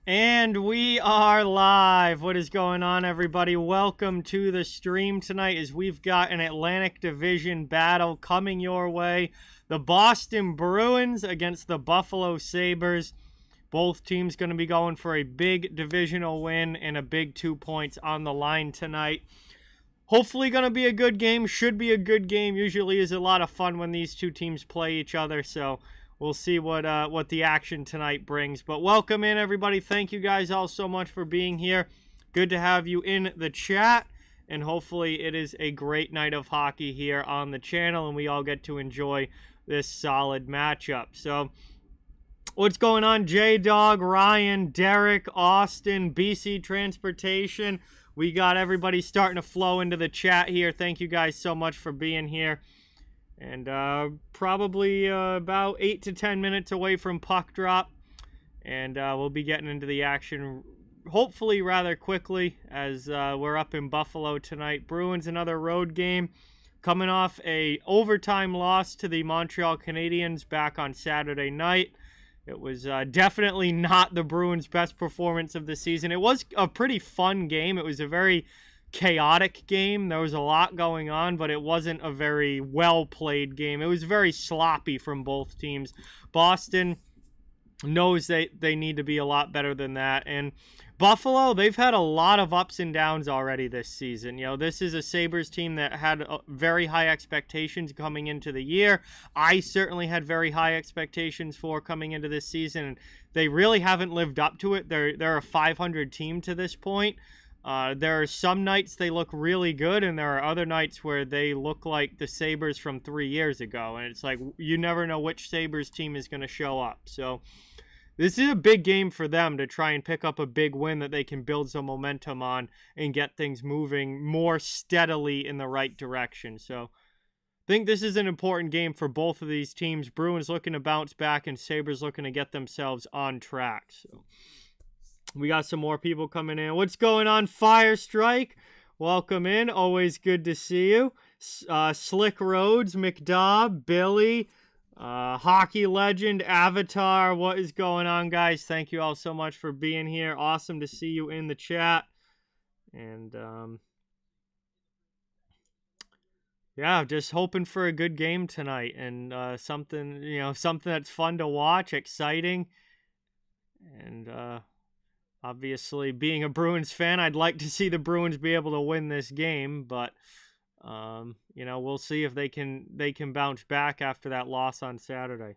And we are live. What is going on, everybody? Welcome to the stream tonight as we've got an Atlantic Division battle coming your way. The Boston Bruins against the Buffalo Sabres. Both teams going to be going for a big divisional win and a big 2 points on the line tonight. Hopefully going to be a good game. Should be a good game. Usually is a lot of fun when these two teams play each other, so we'll see what the action tonight brings. But welcome in, everybody. Thank you guys all so much for being here. Good to have you in the chat. And hopefully it is a great night of hockey here on the channel, and we all get to enjoy this solid matchup. So what's going on, J-Dog, Ryan, Derek, Austin, BC Transportation? We got everybody starting to flow into the chat here. Thank you guys so much for being here. And probably about 8 to 10 minutes away from puck drop. And we'll be getting into the action hopefully rather quickly as we're up in Buffalo tonight. Bruins, another road game. Coming off a overtime loss to the Montreal Canadiens back on Saturday night. It was definitely not the Bruins' best performance of the season. It was a pretty fun game. It was a very chaotic game. There was a lot going on, but it wasn't a very well-played game. It was very sloppy from both teams. Boston knows they need to be a lot better than that. And Buffalo, they've had a lot of ups and downs already this season. You know, this is a Sabres team that had very high expectations coming into the year. I certainly had very high expectations for coming into this season, and they really haven't lived up to it. They're a 500 team to this point. There are some nights they look really good, and there are other nights where they look like the Sabres from 3 years ago. And it's like you never know which Sabres team is going to show up. So this is a big game for them to try and pick up a big win that they can build some momentum on and get things moving more steadily in the right direction. So I think this is an important game for both of these teams. Bruins looking to bounce back and Sabres looking to get themselves on track. So we got some more people coming in. What's going on, Fire Strike? Welcome in. Always good to see you. Slick Roads, McDobb, Billy, Hockey Legend, Avatar. What is going on, guys? Thank you all so much for being here. Awesome to see you in the chat. And yeah, just hoping for a good game tonight and something that's fun to watch, exciting. And obviously, being a Bruins fan, I'd like to see the Bruins be able to win this game, but we'll see if they can bounce back after that loss on Saturday.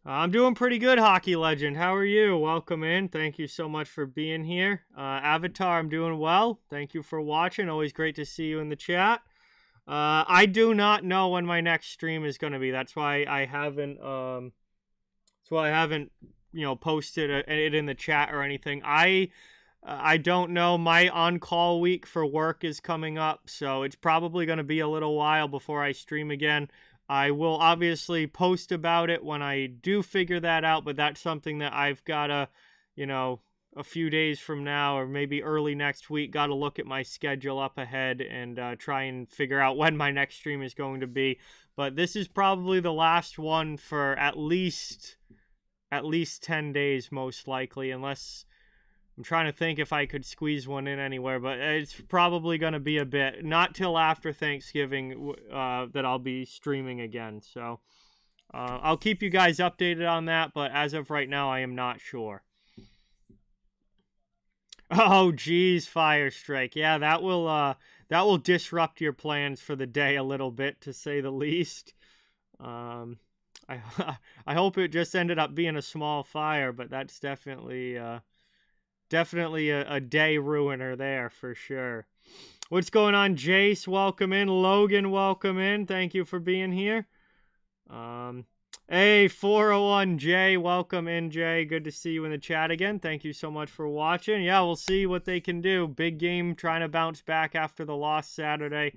I'm doing pretty good, Hockey Legend. How are you? Welcome in. Thank you so much for being here. Avatar, I'm doing well. Thank you for watching. Always great to see you in the chat. I do not know when my next stream is going to be. That's why I haven't posted it in the chat or anything. I don't know. My on-call week for work is coming up, so it's probably going to be a little while before I stream again. I will obviously post about it when I do figure that out, but that's something that I've got to, a few days from now or maybe early next week, got to look at my schedule up ahead and try and figure out when my next stream is going to be. But this is probably the last one for at least 10 days, most likely, unless I'm trying to think if I could squeeze one in anywhere, but it's probably going to be a bit. Not till after Thanksgiving that I'll be streaming again. So I'll keep you guys updated on that, but as of right now, I am not sure. Oh, geez, Fire Strike. Yeah, that will disrupt your plans for the day a little bit, to say the least. I hope it just ended up being a small fire, but that's definitely a day ruiner there for sure. What's going on, Jace? Welcome in. Logan, welcome in. Thank you for being here. Hey, 401 Jay, welcome in, Jay. Good to see you in the chat again. Thank you so much for watching. Yeah, we'll see what they can do. Big game, trying to bounce back after the loss Saturday.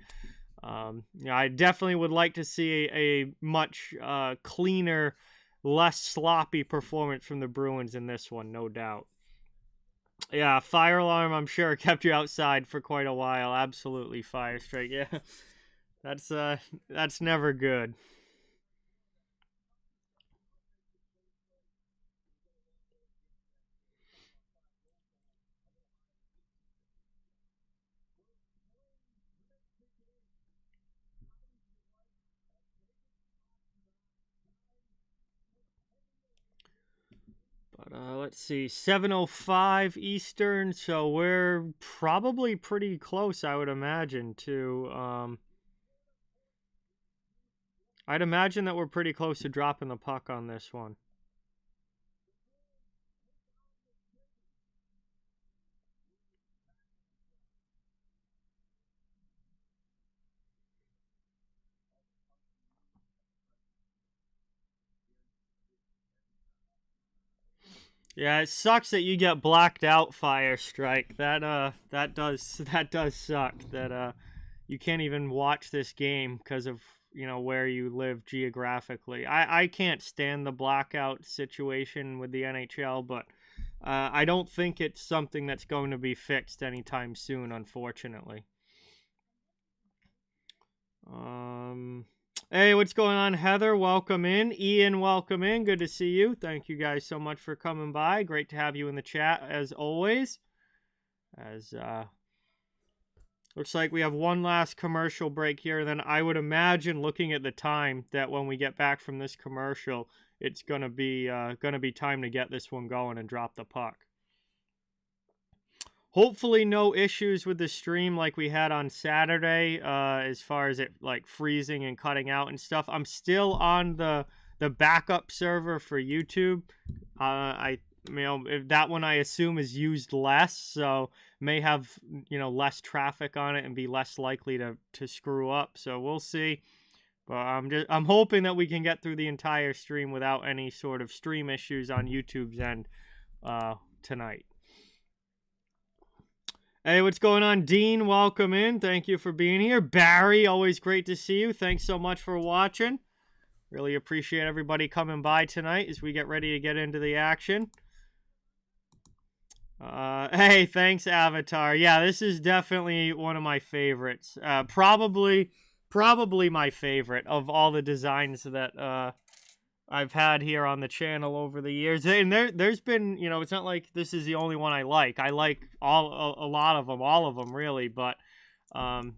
I definitely would like to see a much cleaner, less sloppy performance from the Bruins in this one, no doubt. Yeah, fire alarm, I'm sure, kept you outside for quite a while. Absolutely, Fire Strike, yeah. That's never good. But let's see, 7:05 Eastern, so we're probably pretty close, I would imagine, to I'd imagine that we're pretty close to dropping the puck on this one. Yeah, it sucks that you get blacked out, Fire Strike. That does suck that you can't even watch this game because of, where you live geographically. I can't stand the blackout situation with the NHL, but I don't think it's something that's going to be fixed anytime soon, unfortunately. Hey, what's going on, Heather? Welcome in. Ian, welcome in. Good to see you. Thank you guys so much for coming by. Great to have you in the chat as always. As looks like we have one last commercial break here, then I would imagine, looking at the time, that when we get back from this commercial, it's gonna be time to get this one going and drop the puck. Hopefully no issues with the stream like we had on Saturday, as far as it like freezing and cutting out and stuff. I'm still on the backup server for YouTube. That one I assume is used less, so may have less traffic on it and be less likely to screw up. So we'll see. But I'm hoping that we can get through the entire stream without any sort of stream issues on YouTube's end tonight. Hey, what's going on, Dean? Welcome in. Thank you for being here. Barry, always great to see you. Thanks so much for watching. Really appreciate everybody coming by tonight as we get ready to get into the action. Hey, thanks, Avatar. Yeah, this is definitely one of my favorites. Probably my favorite of all the designs that I've had here on the channel over the years. And there's been, it's not like this is the only one I like. I like a lot of them, all of them really. But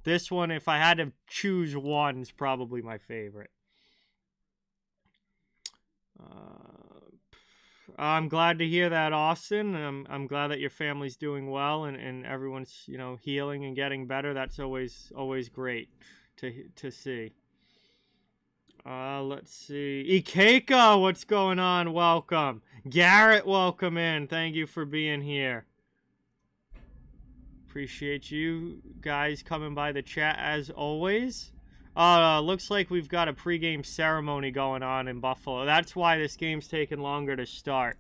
this one, if I had to choose one, is probably my favorite. I'm glad to hear that, Austin. I'm glad that your family's doing well and everyone's, healing and getting better. That's always great to see. Let's see. Ikeka, what's going on? Welcome. Garrett, welcome in. Thank you for being here. Appreciate you guys coming by the chat as always. Looks like we've got a pregame ceremony going on in Buffalo. That's why this game's taking longer to start.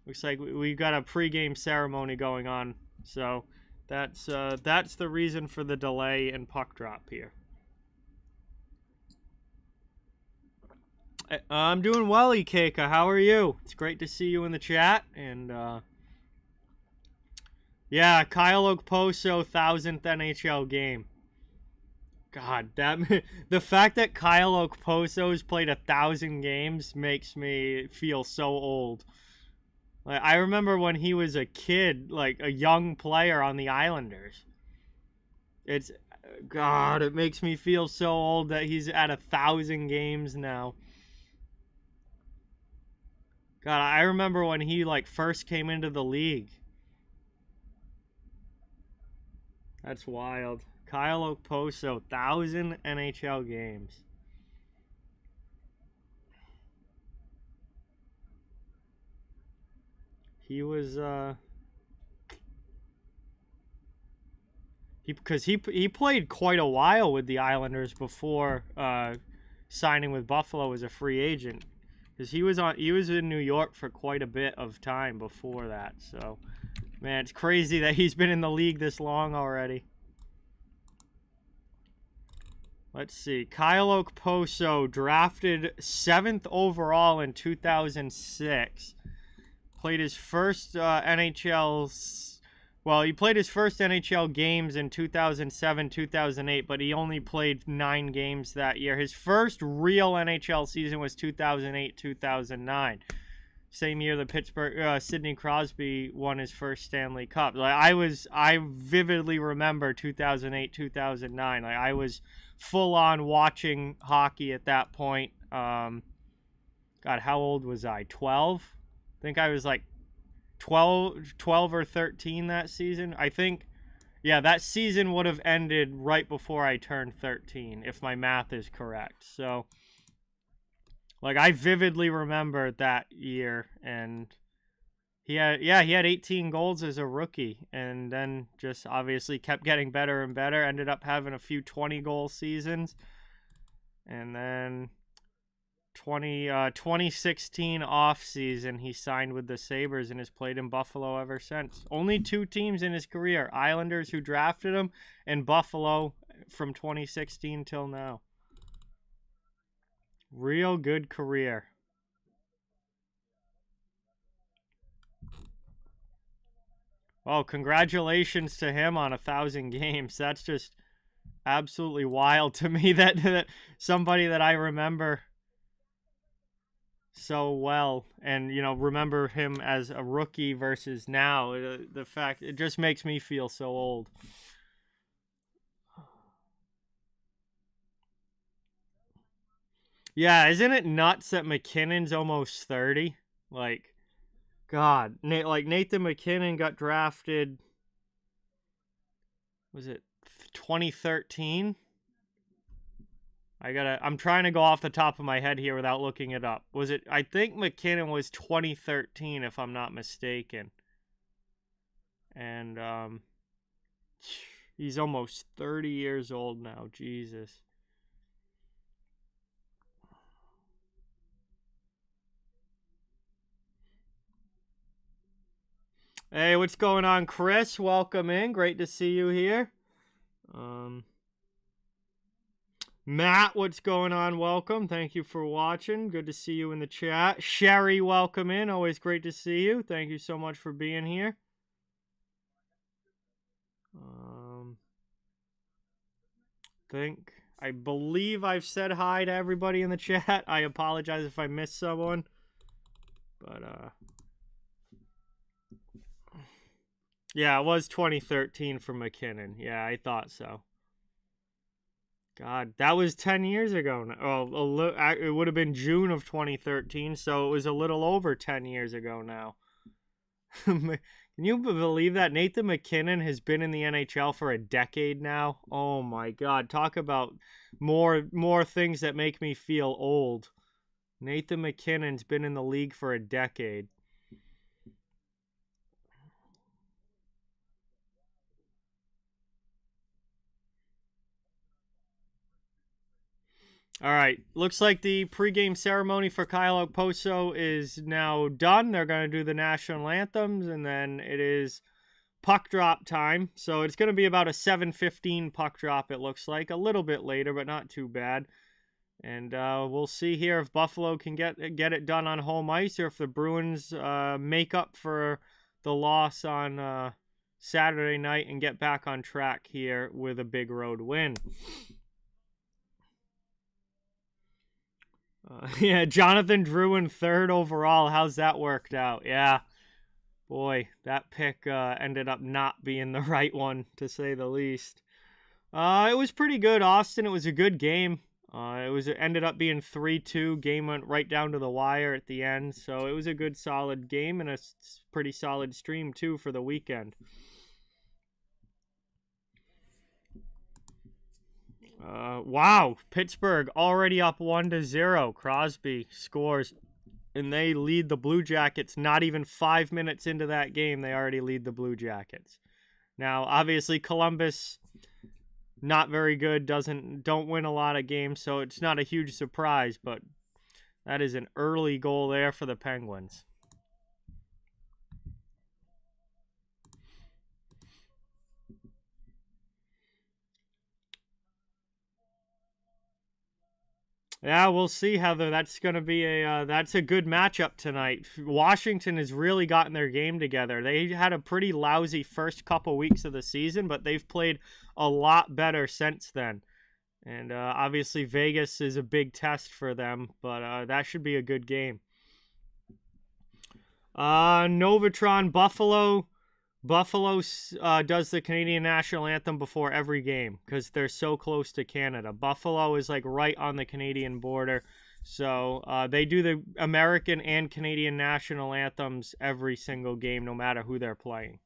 Looks like we've got a pregame ceremony going on. So that's the reason for the delay and puck drop here. I'm doing well, Ikeka. How are you? It's great to see you in the chat. And, yeah, Kyle Okposo, 1000th NHL game. God, the fact that Kyle Okposo's played 1,000 games makes me feel so old. Like, I remember when he was a kid, like a young player on the Islanders. God, it makes me feel so old that he's at 1,000 games now. God, I remember when he first came into the league. That's wild. Kyle Okposo, 1,000 NHL games. He was because he played quite a while with the Islanders before signing with Buffalo as a free agent. Because he was in New York for quite a bit of time before that. So, man, it's crazy that he's been in the league this long already. Let's see. Kyle Okposo, drafted 7th overall in 2006. Played his first NHL... Well, he played his first NHL games in 2007, 2008, but he only played 9 games that year. His first real NHL season was 2008, 2009. Same year the Pittsburgh Sidney Crosby won his first Stanley Cup. Like I vividly remember 2008, 2009. Like I was full on watching hockey at that point. God, how old was I? 12? I think I was like 12 or 13 that season. I think, yeah, that season would have ended right before I turned 13, if my math is correct. So, like, I vividly remember that year, and he had 18 goals as a rookie, and then just obviously kept getting better and better. Ended up having a few 20-goal seasons, and then 2016 off season, he signed with the Sabres and has played in Buffalo ever since. Only 2 teams in his career: Islanders, who drafted him, and Buffalo from 2016 till now. Real good career. Well, congratulations to him on 1,000 games. That's just absolutely wild to me that somebody that I remember so well, and remember him as a rookie versus now, the fact, it just makes me feel so old. Yeah, isn't it nuts that McKinnon's almost 30? Like, God, Nathan McKinnon got drafted, was it 2013? I'm trying to go off the top of my head here without looking it up. I think McKinnon was 2013, if I'm not mistaken. And he's almost 30 years old now. Jesus. Hey, what's going on, Chris? Welcome in. Great to see you here. Matt, what's going on? Welcome. Thank you for watching. Good to see you in the chat. Sherry, welcome in. Always great to see you. Thank you so much for being here. I believe I've said hi to everybody in the chat. I apologize if I missed someone. But, yeah, it was 2013 for McKinnon. Yeah, I thought so. God, that was 10 years ago. Oh, it would have been June of 2013, so it was a little over 10 years ago now. Can you believe that? Nathan McKinnon has been in the NHL for a decade now. Oh my God, talk about more things that make me feel old. Nathan McKinnon's been in the league for a decade. All right, looks like the pregame ceremony for Kyle Okposo is now done. They're going to do the national anthems, and then it is puck drop time. So it's going to be about a 7:15 puck drop, it looks like. A little bit later, but not too bad. And we'll see here if Buffalo can get it done on home ice, or if the Bruins make up for the loss on Saturday night and get back on track here with a big road win. Yeah, Jonathan Drouin 3rd overall. How's that worked out? Yeah. Boy, that pick ended up not being the right one, to say the least. It was pretty good, Austin. It was a good game. It ended up being 3-2. Game went right down to the wire at the end. So it was a good, solid game, and a pretty solid stream, too, for the weekend. Wow, Pittsburgh already up 1-0. Crosby scores, and they lead the Blue Jackets. Not even 5 minutes into that game, they already lead the Blue Jackets. Now, obviously, Columbus, not very good, don't win a lot of games, so it's not a huge surprise, but that is an early goal there for the Penguins. Yeah, we'll see, Heather. That's going to be that's a good matchup tonight. Washington has really gotten their game together. They had a pretty lousy first couple weeks of the season, but they've played a lot better since then. And obviously Vegas is a big test for them, but that should be a good game. Novatron Buffalo. Buffalo does the Canadian national anthem before every game because they're so close to Canada. Buffalo is like right on the Canadian border. So they do the American and Canadian national anthems every single game, no matter who they're playing.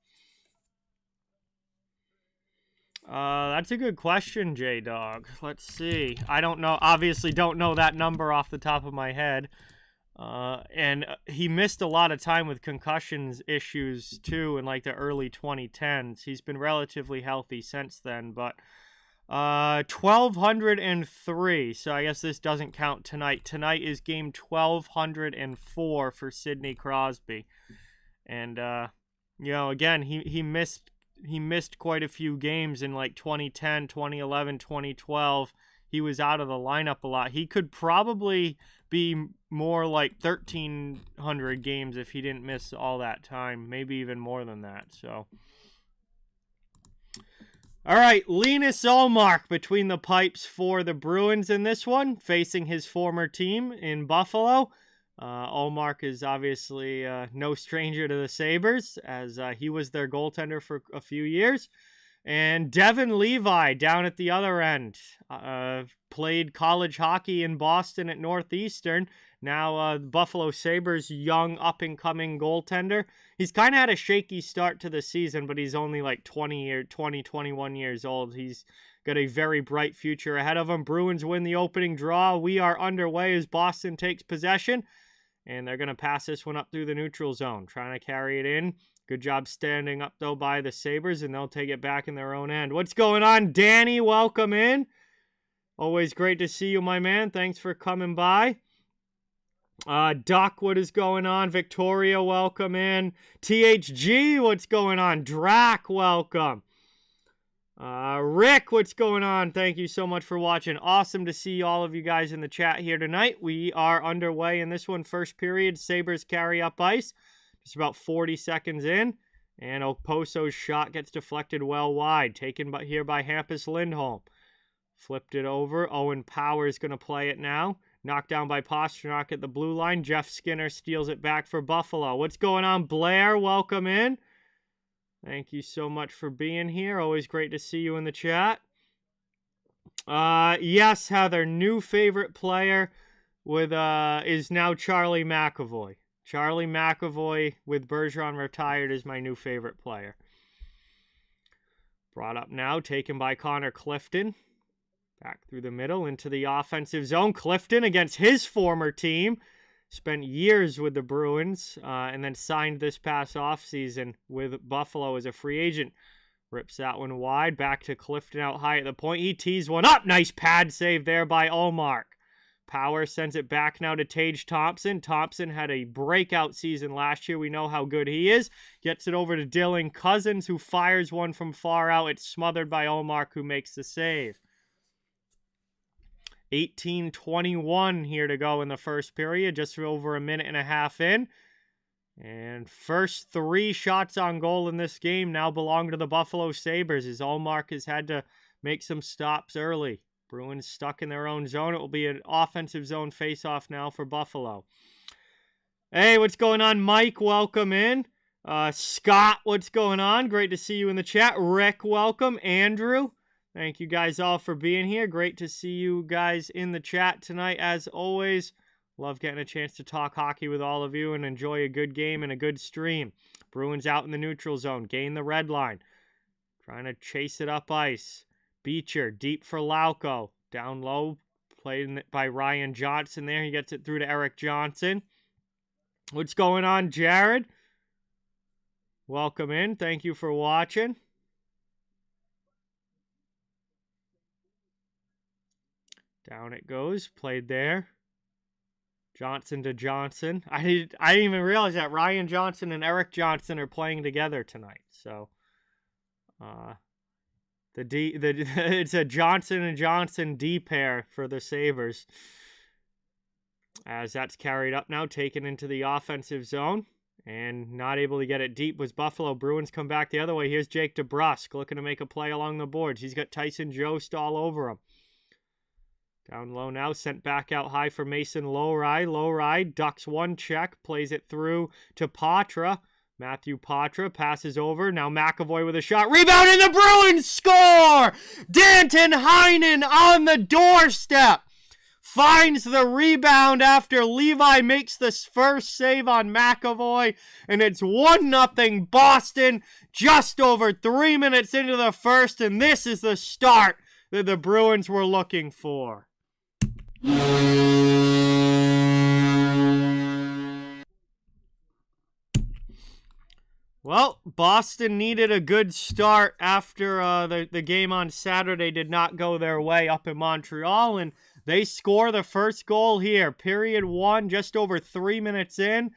That's a good question, J-Dog. Let's see. I don't know. Obviously, don't know that number off the top of my head. And he missed a lot of time with concussions issues too in like the early 2010s. He's been relatively healthy since then, but 1,203. So I guess this doesn't count tonight. Tonight is game 1,204 for Sidney Crosby, and again he missed quite a few games in like 2010, 2011, 2012. He was out of the lineup a lot. He could probably be more like 1,300 games if he didn't miss all that time, maybe even more than that. So, all right, Linus Ullmark between the pipes for the Bruins in this one, facing his former team in Buffalo. Ullmark is obviously no stranger to the Sabres, as he was their goaltender for a few years. And Devin Levi down at the other end, played college hockey in Boston at Northeastern. Now Buffalo Sabres' young up-and-coming goaltender. He's kind of had a shaky start to the season, but he's only like 21 years old. He's got a very bright future ahead of him. Bruins win the opening draw. We are underway as Boston takes possession. And they're going to pass this one up through the neutral zone, trying to carry it in. Good job standing up, though, by the Sabres, and they'll take it back in their own end. What's going on, Danny? Welcome in. Always great to see you, my man. Thanks for coming by. Doc, what is going on? Victoria, welcome in. THG, what's going on? Drac, welcome. Rick, what's going on? Thank you so much for watching. Awesome to see all of you guys in the chat here tonight. We are underway in this one. First period, Sabres carry up ice. Just about 40 seconds in. And Oposo's shot gets deflected well wide. Taken here by Hampus Lindholm. Flipped it over. Owen Power is going to play it now. Knocked down by Pastrnak at the blue line. Jeff Skinner steals it back for Buffalo. What's going on, Blair? Welcome in. Thank you so much for being here. Always great to see you in the chat. Yes, Heather, new favorite player with is now Charlie McAvoy. Charlie McAvoy with Bergeron retired is my new favorite player. Brought up now, taken by Connor Clifton. Back through the middle into the offensive zone. Clifton against his former team. Spent years with the Bruins and then signed this past offseason with Buffalo as a free agent. Rips that one wide. Back to Clifton out high at the point. He tees one up. Nice pad save there by Ullmark. Power sends it back now to Tage Thompson. Thompson had a breakout season last year. We know how good he is. Gets it over to Dylan Cousins, who fires one from far out. It's smothered by Ullmark, who makes the save. 18:21 here to go in the first period, just over a minute and a half in. And first 3 shots on goal in this game now belong to the Buffalo Sabres, as Ullmark has had to make some stops early. Bruins stuck in their own zone. It will be an offensive zone face-off now for Buffalo. Hey, what's going on, Mike? Welcome in. Scott, what's going on? Great to see you in the chat. Rick, welcome. Andrew, thank you guys all for being here. Great to see you guys in the chat tonight, as always. Love getting a chance to talk hockey with all of you and enjoy a good game and a good stream. Bruins out in the neutral zone. Gain the red line. Trying to chase it up ice. Beecher, deep for Lauko. Down low, played by Ryan Johnson there. He gets it through to Eric Johnson. What's going on, Jared? Welcome in. Thank you for watching. Down it goes. Played there. Johnson to Johnson. I didn't even realize that Ryan Johnson and Eric Johnson are playing together tonight. So, it's a Johnson and Johnson D pair for the Sabres. As that's carried up now, taken into the offensive zone. And not able to get it deep was Buffalo. Bruins come back the other way. Here's Jake DeBrusk looking to make a play along the boards. He's got Tyson Jost all over him. Down low now, sent back out high for Mason Lowry. Lowry ducks one check, plays it through to Patra. Matthew Patra passes over. Now McAvoy with a shot. Rebound, and the Bruins score! Danton Heinen on the doorstep. Finds the rebound after Levi makes the first save on McAvoy. And it's 1-0 Boston just over 3 minutes into the first. And this is the start that the Bruins were looking for. Well, Boston needed a good start after the game on Saturday did not go their way up in Montreal, and they score the first goal here. Period 1, just over 3 minutes in.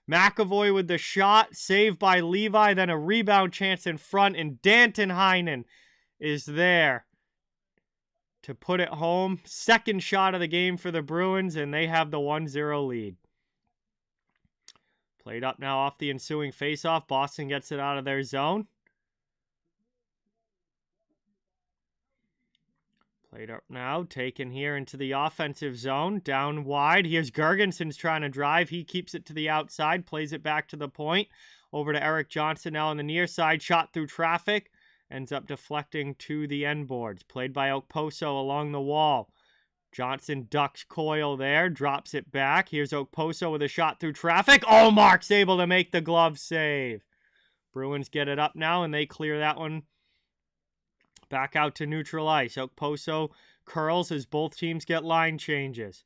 McAvoy with the shot, saved by Levi, then a rebound chance in front, and Danton Heinen is there to put it home. Second shot of the game for the Bruins, and they have the 1-0 lead. Played up now off the ensuing faceoff. Boston gets it out of their zone. Played up now, taken here into the offensive zone. Down wide. Here's Gergenson's trying to drive. He keeps it to the outside, plays it back to the point. Over to Eric Johnson now on the near side. Shot through traffic. Ends up deflecting to the end boards. Played by Okposo along the wall. Johnson ducks Coyle there, drops it back. Here's Okposo with a shot through traffic. Oh, Mark's able to make the glove save. Bruins get it up now, and they clear that one back out to neutral ice. Okposo curls as both teams get line changes.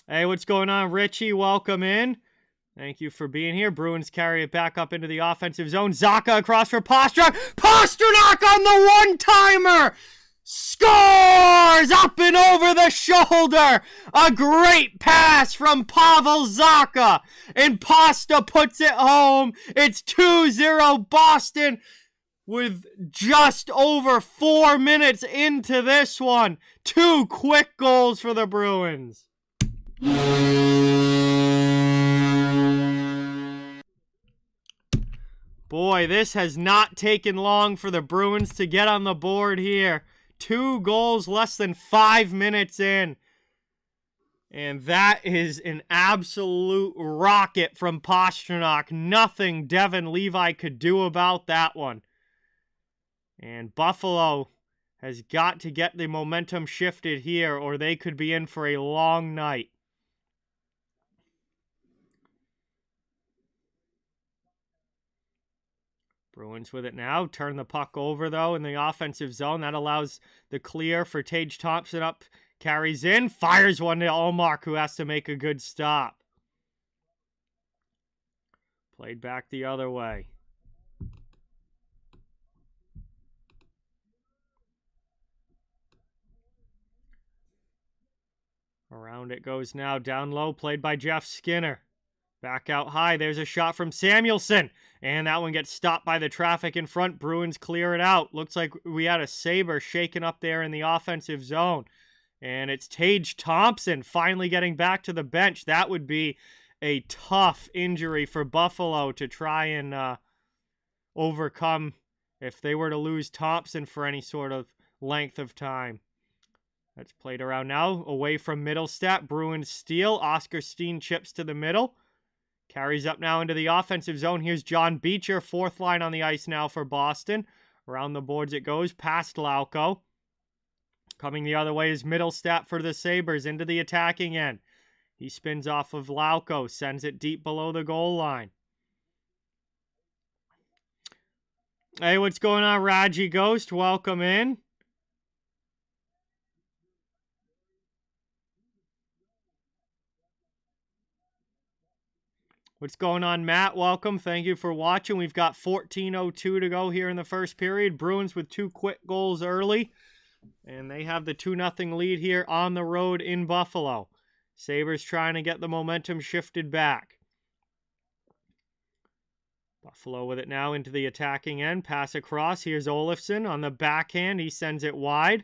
Hey, what's going on, Richie? Welcome in. Thank you for being here. Bruins carry it back up into the offensive zone. Zacha across for Pastrnak. Pastrnak on the one-timer! Scores! Up and over the shoulder! A great pass from Pavel Zacha! And Pasta puts it home. It's 2-0 Boston with just over 4 minutes into this one. 2 quick goals for the Bruins. Boy, this has not taken long for the Bruins to get on the board here. 2 goals less than 5 minutes in. And that is an absolute rocket from Pastrnak. Nothing Devin Levi could do about that one. And Buffalo has got to get the momentum shifted here, or they could be in for a long night. Bruins with it now. Turn the puck over, though, in the offensive zone. That allows the clear for Tage Thompson up. Carries in. Fires one to Ullmark, who has to make a good stop. Played back the other way. Around it goes now. Down low. Played by Jeff Skinner. Back out high. There's a shot from Samuelson. And that one gets stopped by the traffic in front. Bruins clear it out. Looks like we had a Sabre shaken up there in the offensive zone. And it's Tage Thompson finally getting back to the bench. That would be a tough injury for Buffalo to try and overcome if they were to lose Thompson for any sort of length of time. That's played around now. Away from Middlestat. Bruins steal. Oscar Steen chips to the middle. Carries up now into the offensive zone. Here's John Beecher, 4th line on the ice now for Boston. Around the boards it goes, past Lauko. Coming the other way is Middlestat for the Sabres into the attacking end. He spins off of Lauko, sends it deep below the goal line. Hey, what's going on, Raji Ghost? Welcome in. What's going on, Matt? Welcome. Thank you for watching. We've got 14:02 to go here in the first period. Bruins with 2 quick goals early. And they have the 2-0 lead here on the road in Buffalo. Sabres trying to get the momentum shifted back. Buffalo with it now into the attacking end. Pass across. Here's Olofsson on the backhand. He sends it wide.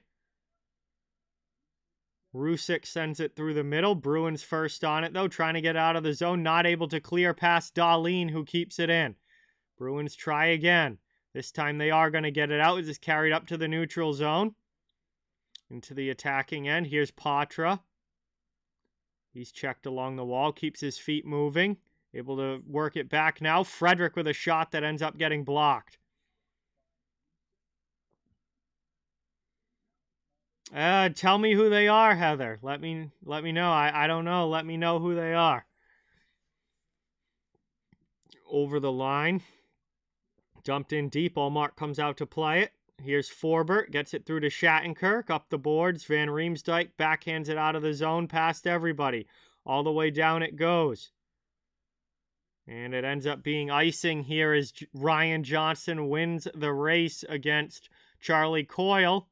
Rusick sends it through the middle. Bruins first on it, though, trying to get out of the zone. Not able to clear past Dahlin, who keeps it in. Bruins try again. This time they are going to get it out. It's just carried up to the neutral zone. Into the attacking end. Here's Patra. He's checked along the wall. Keeps his feet moving. Able to work it back now. Frederick with a shot that ends up getting blocked. Tell me who they are, Heather. Let me know. I don't know. Let me know who they are. Over the line. Dumped in deep. Allmark comes out to play it. Here's Forbert. Gets it through to Shattenkirk. Up the boards. Van Riemsdyk backhands it out of the zone past everybody. All the way down it goes. And it ends up being icing here as Ryan Johnson wins the race against Charlie Coyle.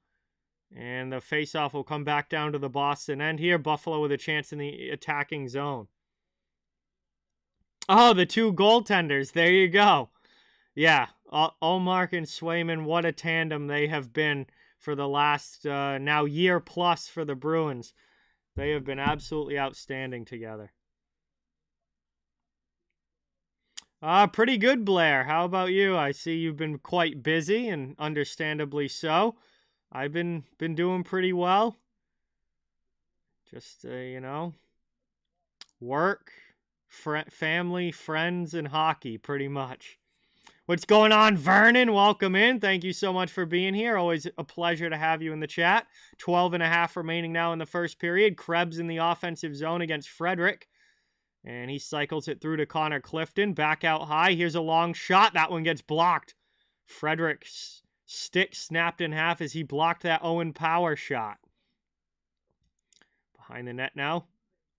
And the faceoff will come back down to the Boston end here. Buffalo with a chance in the attacking zone. Oh, the two goaltenders. There you go. Yeah, Ullmark and Swayman, what a tandem they have been for the last now year plus for the Bruins. They have been absolutely outstanding together. Pretty good, Blair. How about you? I see you've been quite busy, and understandably so. I've been doing pretty well. Just, work, family, friends, and hockey, pretty much. What's going on, Vernon? Welcome in. Thank you so much for being here. Always a pleasure to have you in the chat. 12.5 remaining now in the first period. Krebs in the offensive zone against Frederick. And he cycles it through to Connor Clifton. Back out high. Here's a long shot. That one gets blocked. Frederick's stick snapped in half as he blocked that Owen Power shot. Behind the net now.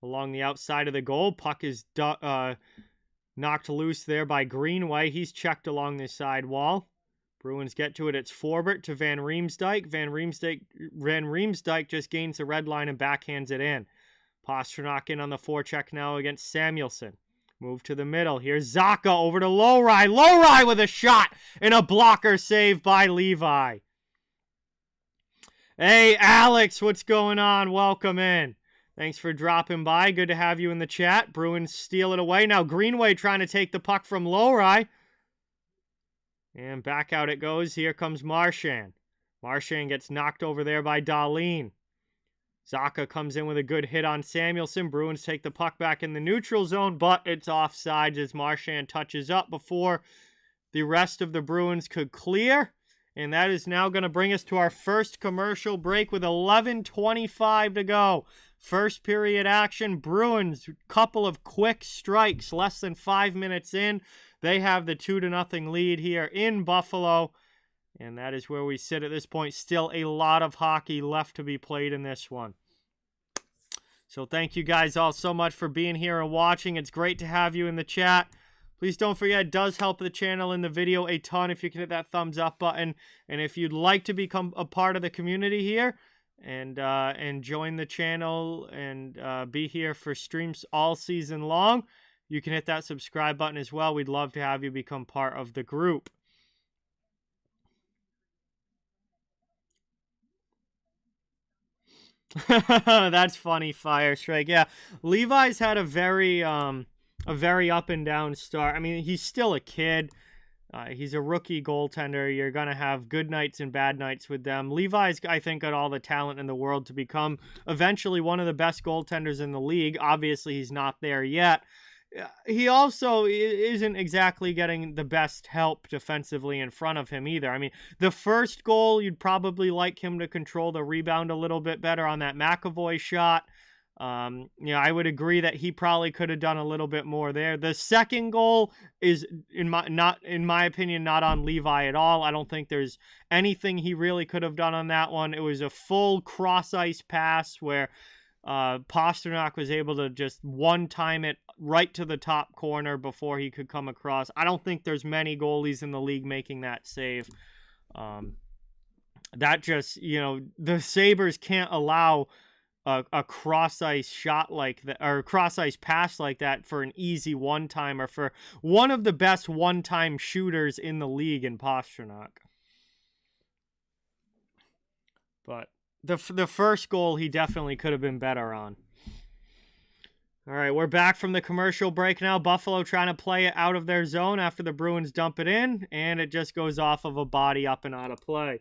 Along the outside of the goal. Puck is knocked loose there by Greenway. He's checked along the side wall. Bruins get to it. It's Forbert to Van Riemsdyk. Van Riemsdyk just gains the red line and backhands it in. Pastrnak in on the forecheck now against Samuelson. Move to the middle. Here's Zacha over to Lowry. Lowry with a shot and a blocker save by Levi. Hey, Alex, what's going on? Welcome in. Thanks for dropping by. Good to have you in the chat. Bruins steal it away. Now Greenway trying to take the puck from Lowry. And back out it goes. Here comes Marchand. Marchand gets knocked over there by Dahlin. Zacha comes in with a good hit on Samuelson. Bruins take the puck back in the neutral zone, but it's offside as Marchand touches up before the rest of the Bruins could clear. And that is now going to bring us to our first commercial break with 11:25 to go. First period action. Bruins, couple of quick strikes, less than 5 minutes in. They have the 2-0 lead here in Buffalo. And that is where we sit at this point. Still a lot of hockey left to be played in this one. So thank you guys all so much for being here and watching. It's great to have you in the chat. Please don't forget, it does help the channel and the video a ton if you can hit that thumbs up button. And if you'd like to become a part of the community here and join the channel and be here for streams all season long, you can hit that subscribe button as well. We'd love to have you become part of the group. That's funny, Fire Strike. Yeah, Levi's had a very up and down start. I mean, he's still a kid. He's a rookie goaltender. You're gonna have good nights and bad nights with them. Levi's, I think, got all the talent in the world to become eventually one of the best goaltenders in the league. Obviously, he's not there yet. He also isn't exactly getting the best help defensively in front of him either. I mean, the first goal, you'd probably like him to control the rebound a little bit better on that McAvoy shot. I would agree that he probably could have done a little bit more there. The second goal is, in my opinion, not on Levi at all. I don't think there's anything he really could have done on that one. It was a full cross-ice pass where Pastrnak was able to just one-time it right to the top corner before he could come across. I don't think there's many goalies in the league making that save. That just, the Sabres can't allow a cross-ice shot like that, or cross-ice pass like that for an easy one-timer for one of the best one-time shooters in the league in Pastrnak. But the first goal he definitely could have been better on. All right, we're back from the commercial break now. Buffalo trying to play it out of their zone after the Bruins dump it in, and it just goes off of a body up and out of play.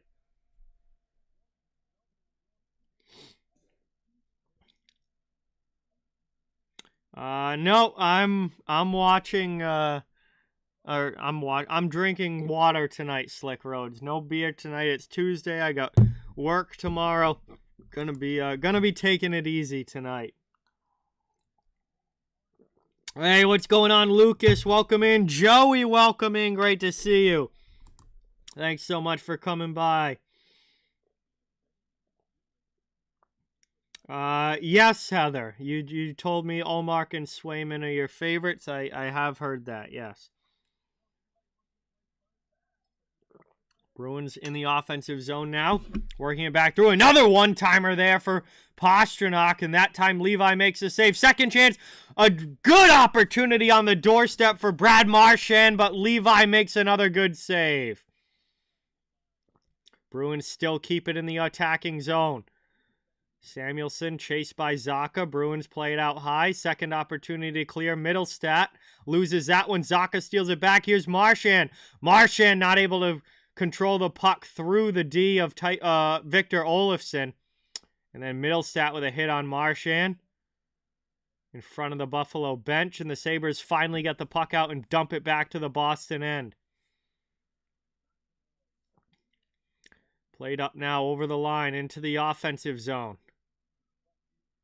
No, I'm watching I'm drinking water tonight, Slick Roads. No beer tonight. It's Tuesday. I got work tomorrow. Gonna be taking it easy tonight. Hey, what's going on, Lucas? Welcome in. Joey, welcome in. Great to see you. Thanks so much for coming by. Yes, Heather. You told me Ullmark and Swayman are your favorites. I have heard that, yes. Bruins in the offensive zone now. Working it back through. Another one-timer there for Pastrnak, and that time Levi makes a save. Second chance. A good opportunity on the doorstep for Brad Marchand, but Levi makes another good save. Bruins still keep it in the attacking zone. Samuelson chased by Zacha. Bruins play it out high. Second opportunity to clear. Middlestat loses that one. Zacha steals it back. Here's Marchand. Marchand not able to control the puck through the D of Victor Olofsson. And then Middlestat with a hit on Marchand in front of the Buffalo bench. And the Sabres finally get the puck out and dump it back to the Boston end. Played up now over the line into the offensive zone.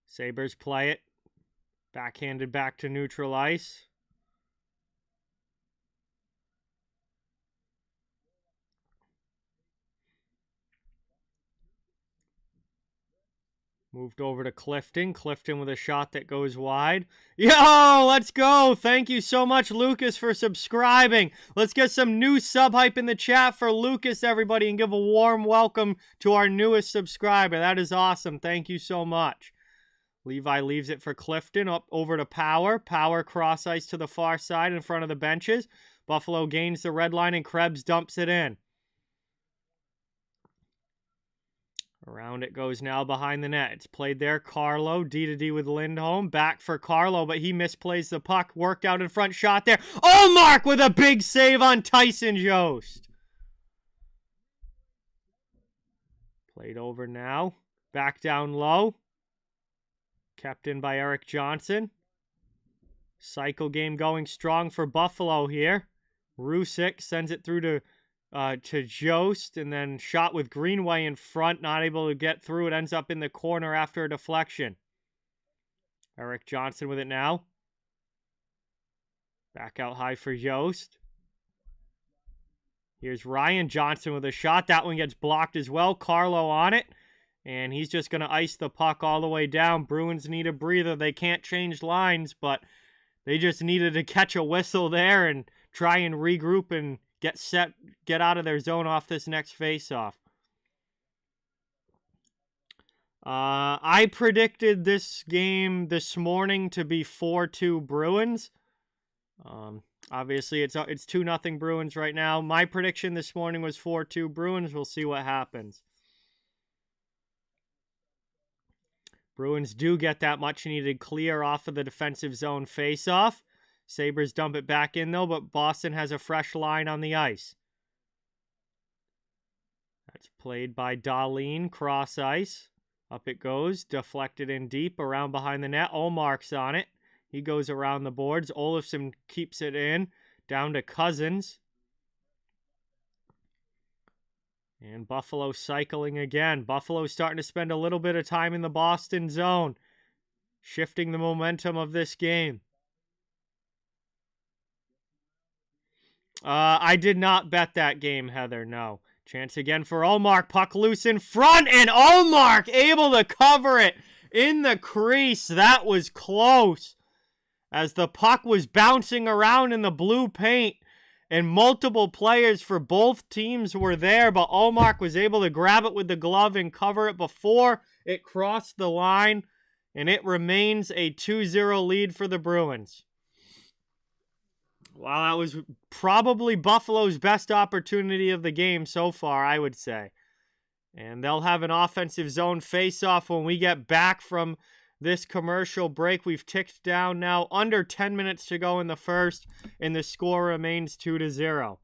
Sabres play it. Backhanded back to neutral ice. Moved over to Clifton. Clifton with a shot that goes wide. Yo, let's go. Thank you so much, Lucas, for subscribing. Let's get some new sub hype in the chat for Lucas, everybody, and give a warm welcome to our newest subscriber. That is awesome. Thank you so much. Levi leaves it for Clifton, up over to Power. Power cross ice to the far side in front of the benches. Buffalo gains the red line, and Krebs dumps it in. Around it goes now behind the net. It's played there. Carlo, D-to-D with Lindholm. Back for Carlo, but he misplays the puck. Worked out in front, shot there. Ullmark with a big save on Tyson Jost. Played over now. Back down low. Kept in by Eric Johnson. Cycle game going strong for Buffalo here. Rusick sends it through to Jost, and then shot with Greenway in front, not able to get through. It ends up in the corner after a deflection. Eric Johnson with it now. Back out high for Jost. Here's Ryan Johnson with a shot. That one gets blocked as well. Carlo on it, and he's just going to ice the puck all the way down. Bruins need a breather. They can't change lines, but they just needed to catch a whistle there and try and regroup and get out of their zone off this next faceoff. I predicted this game this morning to be 4-2 Bruins. Obviously, it's 2-0 Bruins right now. My prediction this morning was 4-2 Bruins. We'll see what happens. Bruins do get that much needed clear off of the defensive zone faceoff. Sabres dump it back in, though, but Boston has a fresh line on the ice. That's played by Dahlin, cross ice. Up it goes, deflected in deep, around behind the net. Ullmark's on it. He goes around the boards. Olofsson keeps it in, down to Cousins. And Buffalo cycling again. Buffalo starting to spend a little bit of time in the Boston zone, shifting the momentum of this game. I did not bet that game, Heather, no. Chance again for Ullmark. Puck loose in front, and Ullmark able to cover it in the crease. That was close. As the puck was bouncing around in the blue paint, and multiple players for both teams were there, but Ullmark was able to grab it with the glove and cover it before it crossed the line. and it remains a 2-0 lead for the Bruins. Wow, that was probably Buffalo's best opportunity of the game so far, I would say. And they'll have an offensive zone face-off when we get back from this commercial break. We've ticked down now under 10 minutes to go in the first, and the score remains 2-0.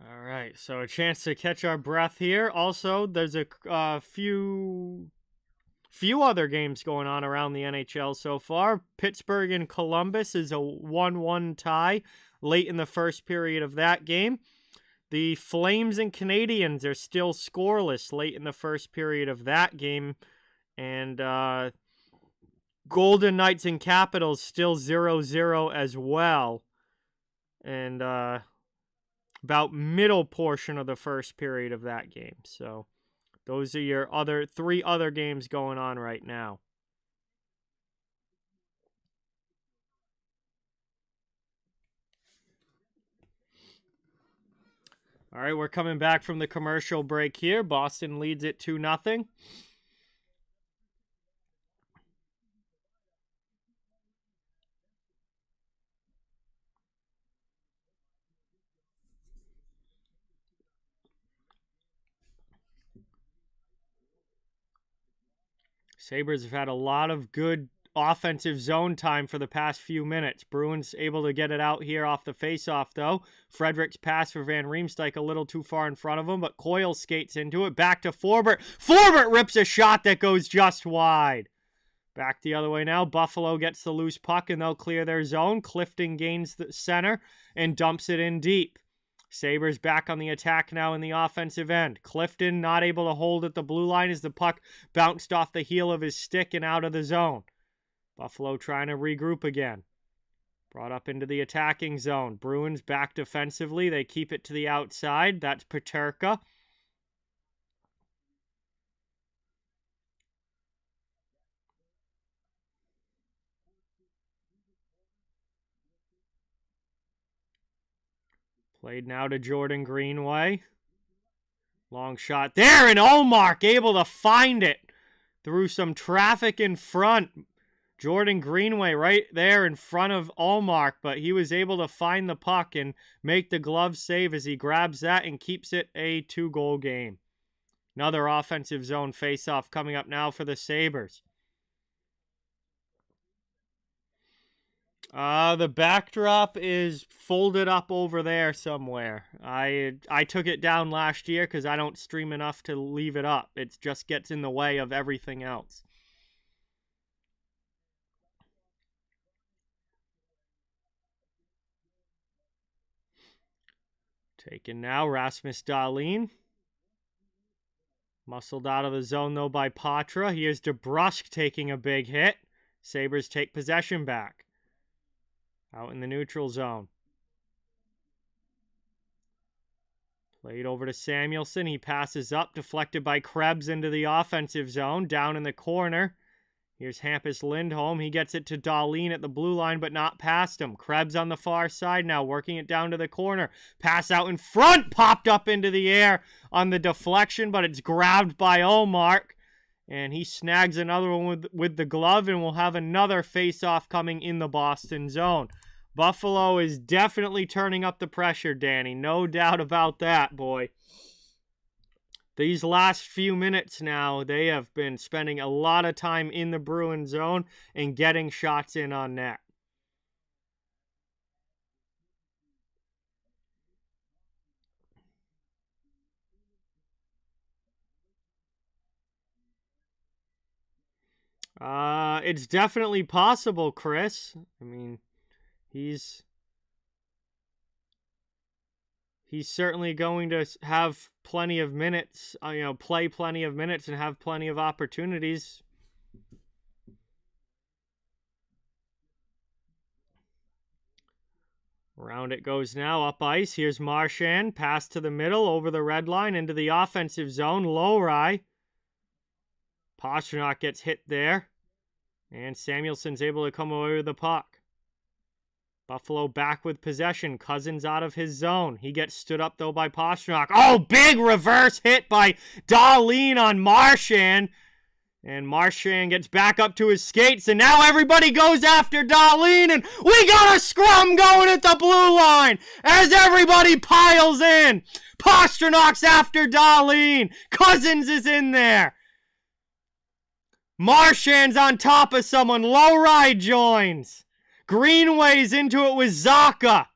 All right, so a chance to catch our breath here. Also, there's a few other games going on around the NHL so far. Pittsburgh and Columbus is a 1-1 tie late in the first period of that game. The Flames and Canadiens are still scoreless late in the first period of that game. And Golden Knights and Capitals still 0-0 as well. And about middle portion of the first period of that game. So those are your three other games going on right now. All right, we're coming back from the commercial break here. Boston leads it 2-0. Sabres have had a lot of good offensive zone time for the past few minutes. Bruins able to get it out here off the faceoff, though. Frederick's pass for Van Riemsdyk a little too far in front of him, but Coyle skates into it. Back to Forbert. Forbert rips a shot that goes just wide. Back the other way now. Buffalo gets the loose puck, and they'll clear their zone. Clifton gains the center and dumps it in deep. Sabres back on the attack now in the offensive end. Clifton not able to hold at the blue line as the puck bounced off the heel of his stick and out of the zone. Buffalo trying to regroup again. Brought up into the attacking zone. Bruins back defensively. They keep it to the outside. That's Peterka. Played now to Jordan Greenway. Long shot there, and Ullmark able to find it through some traffic in front. Jordan Greenway right there in front of Ullmark, but he was able to find the puck and make the glove save as he grabs that and keeps it a 2-goal game. Another offensive zone faceoff coming up now for the Sabres. The backdrop is folded up over there somewhere. I took it down last year because I don't stream enough to leave it up. It just gets in the way of everything else. Taken now, Rasmus Dahlin. Muscled out of the zone, though, by Patra. Here's DeBrusk taking a big hit. Sabres take possession back. Out in the neutral zone. Played over to Samuelson. He passes up, deflected by Krebs into the offensive zone. Down in the corner. Here's Hampus Lindholm. He gets it to Dahlin at the blue line, but not past him. Krebs on the far side now, working it down to the corner. Pass out in front, popped up into the air on the deflection, but it's grabbed by Ullmark. And he snags another one with the glove, and we'll have another face-off coming in the Boston zone. Buffalo is definitely turning up the pressure, Danny. No doubt about that, boy. These last few minutes now, they have been spending a lot of time in the Bruin zone and getting shots in on net. It's definitely possible, Chris. I mean, he's certainly going to have plenty of minutes, play plenty of minutes and have plenty of opportunities. Around it goes now, up ice. Here's Marchand. Pass to the middle, over the red line, into the offensive zone. Lowry. Pastrnak gets hit there. And Samuelson's able to come away with the puck. Buffalo back with possession. Cousins out of his zone. He gets stood up, though, by Pastrnak. Oh, big reverse hit by Dahlin on Marchand. And Marchand gets back up to his skates, and now everybody goes after Dahlin, and we got a scrum going at the blue line as everybody piles in. Pasternak's after Dahlin. Cousins is in there. Marchand's on top of someone. Lowry joins. Greenway's into it with Zacha.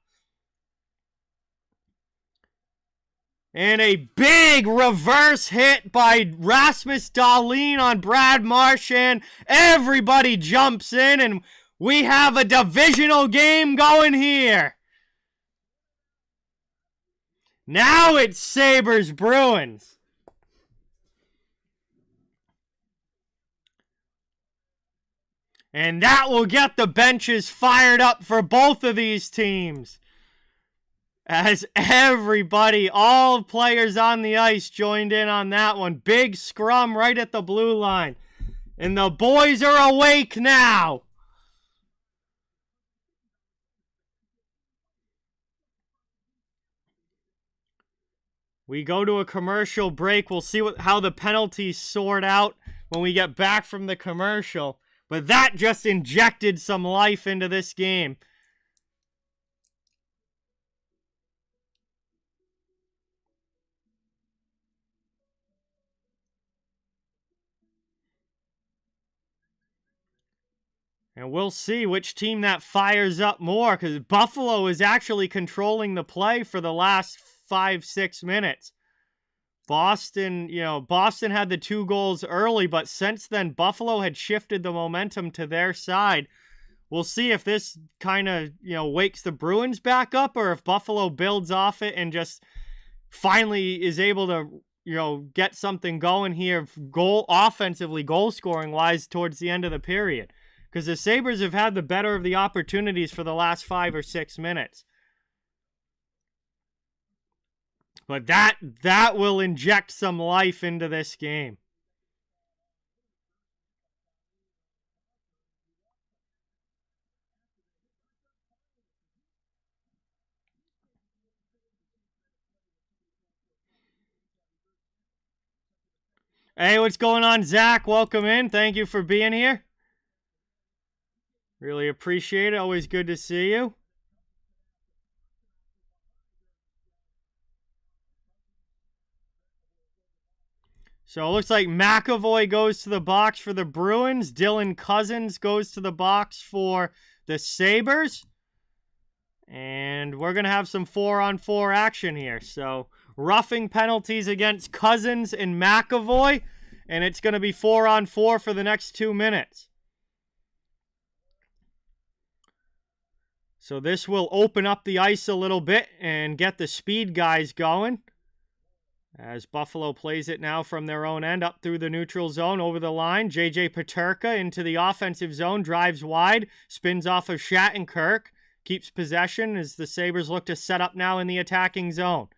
And a big reverse hit by Rasmus Dahlin on Brad Marchand. Everybody jumps in, and we have a divisional game going here. Now it's Sabres Bruins. And that will get the benches fired up for both of these teams. As everybody, all players on the ice joined in on that one. Big scrum right at the blue line. And the boys are awake now. We go to a commercial break. We'll see how the penalties sort out when we get back from the commercial. But that just injected some life into this game. And we'll see which team that fires up more, because Buffalo is actually controlling the play for the last 5-6 minutes. Boston had the 2 goals early, but since then, Buffalo had shifted the momentum to their side. We'll see if this kind of, wakes the Bruins back up, or if Buffalo builds off it and just finally is able to, get something going here, offensively, goal-scoring-wise, towards the end of the period. Because the Sabres have had the better of the opportunities for the last 5 or 6 minutes. But that will inject some life into this game. Hey, what's going on, Zach? Welcome in. Thank you for being here. Really appreciate it. Always good to see you. So it looks like McAvoy goes to the box for the Bruins. Dylan Cousins goes to the box for the Sabres. And we're going to have some 4-on-4 action here. So roughing penalties against Cousins and McAvoy. And it's going to be 4-on-4 for the next 2 minutes. So this will open up the ice a little bit and get the speed guys going. As Buffalo plays it now from their own end up through the neutral zone over the line. J.J. Peterka into the offensive zone, drives wide, spins off of Shattenkirk, keeps possession as the Sabres look to set up now in the attacking zone.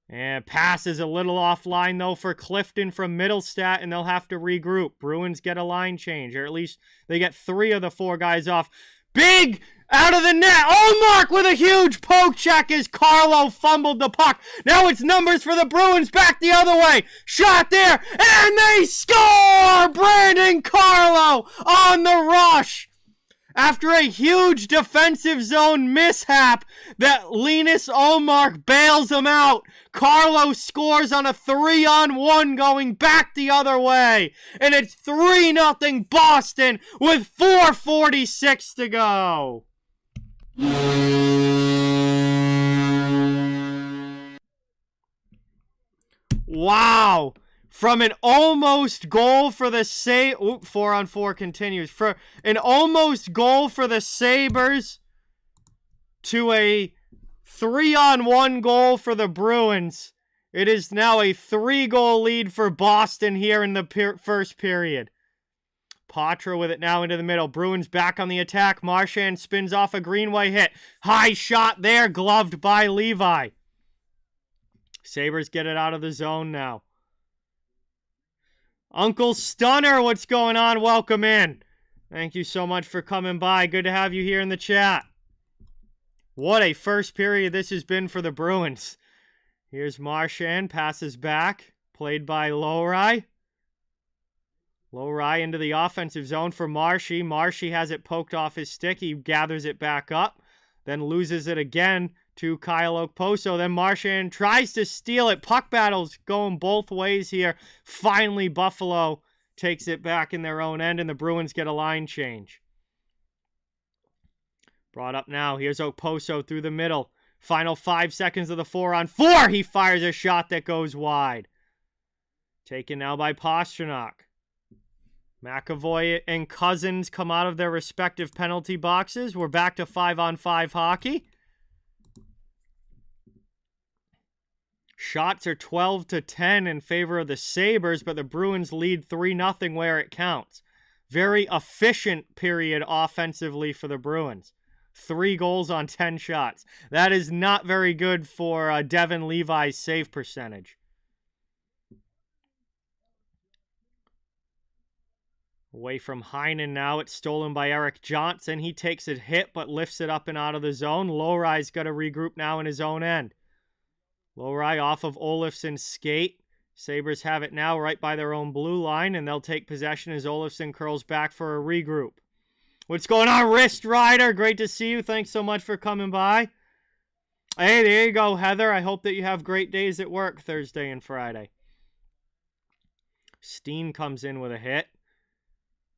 And passes a little offline, though, for Clifton from Middlestat, and they'll have to regroup. Bruins get a line change, or at least they get 3 of the 4 guys off. Big out of the net. Mark with a huge poke check as Carlo fumbled the puck. Now it's numbers for the Bruins back the other way. Shot there, and they score! Brandon Carlo on the rush. After a huge defensive zone mishap that Linus Ullmark bails him out, Carlo scores on a 3-on-1 going back the other way. And it's 3-0 Boston with 4:46 to go. Wow. From an almost goal for the 4-on-4 continues. For an almost goal for the Sabres to a 3-on-1 goal for the Bruins. It is now a 3-goal lead for Boston here in the first period. Poitras with it now into the middle. Bruins back on the attack. Marchand spins off a Greenway hit. High shot there, gloved by Levi. Sabres get it out of the zone now. Uncle Stunner, what's going on? Welcome in. Thank you so much for coming by. Good to have you here in the chat. What a first period this has been for the Bruins. Here's Marchand, passes back, played by Lowry. Lowry into the offensive zone for Marshy. Marshy has it poked off his stick. He gathers it back up, then loses it again to Kyle Okposo. Then Marchand tries to steal it. Puck battles going both ways here. Finally, Buffalo takes it back in their own end, and the Bruins get a line change. Brought up now. Here's Okposo through the middle. Final 5 seconds of the 4-on-4. He fires a shot that goes wide. Taken now by Pastrnak. McAvoy and Cousins come out of their respective penalty boxes. We're back to 5-on-5 hockey. Shots are 12-10 in favor of the Sabres, but the Bruins lead 3-0 where it counts. Very efficient period offensively for the Bruins. 3 goals on 10 shots. That is not very good for Devin Levi's save percentage. Away from Heinen now. It's stolen by Eric Johnson. He takes a hit but lifts it up and out of the zone. Lowry's got to regroup now in his own end. Lowry off of Olofsson's skate. Sabres have it now right by their own blue line, and they'll take possession as Olofsson curls back for a regroup. What's going on, Wrist Rider? Great to see you. Thanks so much for coming by. Hey, there you go, Heather. I hope that you have great days at work Thursday and Friday. Steen comes in with a hit.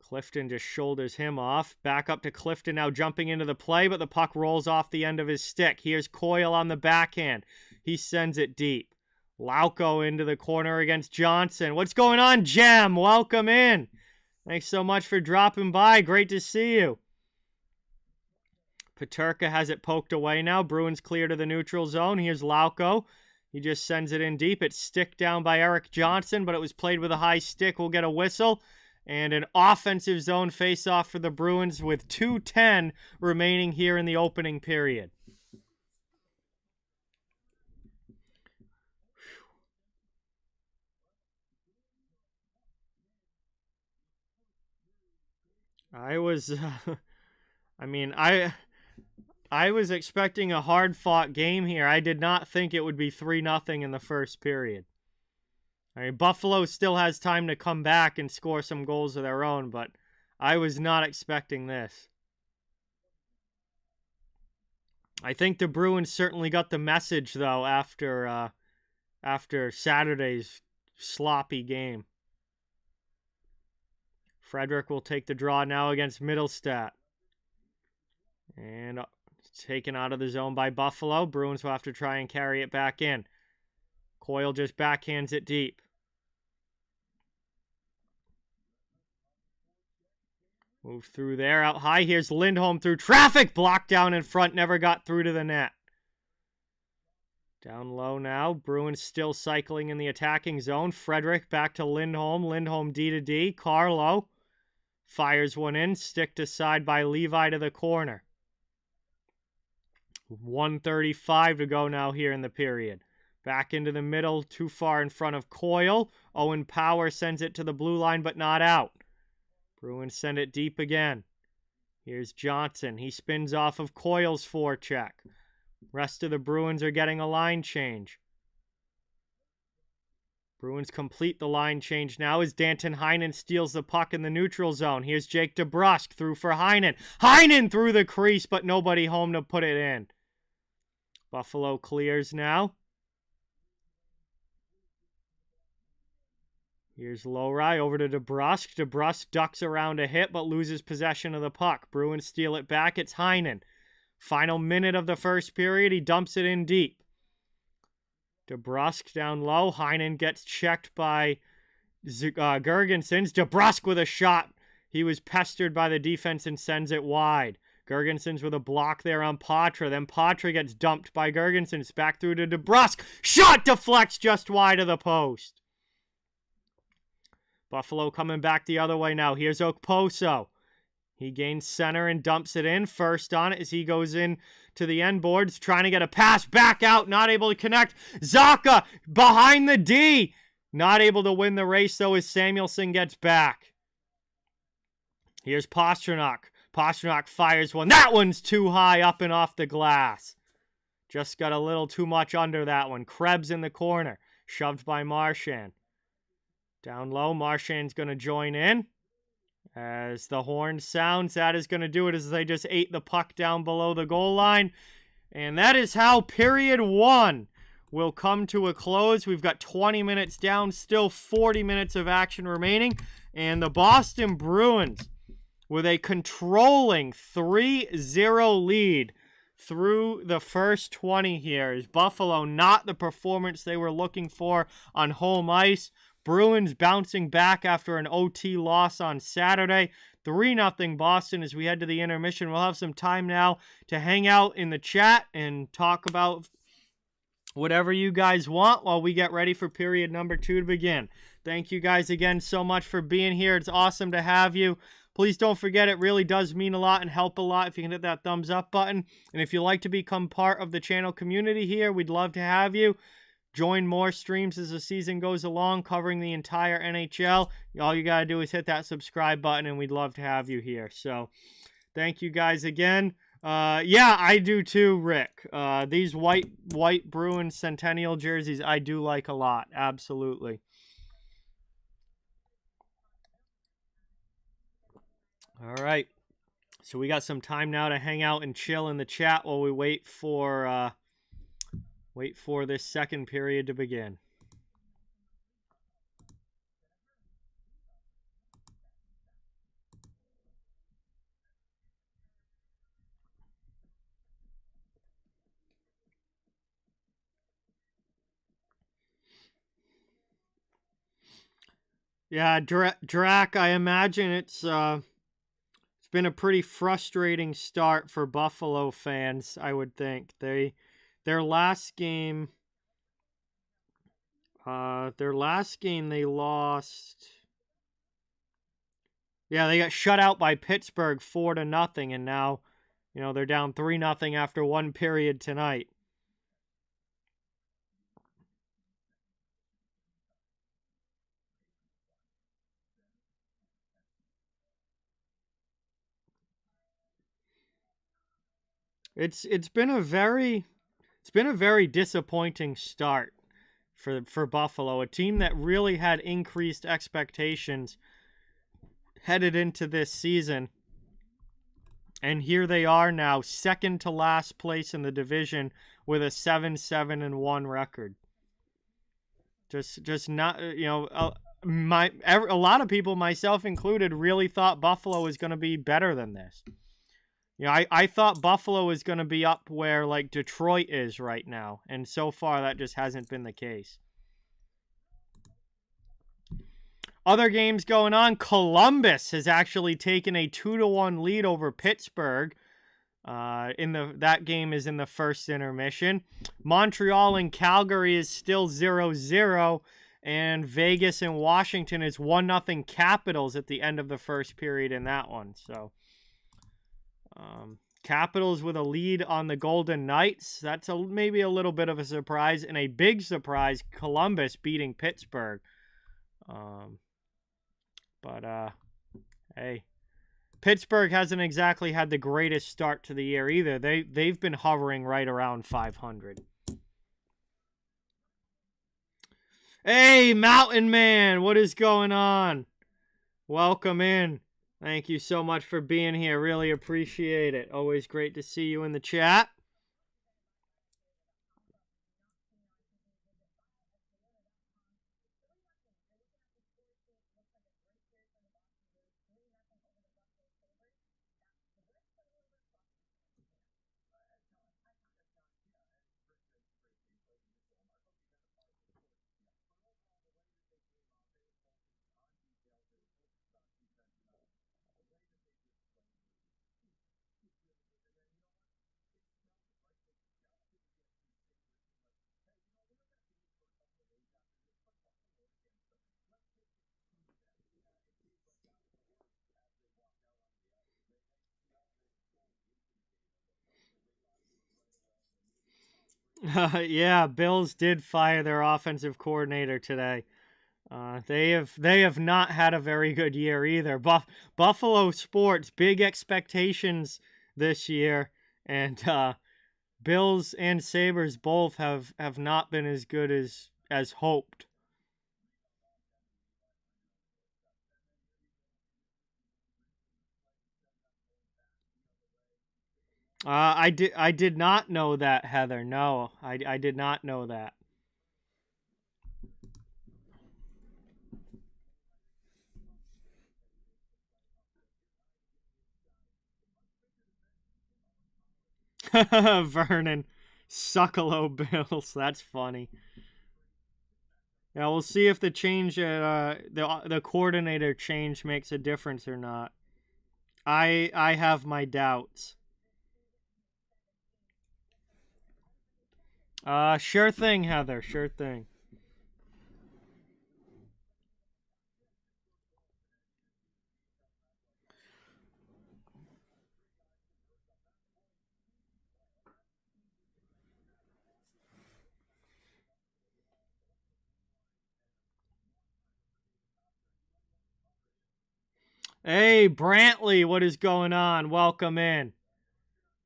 Clifton just shoulders him off. Back up to Clifton now jumping into the play, but the puck rolls off the end of his stick. Here's Coyle on the backhand. He sends it deep. Lauko into the corner against Johnson. What's going on, Jem? Welcome in. Thanks so much for dropping by. Great to see you. Peterka has it poked away now. Bruins clear to the neutral zone. Here's Lauko. He just sends it in deep. It's stick down by Eric Johnson, but it was played with a high stick. We'll get a whistle. And an offensive zone faceoff for the Bruins with 2:10 remaining here in the opening period. I was expecting a hard-fought game here. I did not think it would be 3-0 in the first period. I mean, Buffalo still has time to come back and score some goals of their own, but I was not expecting this. I think the Bruins certainly got the message, though, after Saturday's sloppy game. Frederick will take the draw now against Middlestat. And taken out of the zone by Buffalo. Bruins will have to try and carry it back in. Coyle just backhands it deep. Move through there, out high. Here's Lindholm through traffic. Blocked down in front, never got through to the net. Down low now. Bruins still cycling in the attacking zone. Frederick back to Lindholm. Lindholm D to D. Carlo fires one in. Sticked aside by Levi to the corner. 1:35 to go now here in the period. Back into the middle, too far in front of Coyle. Owen Power sends it to the blue line, but not out. Bruins send it deep again. Here's Johnson. He spins off of Coyle's forecheck. Rest of the Bruins are getting a line change. Bruins complete the line change now as Danton Heinen steals the puck in the neutral zone. Here's Jake DeBrusk through for Heinen. Heinen through the crease, but nobody home to put it in. Buffalo clears now. Here's Lowry over to DeBrusk. DeBrusk ducks around a hit but loses possession of the puck. Bruins steal it back. It's Heinen. Final minute of the first period. He dumps it in deep. DeBrusk down low. Heinen gets checked by Girgensons. DeBrusk with a shot. He was pestered by the defense and sends it wide. Girgensons with a block there on Poitras. Then Poitras gets dumped by Girgensons. Back through to DeBrusk. Shot deflects just wide of the post. Buffalo coming back the other way now. Here's Okposo. He gains center and dumps it in. First on it as he goes in to the end boards, trying to get a pass back out, not able to connect. Zacha behind the D. Not able to win the race, though, as Samuelsson gets back. Here's Pastrnak. Pastrnak fires one. That one's too high up and off the glass. Just got a little too much under that one. Krebs in the corner. Shoved by Marchand. Down low, Marchand's going to join in. As the horn sounds, that is going to do it as they just ate the puck down below the goal line. And that is how period 1 will come to a close. We've got 20 minutes down, still 40 minutes of action remaining. And the Boston Bruins, with a controlling 3-0 lead through the first 20 here, is Buffalo not the performance they were looking for on home ice. Bruins bouncing back after an OT loss on Saturday. 3-0 Boston as we head to the intermission. We'll have some time now to hang out in the chat and talk about whatever you guys want while we get ready for period number 2 to begin. Thank you guys again so much for being here. It's awesome to have you. Please don't forget, it really does mean a lot and help a lot if you can hit that thumbs up button. And if you'd like to become part of the channel community here, we'd love to have you. Join more streams as the season goes along, covering the entire NHL. All you got to do is hit that subscribe button, and we'd love to have you here. So, thank you guys again. Yeah, I do too, Rick. These white Bruins Centennial jerseys, I do like a lot. Absolutely. All right. So, we got some time now to hang out and chill in the chat while we wait for this second period to begin. Yeah, Drac, I imagine it's been a pretty frustrating start for Buffalo fans, I would think. Their last game they lost. Yeah, they got shut out by Pittsburgh 4-0, and now, they're down 3-0 after one period tonight. It's been a very disappointing start for Buffalo, a team that really had increased expectations headed into this season. And here they are now, second to last place in the division with a 7-7-1 record. Just not, a lot of people, myself included, really thought Buffalo was going to be better than this. I thought Buffalo was going to be up where, like, Detroit is right now. And so far, that just hasn't been the case. Other games going on. Columbus has actually taken a 2-1 lead over Pittsburgh. That game is in the first intermission. Montreal and Calgary is still 0-0. And Vegas and Washington is 1-0 Capitals at the end of the first period in that one. So, Capitals with a lead on the Golden Knights. That's maybe a little bit of a surprise. And a big surprise, Columbus beating Pittsburgh. Hey, Pittsburgh hasn't exactly had the greatest start to the year either. They've been hovering right around 500. Hey, Mountain Man, what is going on? Welcome in. Thank you so much for being here. Really appreciate it. Always great to see you in the chat. Yeah, Bills did fire their offensive coordinator today. They have not had a very good year either. Buffalo sports, big expectations this year, and Bills and Sabres both have not been as good as hoped. I did not know that, Heather. No, I did not know that. Vernon, Suckalo Bills. That's funny. Yeah, we'll see if the change, the coordinator change makes a difference or not. I have my doubts. Sure thing, Heather. Sure thing. Hey, Brantley, what is going on? Welcome in.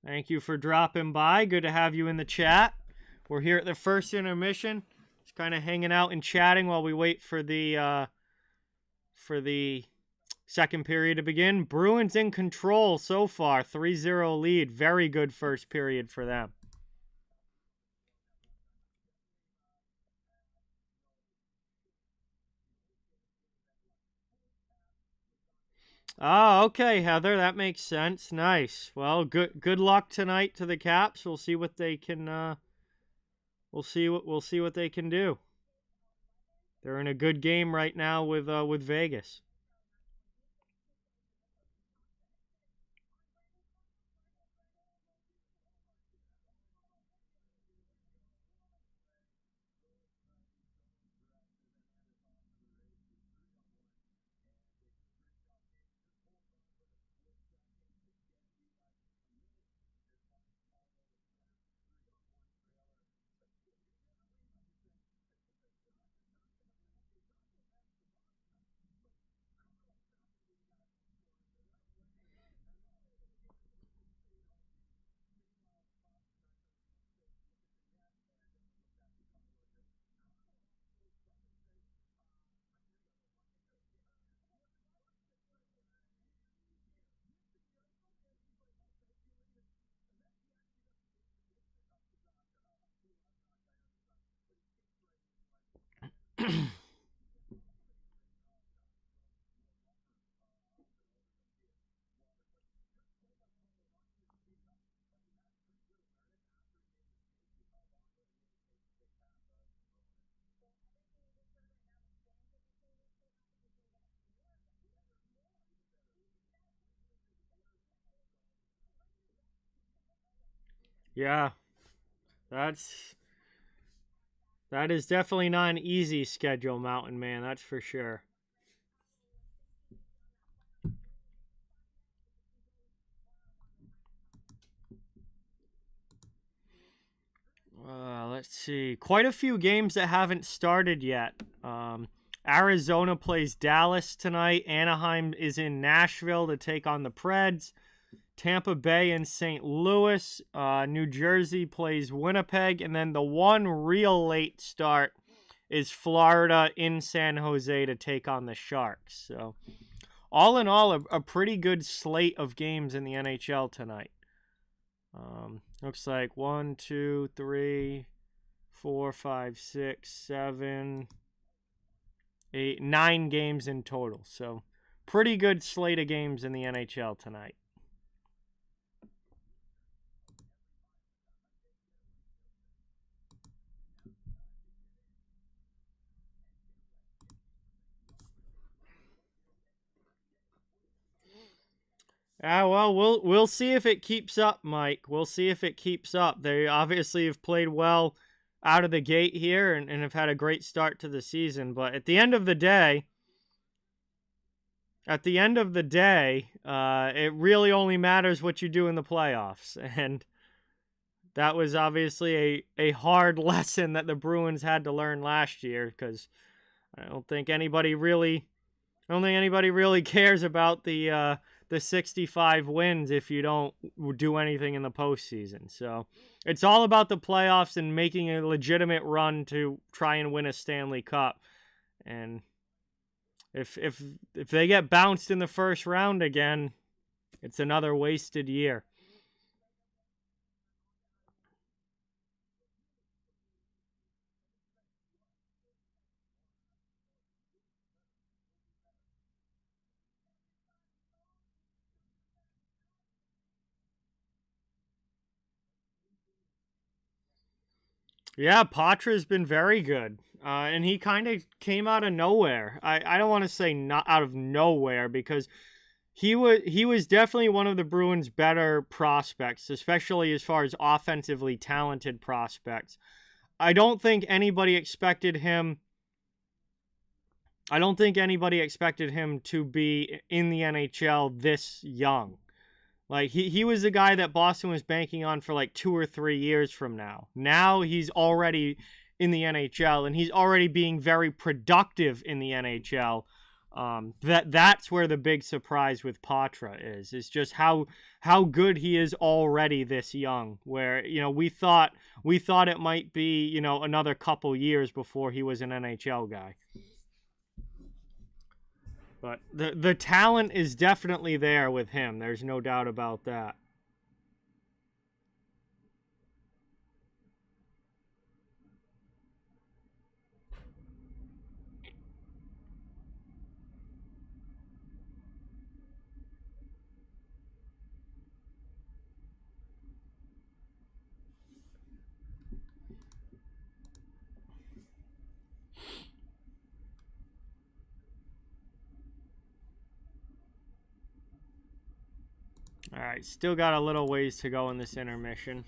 Thank you for dropping by. Good to have you in the chat. We're here at the first intermission, just kind of hanging out and chatting while we wait for the second period to begin. Bruins in control so far, 3-0 lead. Very good first period for them. Oh, okay, Heather, that makes sense. Nice. Well, good luck tonight to the Caps. We'll see what they can we'll see what they can do. They're in a good game right now with Vegas. Yeah, that's that is definitely not an easy schedule, Mountain Man. That's for sure. Let's see. Quite a few games that haven't started yet. Arizona plays Dallas tonight. Anaheim is in Nashville to take on the Preds. Tampa Bay and St. Louis. New Jersey plays Winnipeg. And then the one real late start is Florida in San Jose to take on the Sharks. So, all in all, a pretty good slate of games in the NHL tonight. Looks like 1, 2, 3, 4, 5, 6, 7, 8, 9 games in total. So, pretty good slate of games in the NHL tonight. Well, we'll see if it keeps up, Mike. We'll see if it keeps up. They obviously have played well out of the gate here and have had a great start to the season. But at the end of the day, it really only matters what you do in the playoffs. And that was obviously a hard lesson that the Bruins had to learn last year, because I don't think anybody really cares about the 65 wins if you don't do anything in the postseason. So it's all about the playoffs and making a legitimate run to try and win a Stanley Cup. And if they get bounced in the first round again, it's another wasted year. Yeah, Patra's been very good. And he kind of came out of nowhere. I don't want to say not out of nowhere, because he was definitely one of the Bruins' better prospects, especially as far as offensively talented prospects. I don't think anybody expected him. I don't think anybody expected him to be in the NHL this young. Like, he was the guy that Boston was banking on for like 2 or 3 years from now. Now he's already in the NHL, and he's already being very productive in the NHL. That's where the big surprise with Patra is just how good he is already this young. Where, we thought it might be, another couple years before he was an NHL guy. But the talent is definitely there with him. There's no doubt about that. All right, still got a little ways to go in this intermission.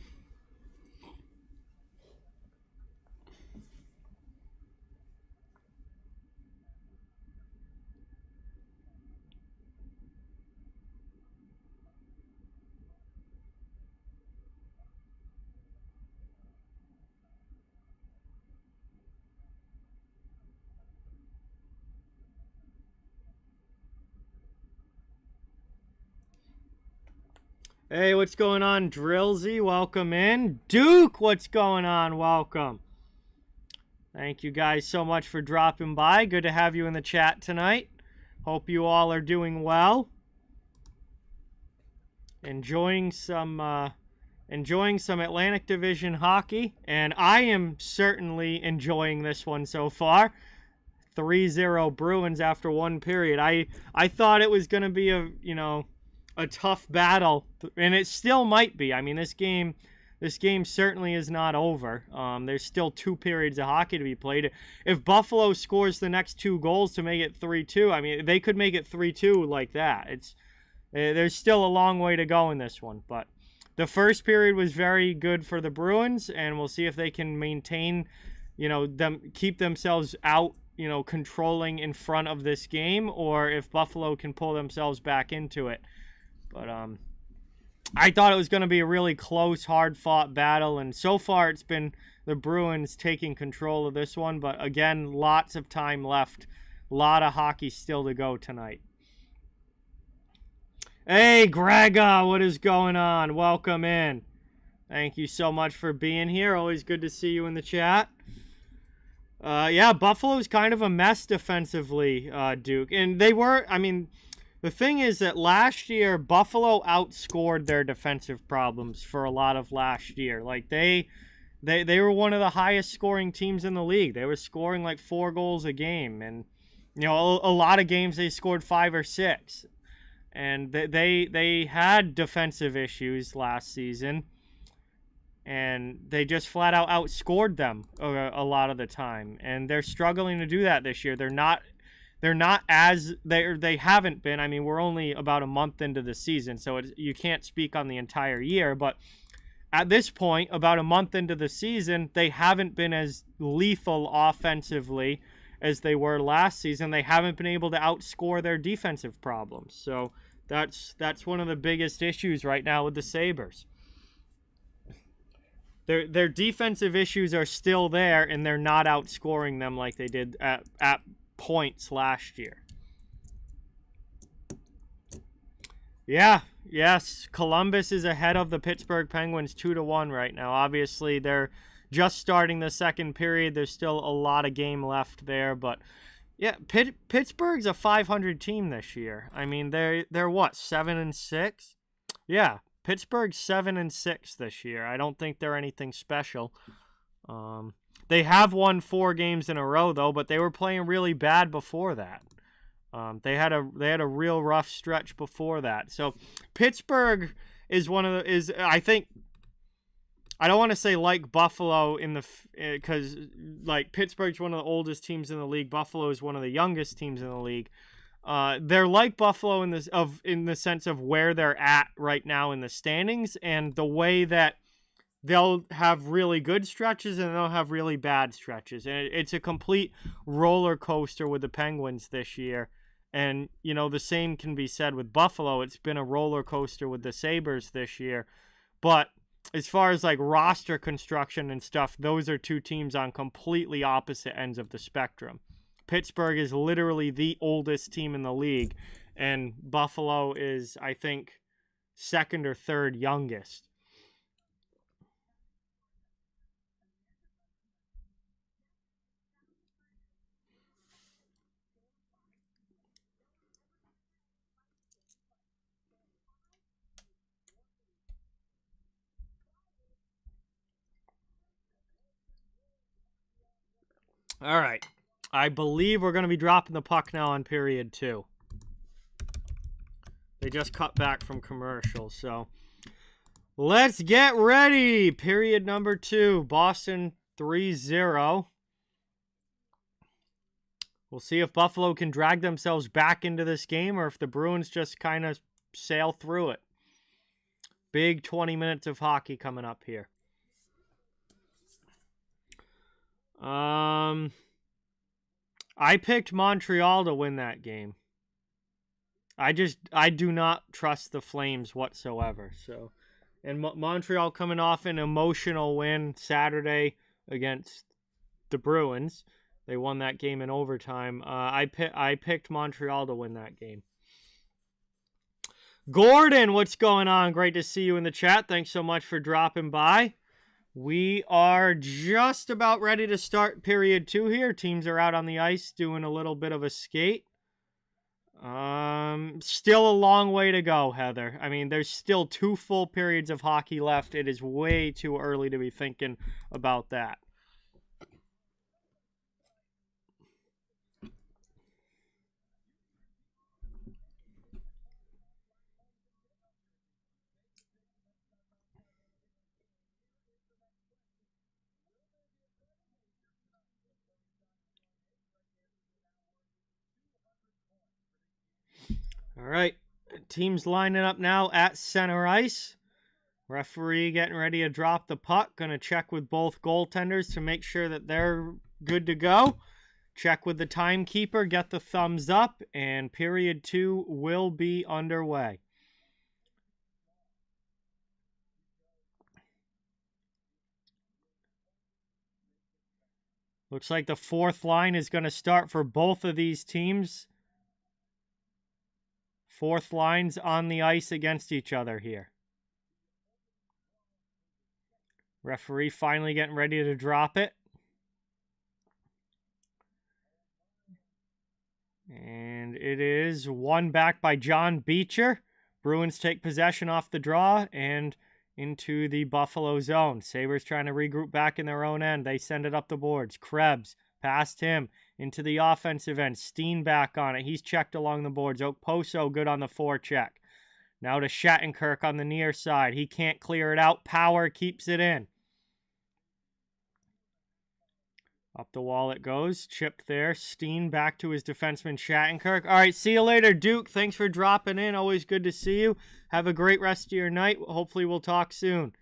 Hey, what's going on, Drillsy? Welcome in. Duke, what's going on? Welcome. Thank you guys so much for dropping by. Good to have you in the chat tonight. Hope you all are doing well. Enjoying some Atlantic Division hockey, and I am certainly enjoying this one so far. 3-0 Bruins after one period. I thought it was going to be a tough battle, and it still might be. I mean, this game certainly is not over. There's still 2 periods of hockey to be played. If Buffalo scores the next 2 goals to make it 3-2, I mean, they could make it 3-2 like that. There's still a long way to go in this one, but the first period was very good for the Bruins, and we'll see if they can maintain, keep themselves out, controlling in front of this game, or if Buffalo can pull themselves back into it. But I thought it was going to be a really close, hard-fought battle, and so far it's been the Bruins taking control of this one. But again, lots of time left. A lot of hockey still to go tonight. Hey, Grega, what is going on? Welcome in. Thank you so much for being here. Always good to see you in the chat. Yeah, Buffalo's kind of a mess defensively, Duke. And they were, I mean, the thing is that last year, Buffalo outscored their defensive problems for a lot of last year. Like, they were one of the highest scoring teams in the league. They were scoring like 4 goals a game. And, a lot of games they scored 5 or 6. And they had defensive issues last season, and they just flat out outscored them a lot of the time. And they're struggling to do that this year. They haven't been. I mean, we're only about a month into the season, so you can't speak on the entire year. But at this point, about a month into the season, they haven't been as lethal offensively as they were last season. They haven't been able to outscore their defensive problems. So that's one of the biggest issues right now with the Sabres. their defensive issues are still there, and they're not outscoring them like they did at points last year. Yeah, yes, Columbus is ahead of the Pittsburgh Penguins 2-1 right now. Obviously, they're just starting the second period. There's still a lot of game left there, but yeah, Pittsburgh's a 500 team this year. I mean, they're what, 7-6? Yeah, Pittsburgh's 7-6 this year. I don't think they're anything special. They have won 4 games in a row though, but they were playing really bad before that. They had a real rough stretch before that. So Pittsburgh is I think, I don't want to say like Buffalo because like Pittsburgh's one of the oldest teams in the league. Buffalo is one of the youngest teams in the league. They're like Buffalo in the sense of where they're at right now in the standings, and the way that they'll have really good stretches and they'll have really bad stretches. And it's a complete roller coaster with the Penguins this year. And, the same can be said with Buffalo. It's been a roller coaster with the Sabres this year. But as far as like roster construction and stuff, those are two teams on completely opposite ends of the spectrum. Pittsburgh is literally the oldest team in the league, and Buffalo is, I think, second or third youngest. All right. I believe we're going to be dropping the puck now on period 2. They just cut back from commercial, so let's get ready. Period number 2. Boston 3-0. We'll see if Buffalo can drag themselves back into this game or if the Bruins just kind of sail through it. Big 20 minutes of hockey coming up here. I picked Montreal to win that game. I do not trust the Flames whatsoever. So, and Montreal coming off an emotional win Saturday against the Bruins. They won that game in overtime. I picked Montreal to win that game. Gordon, what's going on? Great to see you in the chat. Thanks so much for dropping by. We are just about ready to start period 2 here. Teams are out on the ice doing a little bit of a skate. Still a long way to go, Heather. I mean, there's still 2 full periods of hockey left. It is way too early to be thinking about that. All right, teams lining up now at center ice. Referee getting ready to drop the puck. Going to check with both goaltenders to make sure that they're good to go. Check with the timekeeper, get the thumbs up, and period 2 will be underway. Looks like the 4th line is going to start for both of these teams. 4th lines on the ice against each other here. Referee finally getting ready to drop it. And it is won back by John Beecher. Bruins take possession off the draw and into the Buffalo zone. Sabres trying to regroup back in their own end. They send it up the boards. Krebs past him into the offensive end. Steen back on it. He's checked along the boards. Okposo good on the forecheck. Now to Shattenkirk on the near side. He can't clear it out. Power keeps it in. Up the wall it goes. Chipped there. Steen back to his defenseman Shattenkirk. All right, see you later, Duke. Thanks for dropping in. Always good to see you. Have a great rest of your night. Hopefully we'll talk soon.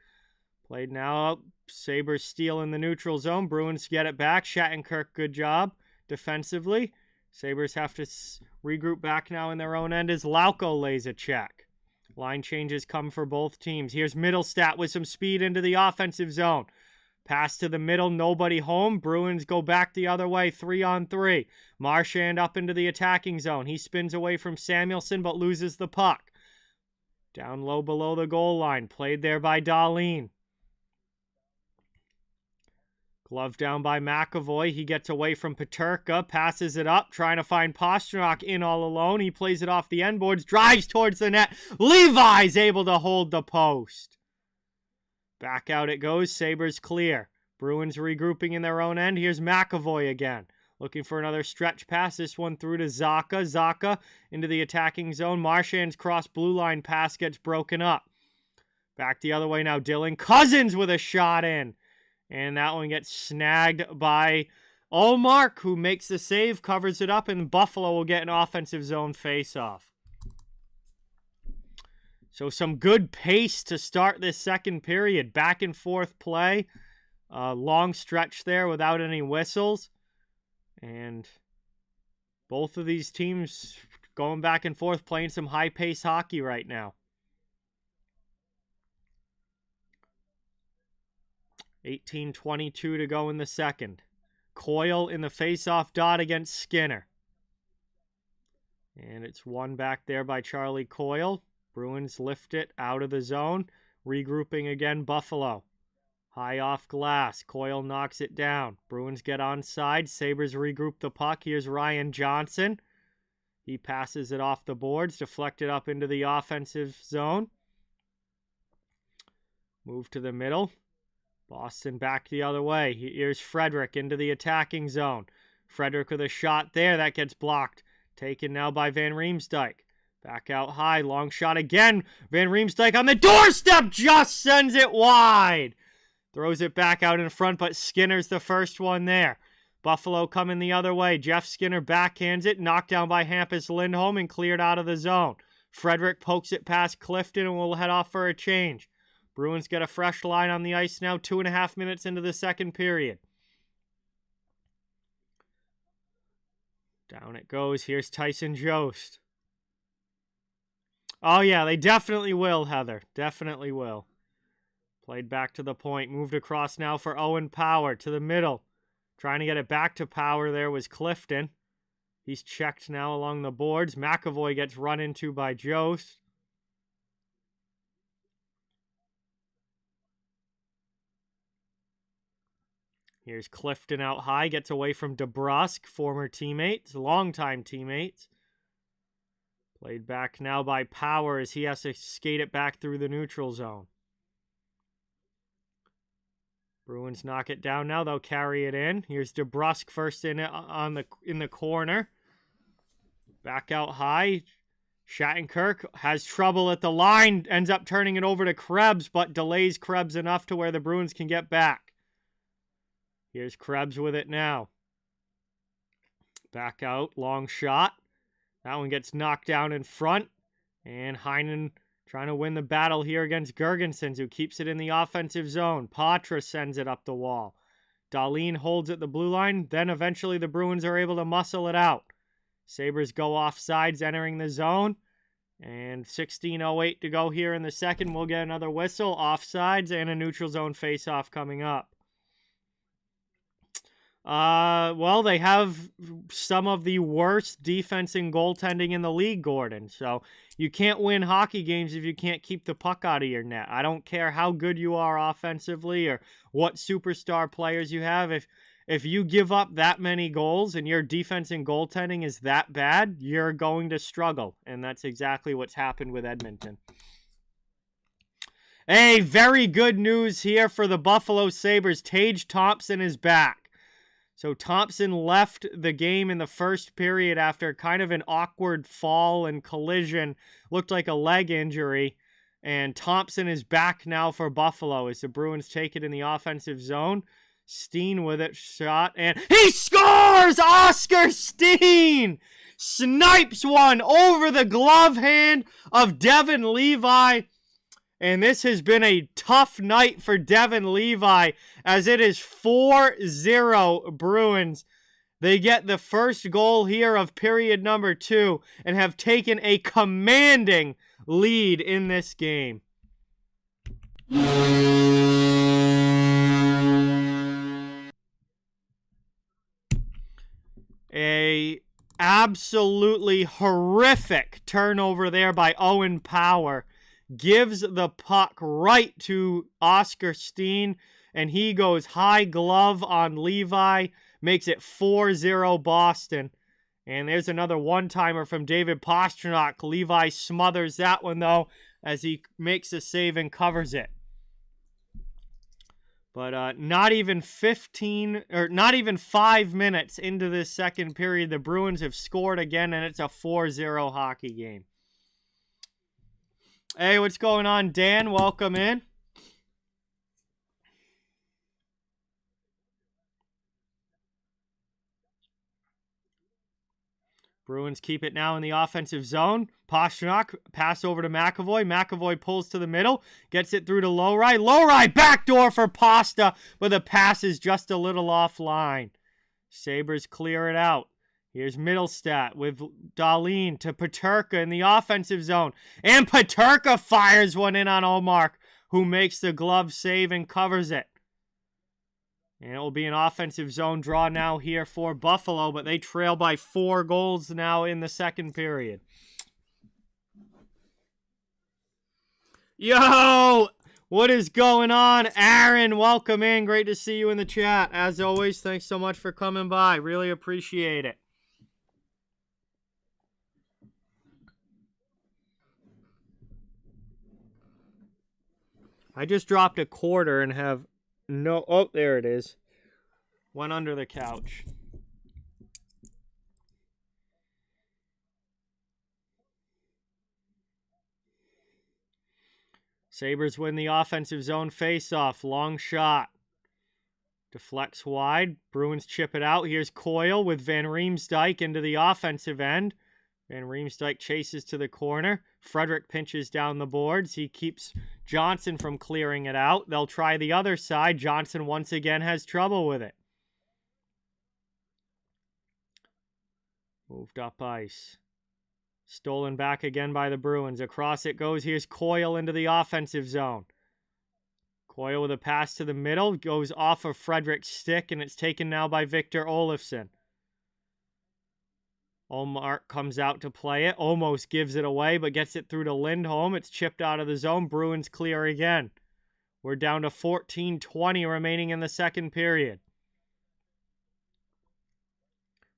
Played now up. Sabres steal in the neutral zone. Bruins get it back. Shattenkirk, good job defensively. Sabres have to regroup back now in their own end as Lauko lays a check. Line changes come for both teams. Here's Middlestat with some speed into the offensive zone. Pass to the middle, nobody home. Bruins go back the other way, 3-on-3. Marchand up into the attacking zone. He spins away from Samuelson, but loses the puck. Down low below the goal line. Played there by Dahlin. Glove down by McAvoy. He gets away from Peterka. Passes it up. Trying to find Pastrnak in all alone. He plays it off the end boards. Drives towards the net. Levi's able to hold the post. Back out it goes. Sabres clear. Bruins regrouping in their own end. Here's McAvoy again. Looking for another stretch pass. This one through to Zacha. Zacha into the attacking zone. Marchand's cross blue line pass gets broken up. Back the other way now. Dylan Cousins with a shot in. And that one gets snagged by Olmark, who makes the save, covers it up, and Buffalo will get an offensive zone face-off. So some good pace to start this second period. Back and forth play. Long stretch there without any whistles. And both of these teams going back and forth, playing some high-pace hockey right now. 18:22 to go in the second. Coyle in the face-off dot against Skinner. And it's won back there by Charlie Coyle. Bruins lift it out of the zone. Regrouping again, Buffalo. High off glass. Coyle knocks it down. Bruins get onside. Sabres regroup the puck. Here's Ryan Johnson. He passes it off the boards, deflected up into the offensive zone. Move to the middle. Boston back the other way. Here's Frederick into the attacking zone. Frederick with a shot there. That gets blocked. Taken now by Van Riemsdyk. Back out high. Long shot again. Van Riemsdyk on the doorstep. Just sends it wide. Throws it back out in front, but Skinner's the first one there. Buffalo coming the other way. Jeff Skinner backhands it. Knocked down by Hampus Lindholm and cleared out of the zone. Frederick pokes it past Clifton and will head off for a change. Bruins get a fresh line on the ice now, 2.5 minutes into the second period. Down it goes. Here's Tyson Jost. Oh, yeah, they definitely will, Heather. Definitely will. Played back to the point. Moved across now for Owen Power to the middle. Trying to get it back to Power there was Clifton. He's checked now along the boards. McAvoy gets run into by Jost. Here's Clifton out high, gets away from DeBrusque, former teammates, longtime teammates. Played back now by Power as he has to skate it back through the neutral zone. Bruins knock it down now, they'll carry it in. Here's DeBrusque first in the corner. Back out high. Shattenkirk has trouble at the line, ends up turning it over to Krebs, but delays Krebs enough to where the Bruins can get back. Here's Krebs with it now. Back out, long shot. That one gets knocked down in front. And Heinen trying to win the battle here against Girgensons, who keeps it in the offensive zone. Patra sends it up the wall. Dahlin holds at the blue line. Then eventually the Bruins are able to muscle it out. Sabres go off sides, entering the zone. And 16:08 to go here in the second. We'll get another whistle, offsides, and a neutral zone face-off coming up. Well, they have some of the worst defense and goaltending in the league, Gordon. So you can't win hockey games if you can't keep the puck out of your net. I don't care how good you are offensively or what superstar players you have. If you give up that many goals and your defense and goaltending is that bad, you're going to struggle. And that's exactly what's happened with Edmonton. Hey, very good news here for the Buffalo Sabres. Tage Thompson is back. So Thompson left the game in the first period after kind of an awkward fall and collision. Looked like a leg injury. And Thompson is back now for Buffalo as the Bruins take it in the offensive zone. Steen with it, shot, and he scores! Oscar Steen snipes one over the glove hand of Devin Levi. And this has been a tough night for Devin Levi as it is 4-0 Bruins. They get the first goal here of period number 2 and have taken a commanding lead in this game. A absolutely horrific turnover there by Owen Power. Gives the puck right to Oscar Steen, and he goes high glove on Levi. Makes it 4-0 Boston. And there's another one-timer from David Pastrnak. Levi smothers that one, though, as he makes a save and covers it. But not even 5 minutes into this second period, the Bruins have scored again, and it's a 4-0 hockey game. Hey, what's going on, Dan? Welcome in. Bruins keep it now in the offensive zone. Pastrnak, pass over to McAvoy. McAvoy pulls to the middle, gets it through to Lowry. Lowry, backdoor for Pasta, but the pass is just a little offline. Sabres clear it out. Here's Middlestat with Dahlin to Peterka in the offensive zone. And Peterka fires one in on Omar, who makes the glove save and covers it. And it will be an offensive zone draw now here for Buffalo, but they trail by 4 goals now in the second period. Yo! What is going on? Aaron, welcome in. Great to see you in the chat. As always, thanks so much for coming by. Really appreciate it. I just dropped a quarter and have no... Oh, there it is. Went under the couch. Sabres win the offensive zone faceoff. Long shot. Deflects wide. Bruins chip it out. Here's Coyle with Van Riemsdyk into the offensive end. Van Riemsdyk chases to the corner. Frederick pinches down the boards. He keeps Johnson from clearing it out. They'll try the other side. Johnson once again has trouble with it. Moved up ice. Stolen back again by the Bruins. Across it goes. Here's Coyle into the offensive zone. Coyle with a pass to the middle. Goes off of Frederick's stick, and it's taken now by Victor Olofsson. Omar comes out to play it. Almost gives it away, but gets it through to Lindholm. It's chipped out of the zone. Bruins clear again. We're down to 14:20 remaining in the second period.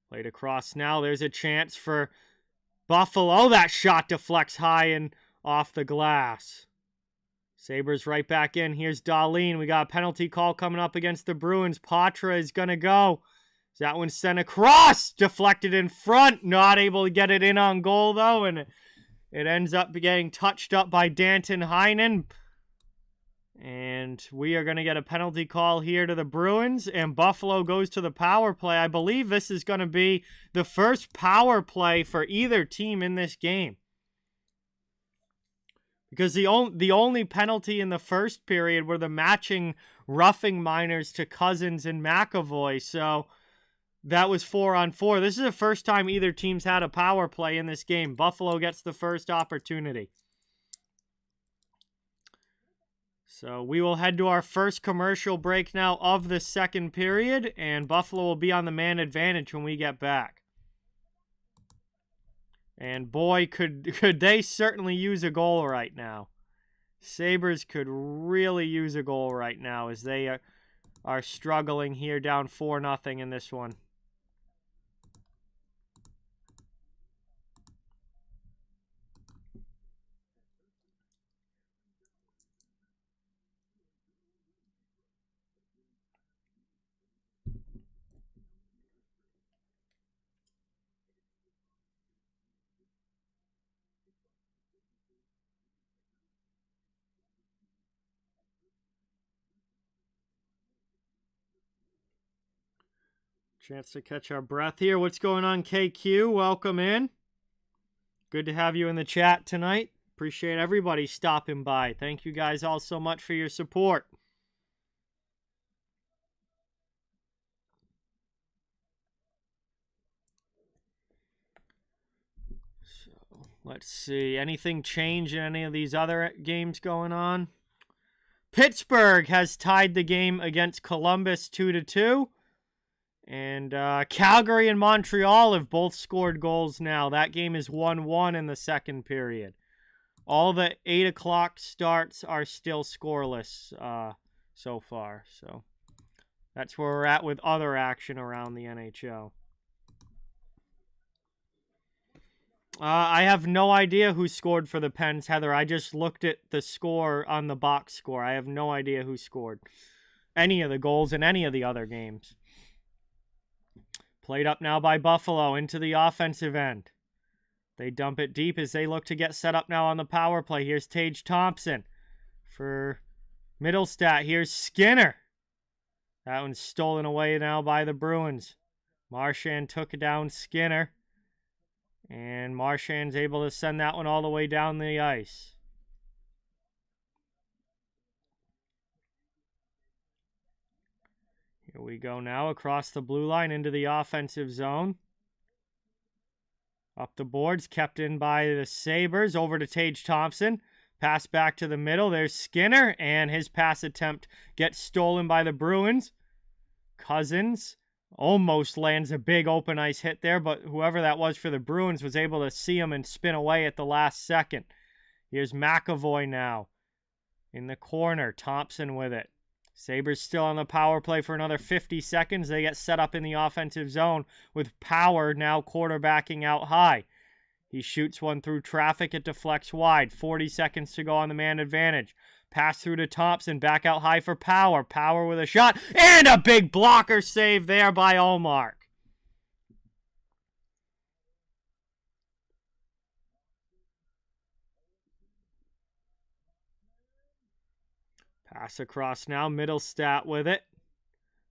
Played across now. There's a chance for Buffalo. That shot deflects high and off the glass. Sabres right back in. Here's Dahlin. We got a penalty call coming up against the Bruins. Patra is going to go. That one sent across. Deflected in front. Not able to get it in on goal, though. And it ends up getting touched up by Danton Heinen. And we are going to get a penalty call here to the Bruins. And Buffalo goes to the power play. I believe this is going to be the first power play for either team in this game. Because the only penalty in the first period were the matching roughing minors to Cousins and McAvoy. So that was 4-on-4. This is the first time either team's had a power play in this game. Buffalo gets the first opportunity. So we will head to our first commercial break now of the second period, and Buffalo will be on the man advantage when we get back. And boy, could they certainly use a goal right now. Sabres could really use a goal right now as they are struggling here, down 4-0 in this one. Chance to catch our breath here. What's going on, KQ? Welcome in. Good to have you in the chat tonight. Appreciate everybody stopping by. Thank you guys all so much for your support. So Let's see. Anything change in any of these other games going on? Pittsburgh has tied the game against Columbus 2-2. And Calgary and Montreal have both scored goals now. That game is 1-1 in the second period. All the 8 o'clock starts are still scoreless so far. So that's where we're at with other action around the NHL. I have no idea who scored for the Pens, Heather. I just looked at the score on the box score. I have no idea who scored any of the goals in any of the other games. Played up now by Buffalo into the offensive end. They dump it deep as they look to get set up now on the power play. Here's Tage Thompson for Middlestat. Here's Skinner. That one's stolen away now by the Bruins. Marchand took down Skinner. And Marchand's able to send that one all the way down the ice. Here we go now across the blue line into the offensive zone. Up the boards, kept in by the Sabres. Over to Tage Thompson. Pass back to the middle. There's Skinner, and his pass attempt gets stolen by the Bruins. Cousins almost lands a big open ice hit there, but whoever that was for the Bruins was able to see him and spin away at the last second. Here's McAvoy now in the corner. Thompson with it. Sabres still on the power play for another 50 seconds. They get set up in the offensive zone with Power now quarterbacking out high. He shoots one through traffic. It deflects wide. 40 seconds to go on the man advantage. Pass through to Thompson. Back out high for Power. Power with a shot. And a big blocker save there by Ullmark. Pass across now. Middlestat with it.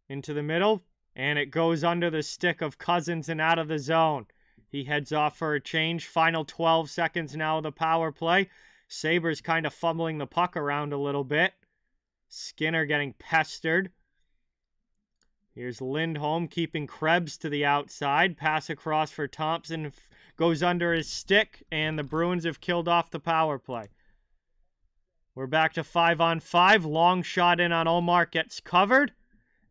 Into the middle. And it goes under the stick of Cousins and out of the zone. He heads off for a change. Final 12 seconds now of the power play. Sabres kind of fumbling the puck around a little bit. Skinner getting pestered. Here's Lindholm keeping Krebs to the outside. Pass across for Thompson. Goes under his stick. And the Bruins have killed off the power play. We're back to 5-on-5. Long shot in on Ullmark gets covered.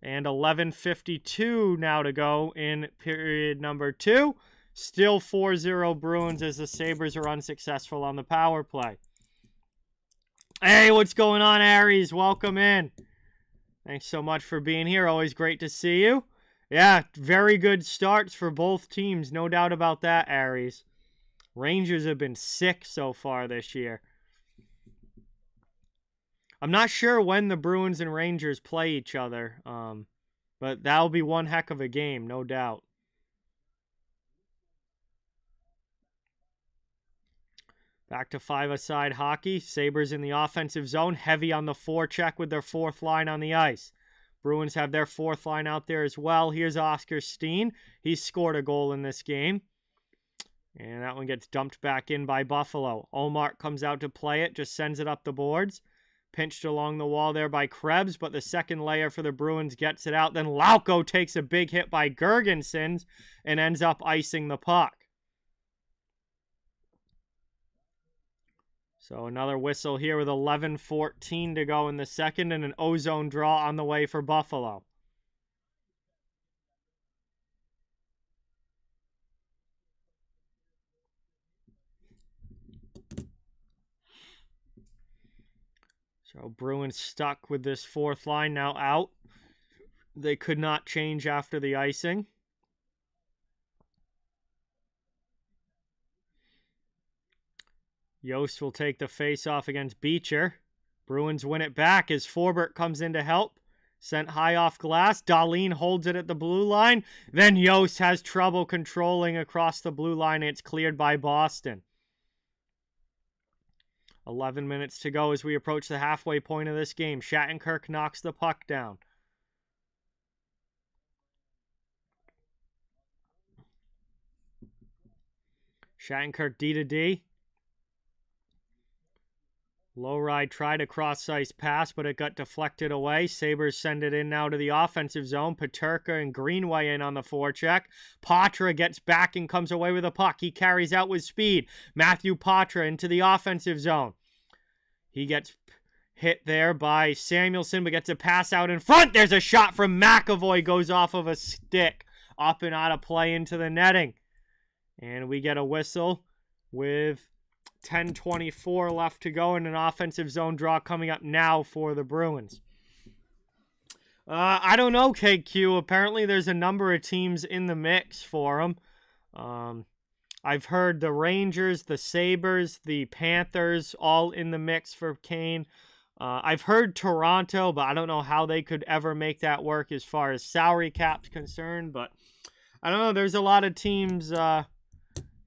And 11:52 now to go in period number 2. Still 4-0 Bruins as the Sabres are unsuccessful on the power play. Hey, what's going on, Aries? Welcome in. Thanks so much for being here. Always great to see you. Yeah, very good starts for both teams. No doubt about that, Aries. Rangers have been sick so far this year. I'm not sure when the Bruins and Rangers play each other, but that'll be one heck of a game, no doubt. Back to 5-a-side hockey. Sabres in the offensive zone, heavy on the forecheck with their fourth line on the ice. Bruins have their fourth line out there as well. Here's Oscar Steen. He's scored a goal in this game. And that one gets dumped back in by Buffalo. Ullmark comes out to play it, just sends it up the boards. Pinched along the wall there by Krebs, but the second layer for the Bruins gets it out. Then Lauko takes a big hit by Gergensen and ends up icing the puck. So another whistle here with 11:14 to go in the second and an ozone draw on the way for Buffalo. So Bruins stuck with this fourth line now out. They could not change after the icing. Yost will take the face-off against Beecher. Bruins win it back as Forbert comes in to help. Sent high off glass. Dahlin holds it at the blue line. Then Yost has trouble controlling across the blue line. It's cleared by Boston. 11 minutes to go as we approach the halfway point of this game. Shattenkirk knocks the puck down. Shattenkirk D to D. Lowride tried a cross-ice pass, but it got deflected away. Sabres send it in now to the offensive zone. Peterka and Greenway in on the forecheck. Patra gets back and comes away with a puck. He carries out with speed. Matthew Patra into the offensive zone. He gets hit there by Samuelson, but gets a pass out in front. There's a shot from McAvoy. Goes off of a stick. Up and out of play into the netting. And we get a whistle with 10:24 left to go in an offensive zone draw coming up now for the Bruins. I don't know, KQ. Apparently there's a number of teams in the mix for them. I've heard the Rangers, the Sabres, the Panthers all in the mix for Kane. I've heard Toronto, but I don't know how they could ever make that work as far as salary cap's concerned. But I don't know. There's a lot of teams...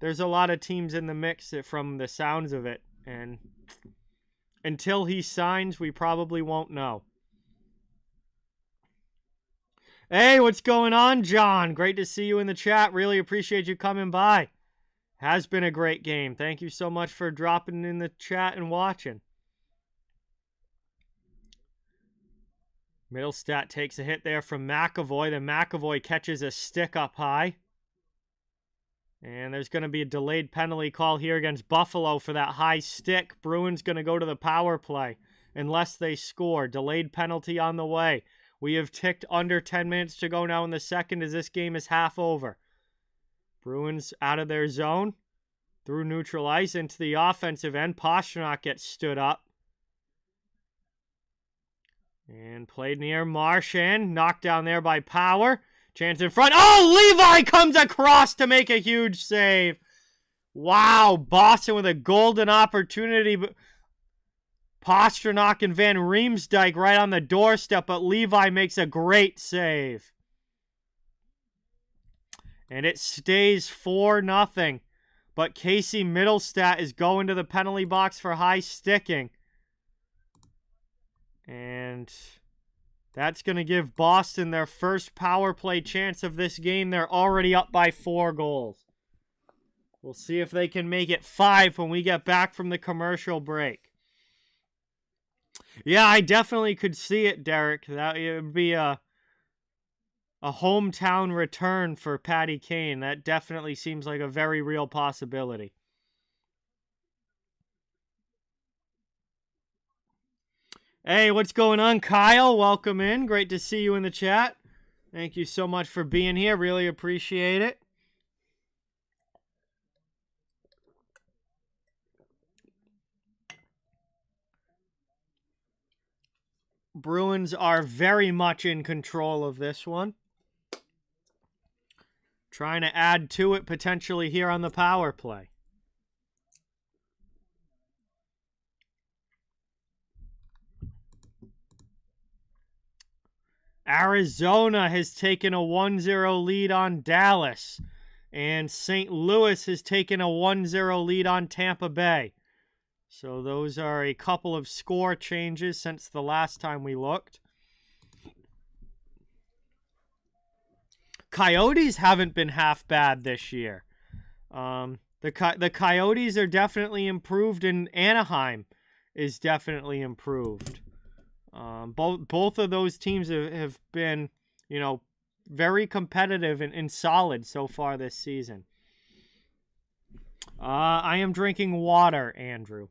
There's a lot of teams in the mix from the sounds of it. And until he signs, we probably won't know. Hey, what's going on, John? Great to see you in the chat. Really appreciate you coming by. Has been a great game. Thank you so much for dropping in the chat and watching. Middlestat takes a hit there from McAvoy. Then McAvoy catches a stick up high. And there's going to be a delayed penalty call here against Buffalo for that high stick. Bruins going to go to the power play unless they score. Delayed penalty on the way. We have ticked under 10 minutes to go now in the second as this game is half over. Bruins out of their zone. Through neutral ice into the offensive end. Pastrnak gets stood up. And played near Marchand. Knocked down there by Power. Chance in front. Oh, Levi comes across to make a huge save. Wow, Boston with a golden opportunity. Pastrnak and Van Riemsdyk right on the doorstep, but Levi makes a great save. And it stays 4-0. But Casey Middlestat is going to the penalty box for high sticking. And that's going to give Boston their first power play chance of this game. They're already up by 4 goals. We'll see if they can make it 5 when we get back from the commercial break. Yeah, I definitely could see it, Derek. That would be a hometown return for Patty Kane. That definitely seems like a very real possibility. Hey, what's going on, Kyle? Welcome in. Great to see you in the chat. Thank you so much for being here. Really appreciate it. Bruins are very much in control of this one. Trying to add to it potentially here on the power play. Arizona has taken a 1-0 lead on Dallas. And St. Louis has taken a 1-0 lead on Tampa Bay. So those are a couple of score changes since the last time we looked. Coyotes haven't been half bad this year. The Coyotes are definitely improved, and Anaheim is definitely improved. Both of those teams have been, very competitive and solid so far this season. I am drinking water, Andrew.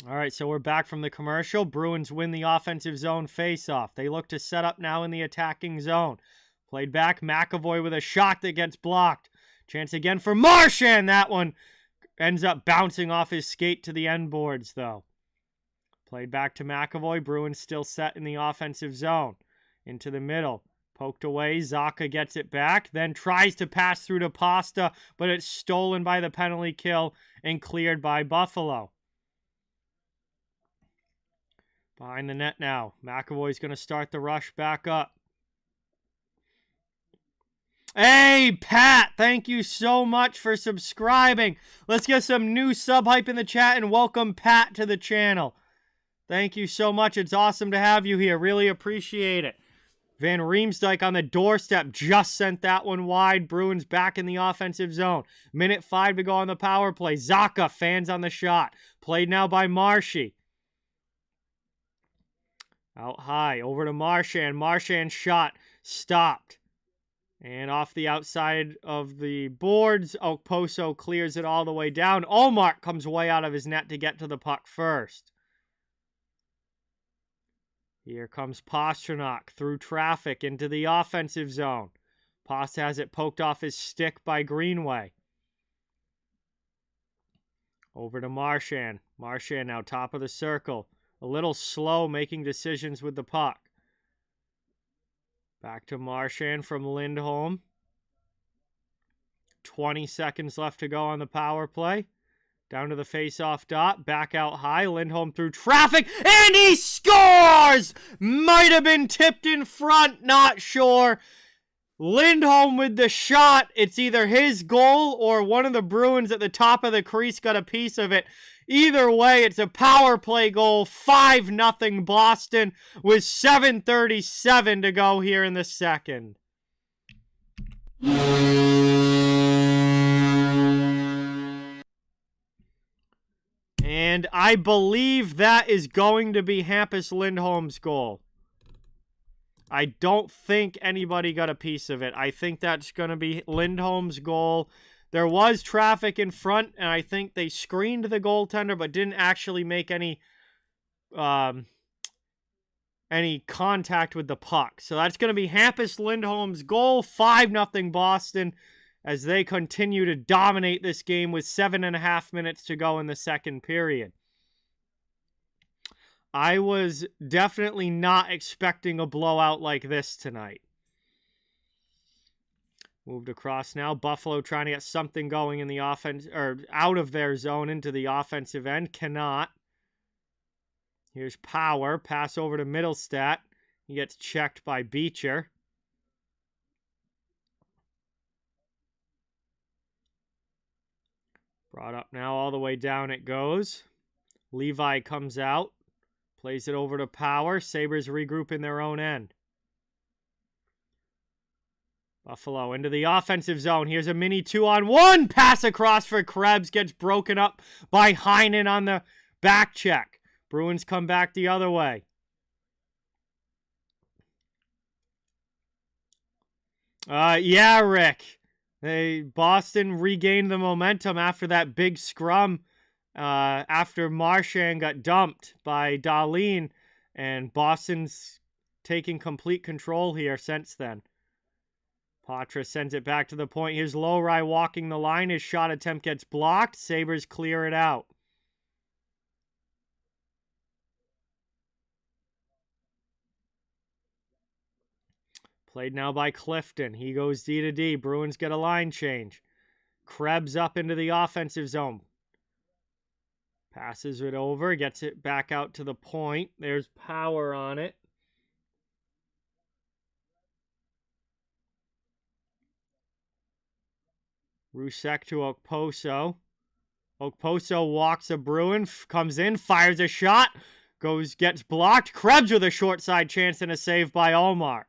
All right, so we're back from the commercial. Bruins win the offensive zone faceoff. They look to set up now in the attacking zone. Played back, McAvoy with a shot that gets blocked. Chance again for Marchand. That one ends up bouncing off his skate to the end boards, though. Played back to McAvoy. Bruins still set in the offensive zone. Into the middle. Poked away. Zacha gets it back. Then tries to pass through to Pasta, but it's stolen by the penalty kill and cleared by Buffalo. Behind the net now. McAvoy's going to start the rush back up. Hey, Pat, thank you so much for subscribing. Let's get some new sub hype in the chat and welcome Pat to the channel. Thank you so much. It's awesome to have you here. Really appreciate it. Van Riemsdyk on the doorstep just sent that one wide. Bruins back in the offensive zone. Minute 5 to go on the power play. Zacha fans on the shot. Played now by Marshy. Out high. Over to Marchand. Marchand's shot stopped. And off the outside of the boards, Okposo clears it all the way down. Ullmark comes way out of his net to get to the puck first. Here comes Pastrnak through traffic into the offensive zone. Past has it poked off his stick by Greenway. Over to Marchand. Marchand now top of the circle. A little slow making decisions with the puck. Back to Marchand from Lindholm. 20 seconds left to go on the power play. Down to the face-off dot. Back out high. Lindholm through traffic. And he scores! Might have been tipped in front. Not sure. Lindholm with the shot. It's either his goal or one of the Bruins at the top of the crease got a piece of it. Either way, it's a power play goal. 5-0 Boston with 7:37 to go here in the second. And I believe that is going to be Hampus Lindholm's goal. I don't think anybody got a piece of it. I think that's going to be Lindholm's goal. There was traffic in front, and I think they screened the goaltender, but didn't actually make any contact with the puck. So that's going to be Hampus Lindholm's goal. 5-0 Boston as they continue to dominate this game with 7.5 minutes to go in the second period. I was definitely not expecting a blowout like this tonight. Moved across now. Buffalo trying to get something going in the offense, or out of their zone into the offensive end. Cannot. Here's Power. Pass over to Middlestat. He gets checked by Beecher. Brought up now, all the way down it goes. Levi comes out. Plays it over to Power. Sabres regroup in their own end. Buffalo into the offensive zone. Here's a mini 2-on-1. Pass across for Krebs. Gets broken up by Heinen on the back check. Bruins come back the other way. Yeah, Rick. Boston regained the momentum after that big scrum after Marchand got dumped by Dahlin. And Boston's taking complete control here since then. Patra sends it back to the point. Here's Lowry walking the line. His shot attempt gets blocked. Sabres clear it out. Played now by Clifton. He goes D to D. Bruins get a line change. Krebs up into the offensive zone. Passes it over. Gets it back out to the point. There's Power on it. Rusek to Okposo. Okposo walks a Bruin, comes in, fires a shot, gets blocked. Krebs with a short side chance and a save by Ullmark.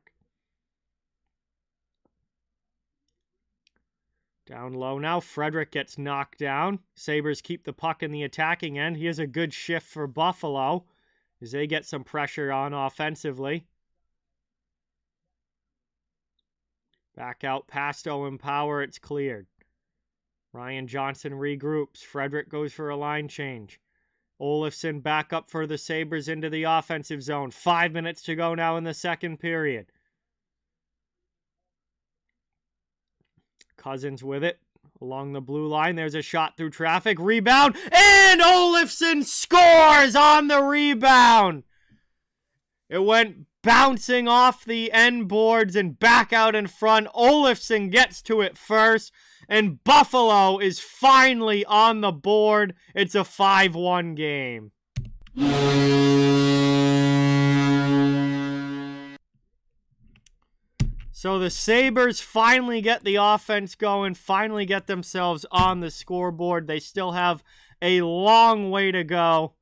Down low now, Frederick gets knocked down. Sabres keep the puck in the attacking end. Here's a good shift for Buffalo as they get some pressure on offensively. Back out past Owen Power, it's cleared. Ryan Johnson regroups. Frederick goes for a line change. Olofsson back up for the Sabres into the offensive zone. 5 minutes to go now in the second period. Cousins with it along the blue line. There's a shot through traffic. Rebound. And Olofsson scores on the rebound. It went bouncing off the end boards and back out in front. Olofsson gets to it first. And Buffalo is finally on the board. It's a 5-1 game. So the Sabres finally get the offense going, finally get themselves on the scoreboard. They still have a long way to go.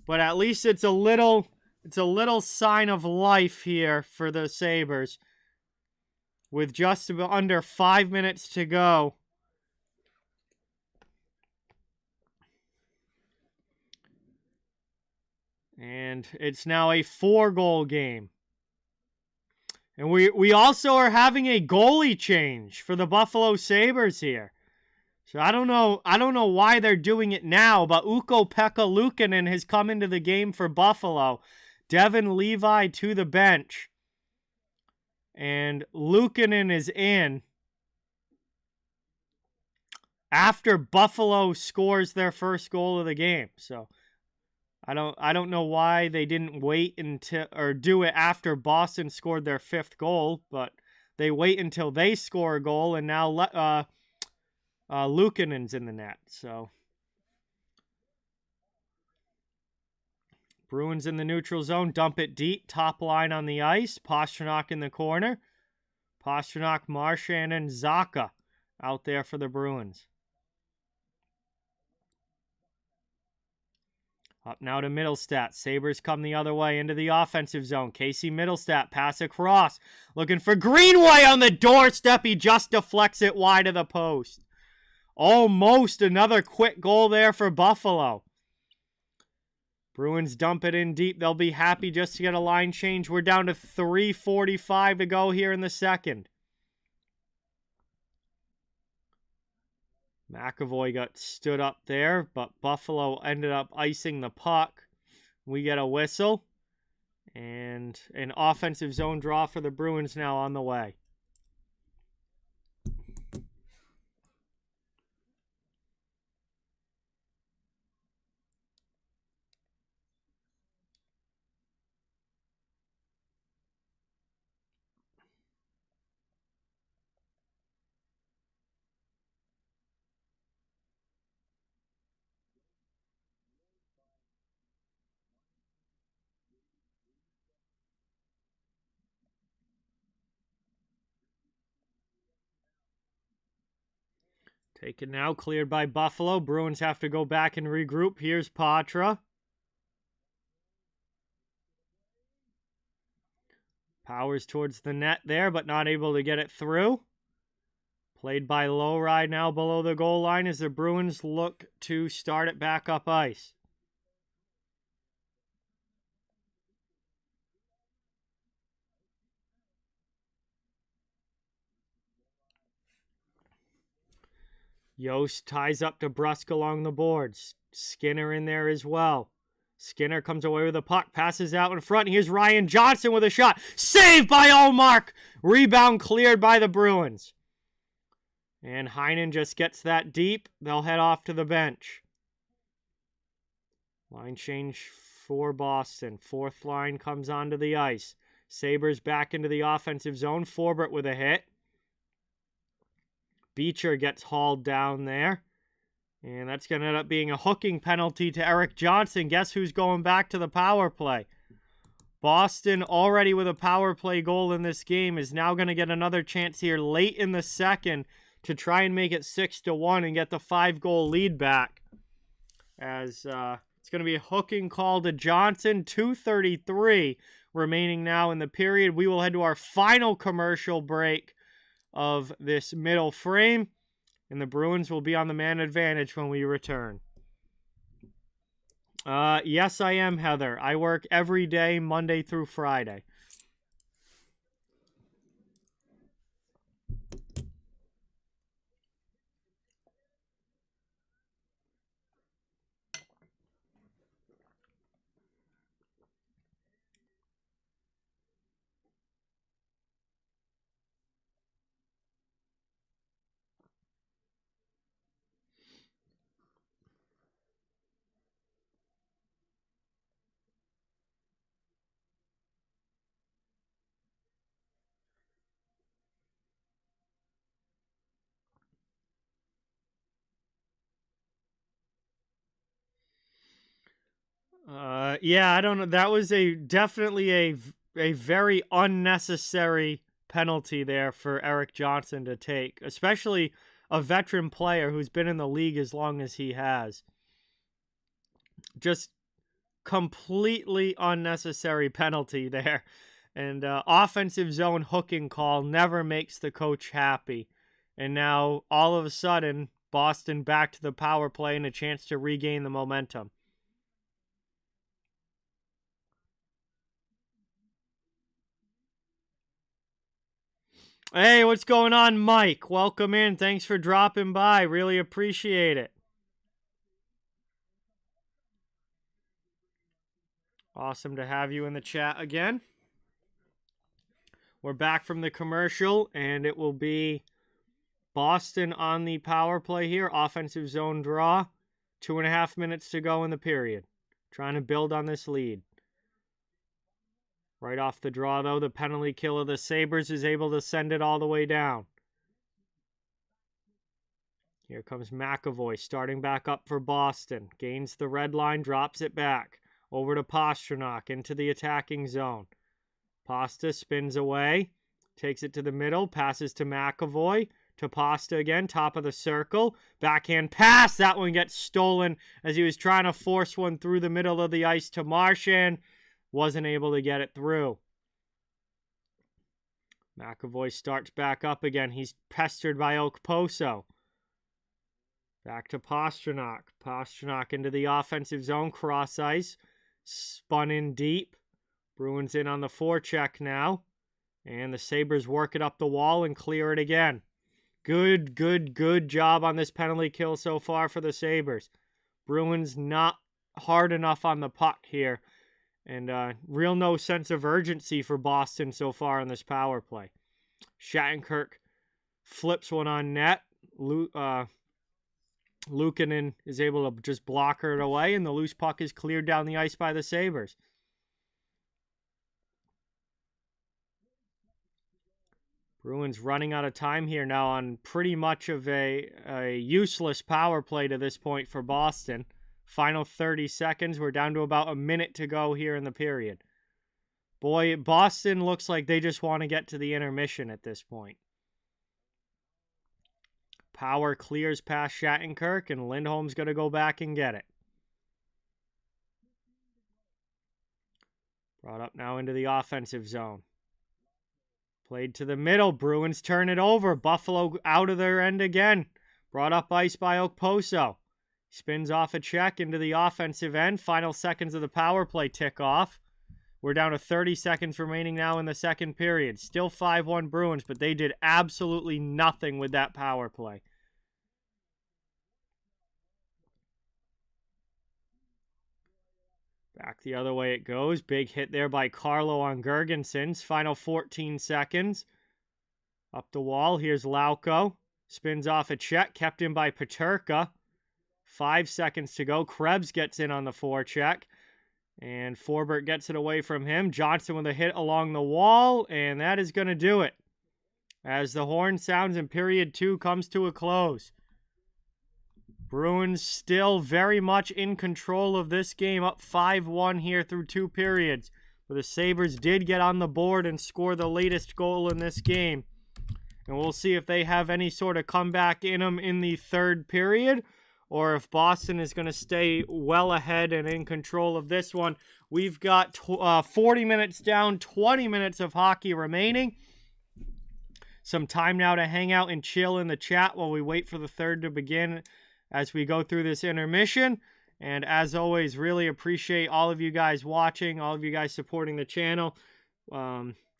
But at least it's a little sign of life here for the Sabres. With just about under 5 minutes to go. And it's now a 4-goal game. And we also are having a goalie change for the Buffalo Sabres here. So I don't know why they're doing it now, but Ukko-Pekka Luukkonen has come into the game for Buffalo. Devin Levi to the bench. And Luukkonen is in after Buffalo scores their first goal of the game. So I don't know why they didn't wait until, or do it after Boston scored their 5th goal, but they wait until they score a goal, and now Luukkonen's in the net. So Bruins in the neutral zone, dump it deep, top line on the ice. Pastrnak in the corner. Pastrnak, Marchand, and Zacha out there for the Bruins. Up now to Middlestat. Sabres come the other way into the offensive zone. Casey Middlestat, pass across. Looking for Greenway on the doorstep. He just deflects it wide of the post. Almost another quick goal there for Buffalo. Bruins dump it in deep. They'll be happy just to get a line change. We're down to 3:45 to go here in the second. McAvoy got stood up there, but Buffalo ended up icing the puck. We get a whistle, and an offensive zone draw for the Bruins now on the way. Taken now, cleared by Buffalo. Bruins have to go back and regroup. Here's Patra. Powers towards the net there, but not able to get it through. Played by Lowride now below the goal line as the Bruins look to start it back up ice. Yost ties up to Brusque along the boards. Skinner in there as well. Skinner comes away with the puck, passes out in front. Here's Ryan Johnson with a shot. Saved by Ullmark. Rebound cleared by the Bruins. And Heinen just gets that deep. They'll head off to the bench. Line change for Boston. 4th line comes onto the ice. Sabres back into the offensive zone. Forbert with a hit. Beecher gets hauled down there. And that's going to end up being a hooking penalty to Eric Johnson. Guess who's going back to the power play? Boston, already with a power play goal in this game, is now going to get another chance here late in the second to try and make it 6-1 and get the 5-goal lead back. As it's going to be a hooking call to Johnson. 2:33 remaining now in the period. We will head to our final commercial break of this middle frame, and the Bruins will be on the man advantage when we return. Yes, I am, Heather. I work every day, Monday through Friday. Yeah, I don't know. That was definitely a very unnecessary penalty there for Eric Johnson to take, especially a veteran player who's been in the league as long as he has. Just completely unnecessary penalty there. And offensive zone hooking call never makes the coach happy. And now, all of a sudden, Boston back to the power play and a chance to regain the momentum. Hey, what's going on, Mike? Welcome in. Thanks for dropping by. Really appreciate it. Awesome to have you in the chat again. We're back from the commercial, and it will be Boston on the power play here. Offensive zone draw. 2.5 minutes to go in the period. Trying to build on this lead. Right off the draw, though, the penalty kill of the Sabres is able to send it all the way down. Here comes McAvoy, starting back up for Boston. Gains the red line, drops it back. Over to Pastrnak, into the attacking zone. Pasta spins away, takes it to the middle, passes to McAvoy. To Pasta again, top of the circle. Backhand pass, that one gets stolen as he was trying to force one through the middle of the ice to Marchand. Wasn't able to get it through. McAvoy starts back up again. He's pestered by Okposo. Back to Pastrnak. Pastrnak into the offensive zone. Cross ice. Spun in deep. Bruins in on the forecheck now. And the Sabres work it up the wall and clear it again. Good job on this penalty kill so far for the Sabres. Bruins not hard enough on the puck here. And real no sense of urgency for Boston so far in this power play. Shattenkirk flips one on net. Luukkonen is able to just block it away, and the loose puck is cleared down the ice by the Sabres. Bruins running out of time here now on pretty much of a useless power play to this point for Boston. Final 30 seconds. We're down to about a minute to go here in the period. Boy, Boston looks like they just want to get to the intermission at this point. Power clears past Shattenkirk, and Lindholm's going to go back and get it. Brought up now into the offensive zone. Played to the middle. Bruins turn it over. Buffalo out of their end again. Brought up ice by Okposo. Spins off a check into the offensive end. Final seconds of the power play tick off. We're down to 30 seconds remaining now in the second period. Still 5-1 Bruins, but they did absolutely nothing with that power play. Back the other way it goes. Big hit there by Carlo on Gergensons. Final 14 seconds. Up the wall. Here's Lauko. Spins off a check. Kept in by Peterka. 5 seconds to go. Krebs gets in on the forecheck. And Forbert gets it away from him. Johnson with a hit along the wall. And that is going to do it. As the horn sounds and period 2 comes to a close. Bruins still very much in control of this game. Up 5-1 here through 2 periods. But the Sabres did get on the board and score the latest goal in this game. And we'll see if they have any sort of comeback in them in the third period, or if Boston is going to stay well ahead and in control of this one. We've got 40 minutes down, 20 minutes of hockey remaining. Some time now to hang out and chill in the chat while we wait for the third to begin as we go through this intermission. And as always, really appreciate all of you guys watching, all of you guys supporting the channel.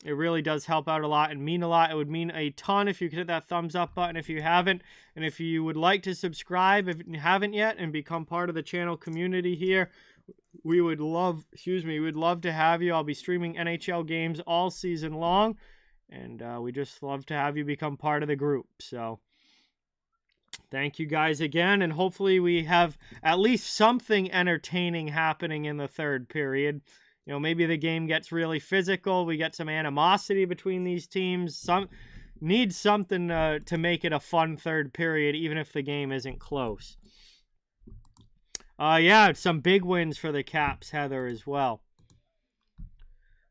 It really does help out a lot and mean a lot. It would mean a ton if you could hit that thumbs up button if you haven't. And if you would like to subscribe if you haven't yet and become part of the channel community here, we would love to have you. I'll be streaming NHL games all season long. And we just love to have you become part of the group. So thank you guys again. And hopefully we have at least something entertaining happening in the third period. You know, maybe the game gets really physical. We get some animosity between these teams. Need something to make it a fun third period, even if the game isn't close. Yeah, some big wins for the Caps, Heather, as well.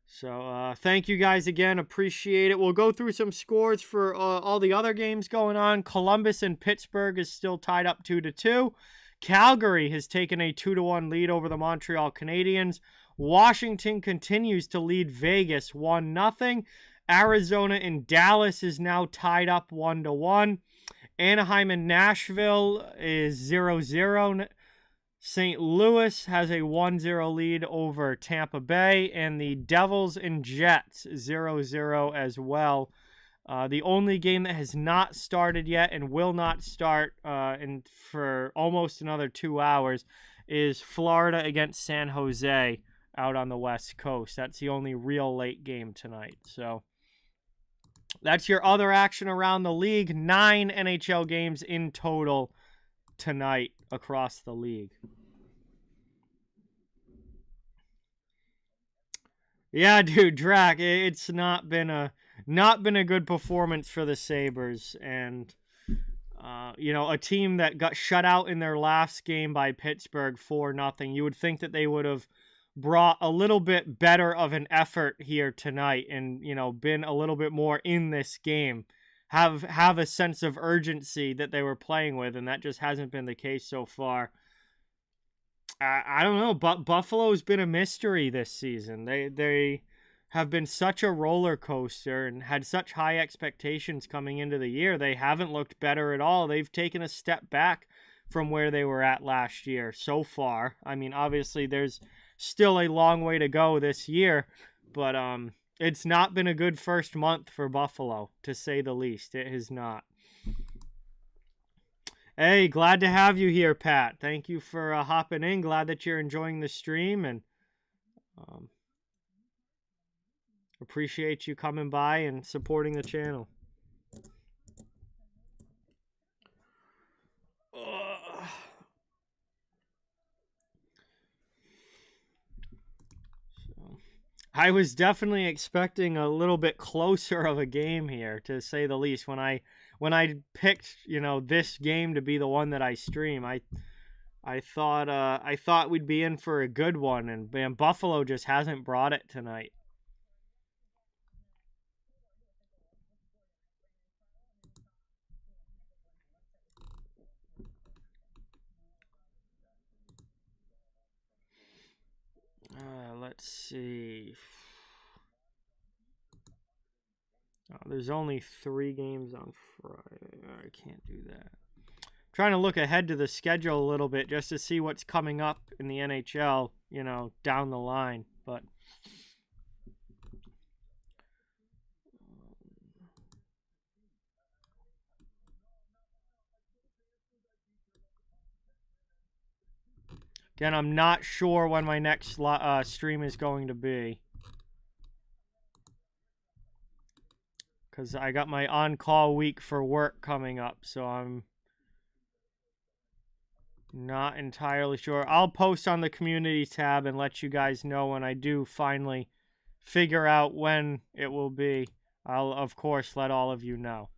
So thank you guys again. Appreciate it. We'll go through some scores for all the other games going on. Columbus and Pittsburgh is still tied up 2-2. Calgary has taken a 2-1 lead over the Montreal Canadiens. Washington continues to lead Vegas 1-0. Arizona and Dallas is now tied up 1-1. Anaheim and Nashville is 0-0. St. Louis has a 1-0 lead over Tampa Bay, and the Devils and Jets 0-0 as well. The only game that has not started yet and will not start for almost another 2 hours is Florida against San Jose out on the West Coast. That's the only real late game tonight. So that's your other action around the league. 9 NHL games in total tonight across the league. Yeah, dude, Drac, it's not been a good performance for the Sabres, and a team that got shut out in their last game by Pittsburgh 4-0. You would think that they would have brought a little bit better of an effort here tonight, and been a little bit more in this game, have a sense of urgency that they were playing with, and that just hasn't been the case so far. I don't know, but Buffalo's been a mystery this season. They have been such a roller coaster and had such high expectations coming into the year. They haven't looked better at all. They've taken a step back from where they were at last year so far. I mean, obviously there's still a long way to go this year, but it's not been a good first month for Buffalo, to say the least. It has not. Hey, glad to have you here, Pat. Thank you for hopping in. Glad that you're enjoying the stream, and appreciate you coming by and supporting the channel. I was definitely expecting a little bit closer of a game here, to say the least. When I picked, this game to be the one that I stream, I thought we'd be in for a good one, and man, Buffalo just hasn't brought it tonight. Let's see. There's only 3 games on Friday. I can't do that. Trying to look ahead to the schedule a little bit just to see what's coming up in the NHL, down the line. But again, I'm not sure when my next stream is going to be, because I got my on-call week for work coming up, so I'm not entirely sure. I'll post on the community tab and let you guys know when I do finally figure out when it will be. I'll, of course, let all of you know.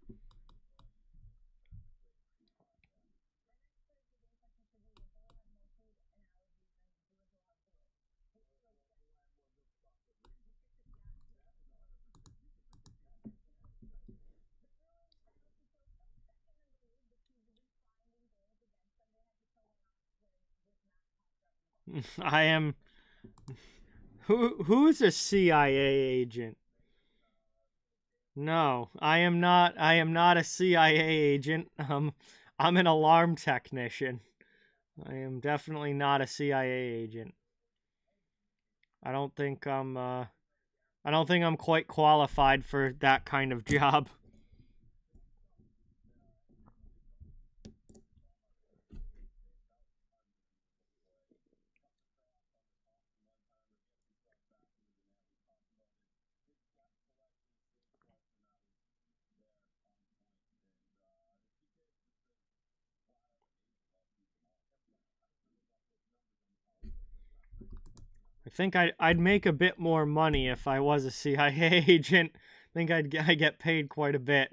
I am... Who's a CIA agent? No, I am not a CIA agent. I'm an alarm technician. I am definitely not a CIA agent. I don't think I'm quite qualified for that kind of job. I think I'd make a bit more money if I was a CIA agent. I think I'd get paid quite a bit.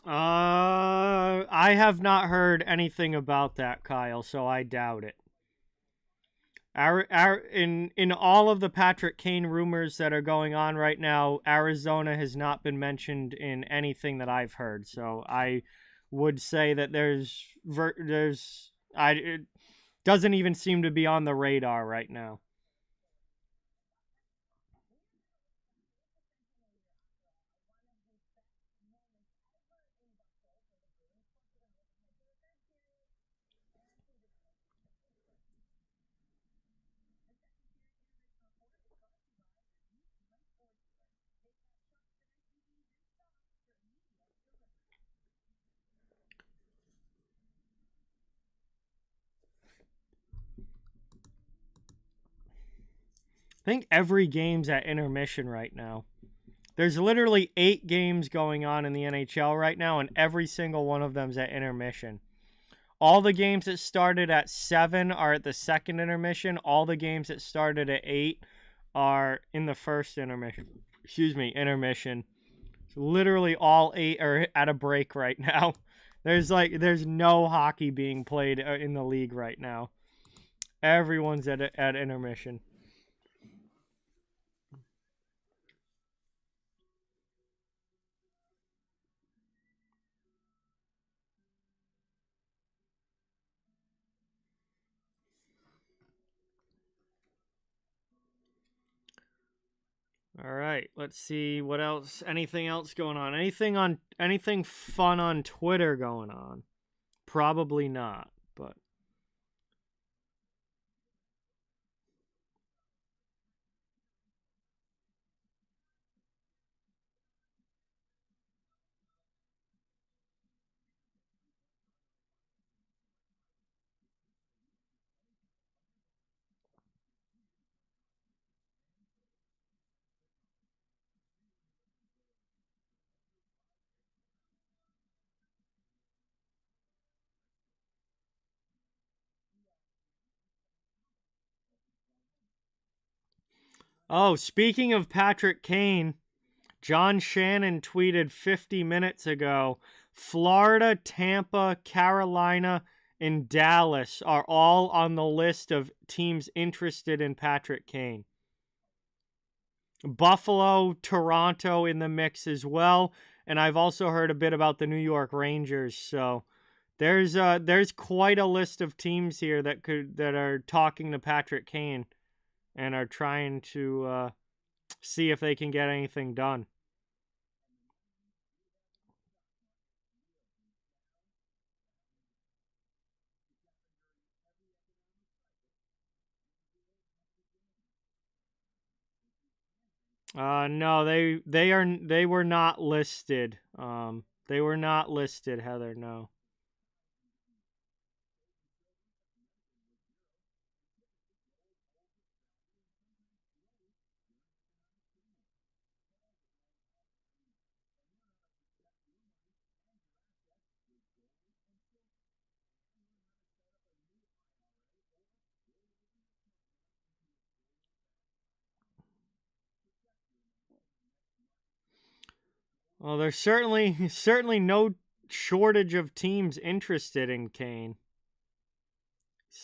I have not heard anything about that, Kyle, so I doubt it. In all of the Patrick Kane rumors that are going on right now, Arizona has not been mentioned in anything that I've heard. So I would say that it doesn't even seem to be on the radar right now. I think every game's at intermission right now. There's literally 8 games going on in the NHL right now, and every single one of them's at intermission. All the games that started at 7 are at the second intermission. All the games that started at 8 are in the first intermission. Intermission. Literally all 8 are at a break right now. There's no hockey being played in the league right now. Everyone's at intermission. All right, let's see what else. Anything else going on? Anything fun on Twitter going on? Probably not, but oh, speaking of Patrick Kane, John Shannon tweeted 50 minutes ago, Florida, Tampa, Carolina, and Dallas are all on the list of teams interested in Patrick Kane. Buffalo, Toronto in the mix as well, and I've also heard a bit about the New York Rangers. So there's quite a list of teams here that are talking to Patrick Kane and are trying to see if they can get anything done. No, they were not listed. They were not listed, Heather. No. Well, there's certainly no shortage of teams interested in Kane.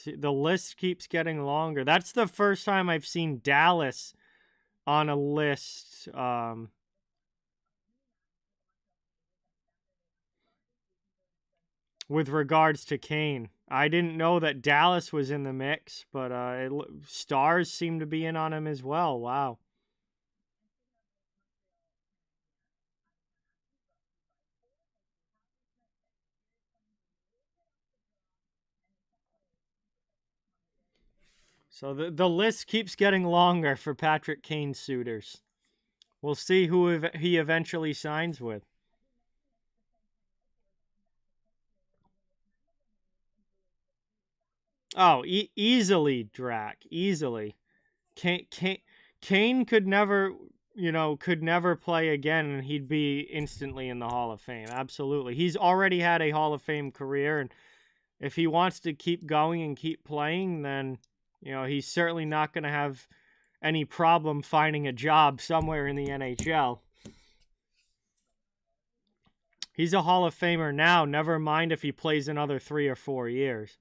The list keeps getting longer. That's the first time I've seen Dallas on a list. With regards to Kane, I didn't know that Dallas was in the mix, but Stars seem to be in on him as well. Wow. So the list keeps getting longer for Patrick Kane suitors. We'll see who he eventually signs with. Oh, easily, Drac. Easily. Kane could never, could never play again, and he'd be instantly in the Hall of Fame. Absolutely. He's already had a Hall of Fame career, and if he wants to keep going and keep playing, then, he's certainly not going to have any problem finding a job somewhere in the NHL. He's a Hall of Famer now. Never mind if he plays another 3 or 4 years.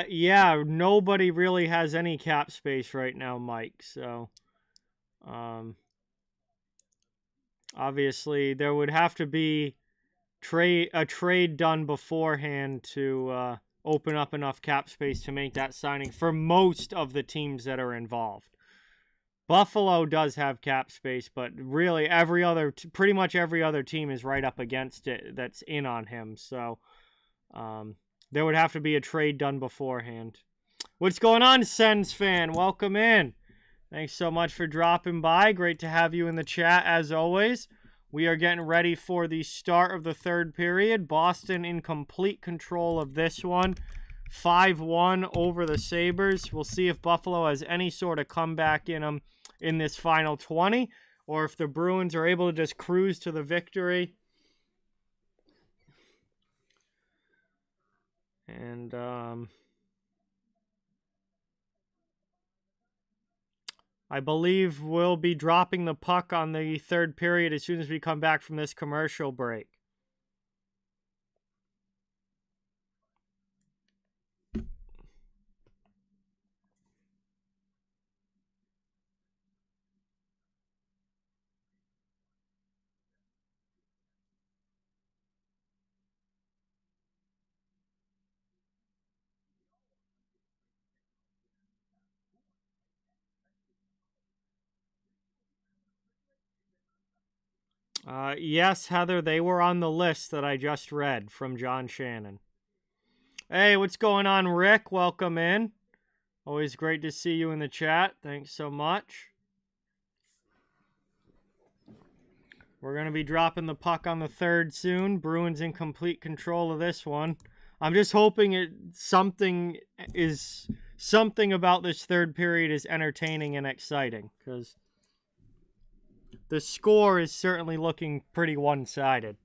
Yeah, nobody really has any cap space right now, Mike. So, obviously there would have to be a trade done beforehand to open up enough cap space to make that signing for most of the teams that are involved. Buffalo does have cap space, but really pretty much every other team is right up against it that's in on him. So there would have to be a trade done beforehand. What's going on, Sens fan? Welcome in. Thanks so much for dropping by. Great to have you in the chat as always. We are getting ready for the start of the third period. Boston in complete control of this one. 5-1 over the Sabres. We'll see if Buffalo has any sort of comeback in them in this final 20, or if the Bruins are able to just cruise to the victory. And I believe we'll be dropping the puck on the third period as soon as we come back from this commercial break. Yes, Heather, they were on the list that I just read from John Shannon. Hey, what's going on, Rick? Welcome in. Always great to see you in the chat. Thanks so much. We're going to be dropping the puck on the third soon. Bruins in complete control of this one. I'm just hoping something about this third period is entertaining and exciting, because the score is certainly looking pretty one-sided.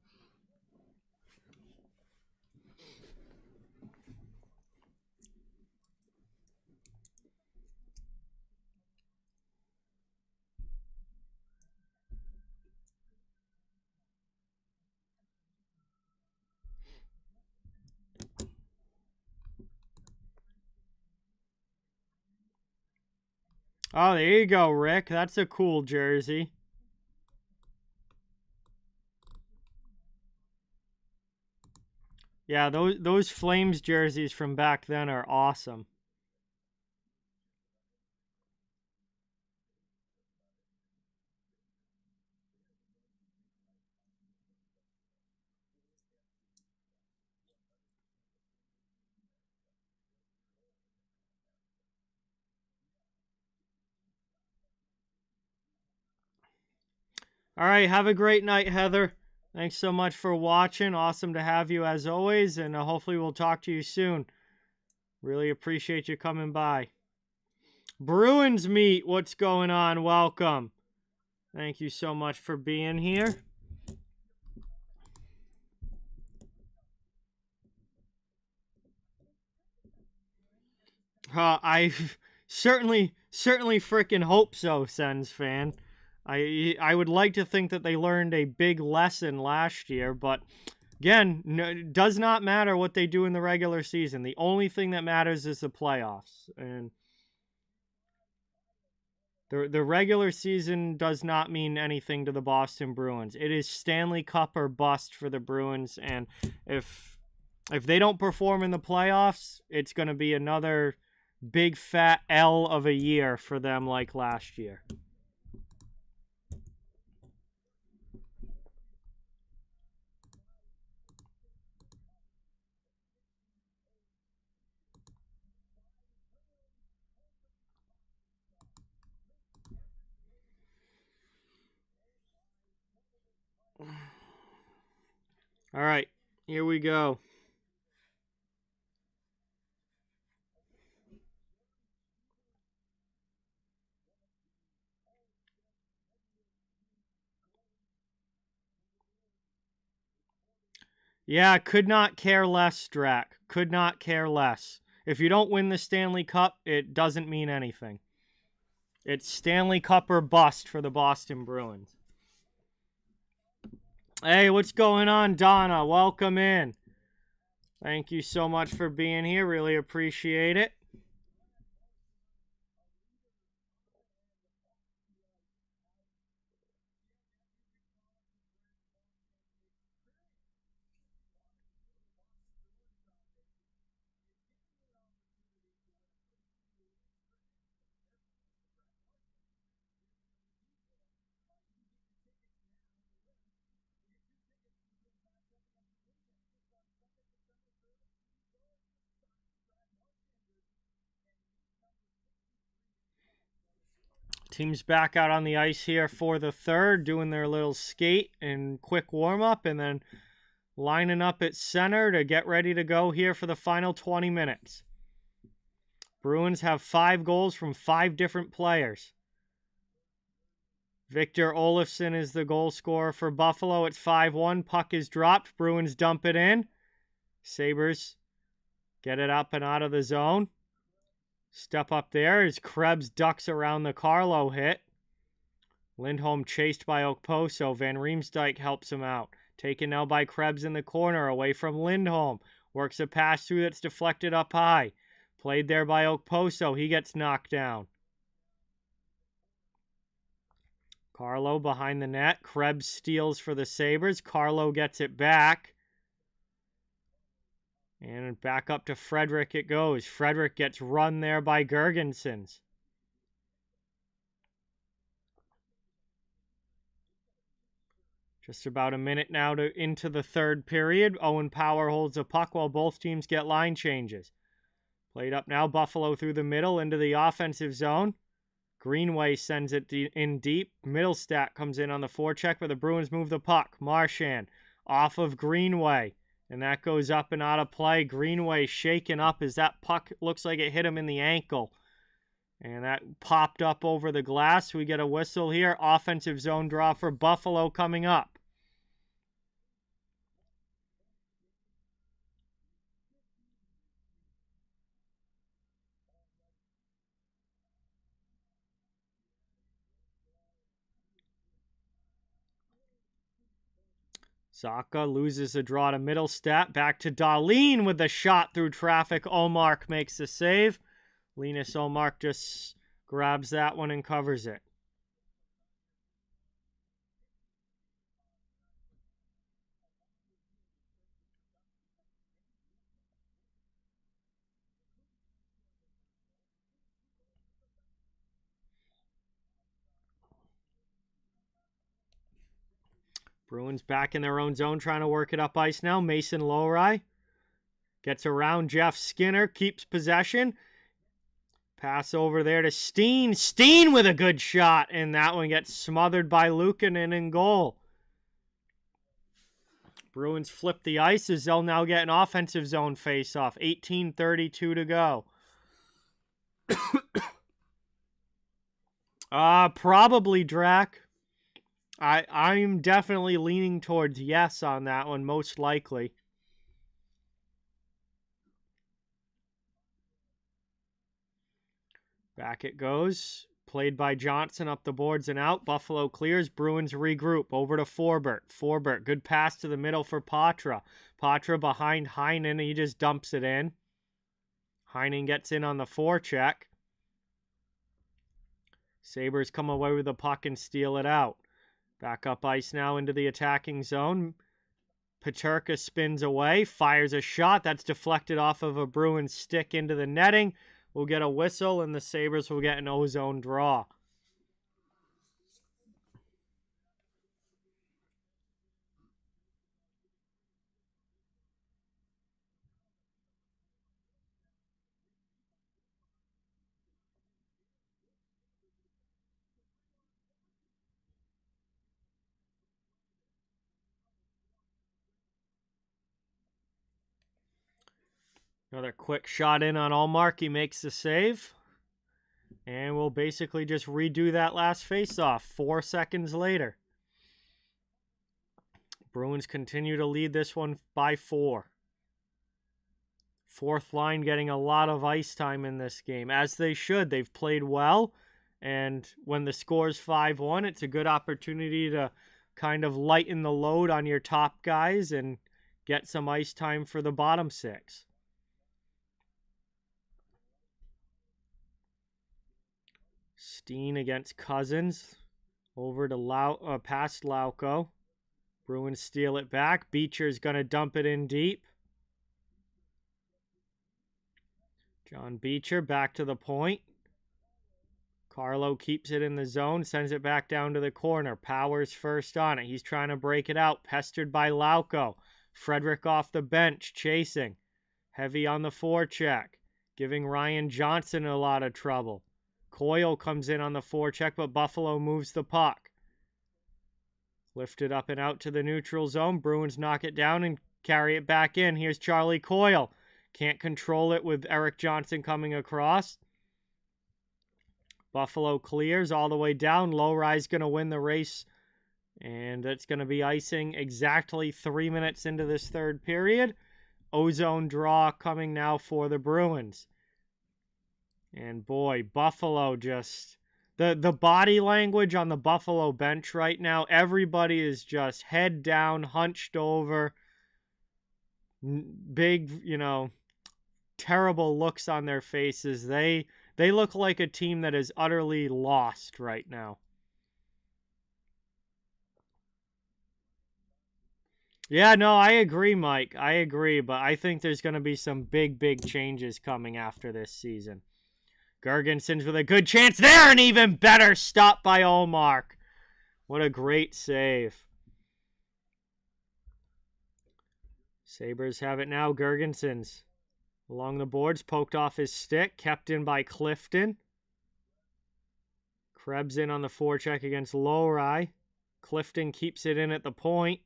Oh, there you go, Rick. That's a cool jersey. Yeah, those Flames jerseys from back then are awesome. All right, have a great night, Heather. Thanks so much for watching. Awesome to have you as always, and hopefully we'll talk to you soon. Really appreciate you coming by. Bruins meet, what's going on? Welcome. Thank you so much for being here. I certainly freaking hope so, Sens fan. I would like to think that they learned a big lesson last year, but again, it does not matter what they do in the regular season. The only thing that matters is the playoffs. And the regular season does not mean anything to the Boston Bruins. It is Stanley Cup or bust for the Bruins, and if they don't perform in the playoffs, it's going to be another big fat L of a year for them like last year. All right, here we go. Yeah, could not care less, Drac. Could not care less. If you don't win the Stanley Cup, it doesn't mean anything. It's Stanley Cup or bust for the Boston Bruins. Hey, what's going on, Donna? Welcome in. Thank you so much for being here. Really appreciate it. Team's back out on the ice here for the third, doing their little skate and quick warm-up, and then lining up at center to get ready to go here for the final 20 minutes. Bruins have 5 goals from 5 different players. Victor Olofsson is the goal scorer for Buffalo. It's 5-1. Puck is dropped. Bruins dump it in. Sabres get it up and out of the zone. Step up there as Krebs ducks around the Carlo hit. Lindholm chased by Okposo. Van Riemsdyk helps him out. Taken now by Krebs in the corner, away from Lindholm. Works a pass through that's deflected up high. Played there by Okposo. He gets knocked down. Carlo behind the net. Krebs steals for the Sabres. Carlo gets it back. And back up to Frederick it goes. Frederick gets run there by Gergensons. Just about a minute now into the third period. Owen Power holds a puck while both teams get line changes. Played up now. Buffalo through the middle into the offensive zone. Greenway sends it in deep. Middlestat comes in on the forecheck, but the Bruins move the puck. Marchand off of Greenway. And that goes up and out of play. Greenway shaken up as that puck looks like it hit him in the ankle. And that popped up over the glass. We get a whistle here. Offensive zone draw for Buffalo coming up. Zaka loses a draw to Middlestat. Back to Dahlin with the shot through traffic. Omark makes the save. Linus Omark just grabs that one and covers it. Bruins back in their own zone trying to work it up ice now. Mason Lowry gets around Jeff Skinner, keeps possession. Pass over there to Steen. Steen with a good shot, and that one gets smothered by Luukkonen in goal. Bruins flip the ice as they'll now get an offensive zone face-off. 18:32 to go. Probably Drac. I'm definitely leaning towards yes on that one, most likely. Back it goes. Played by Johnson up the boards and out. Buffalo clears. Bruins regroup. Over to Forbert. Forbert. Good pass to the middle for Patra. Patra behind Heinen. He just dumps it in. Heinen gets in on the forecheck. Sabres come away with the puck and steal it out. Back up ice now into the attacking zone. Peterka spins away. Fires a shot. That's deflected off of a Bruins stick into the netting. We'll get a whistle, and the Sabres will get an O-zone draw. Another quick shot in on Allmark. He makes the save. And we'll basically just redo that last face-off 4 seconds later. Bruins continue to lead this one by 4. Fourth line getting a lot of ice time in this game, as they should. They've played well, and when the score's 5-1, it's a good opportunity to kind of lighten the load on your top guys and get some ice time for the bottom 6. Steen against Cousins. Over to past Lauko. Bruins steal it back. Beecher's going to dump it in deep. John Beecher back to the point. Carlo keeps it in the zone, sends it back down to the corner. Powers first on it. He's trying to break it out. Pestered by Lauko. Frederick off the bench, chasing. Heavy on the forecheck, giving Ryan Johnson a lot of trouble. Coyle comes in on the forecheck, but Buffalo moves the puck. Lifted up and out to the neutral zone. Bruins knock it down and carry it back in. Here's Charlie Coyle. Can't control it with Eric Johnson coming across. Buffalo clears all the way down. Lowry's going to win the race. And that's going to be icing exactly 3 minutes into this third period. Ozone draw coming now for the Bruins. And boy, Buffalo just... The body language on the Buffalo bench right now, everybody is just head down, hunched over. Big, terrible looks on their faces. They look like a team that is utterly lost right now. Yeah, no, I agree, Mike. I agree, but I think there's going to be some big changes coming after this season. Gergensons with a good chance there, and even better stop by Allmark. What a great save. Sabres have it now. Gergensons along the boards, poked off his stick, kept in by Clifton. Krebs in on the forecheck against Lowry. Clifton keeps it in at the point.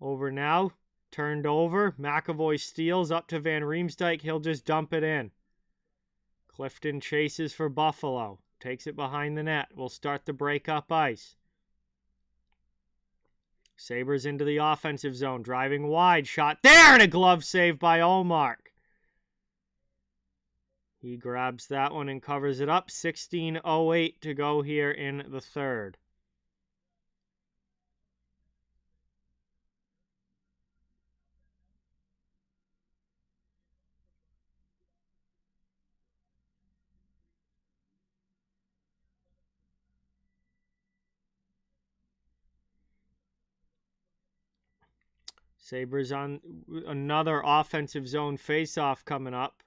Over now, turned over. McAvoy steals up to Van Riemsdyk. He'll just dump it in. Clifton chases for Buffalo. Takes it behind the net. Will start the break up ice. Sabres into the offensive zone. Driving wide. Shot there, and a glove save by Allmark. He grabs that one and covers it up. 16:08 to go here in the third. Sabres on another offensive zone face-off coming up.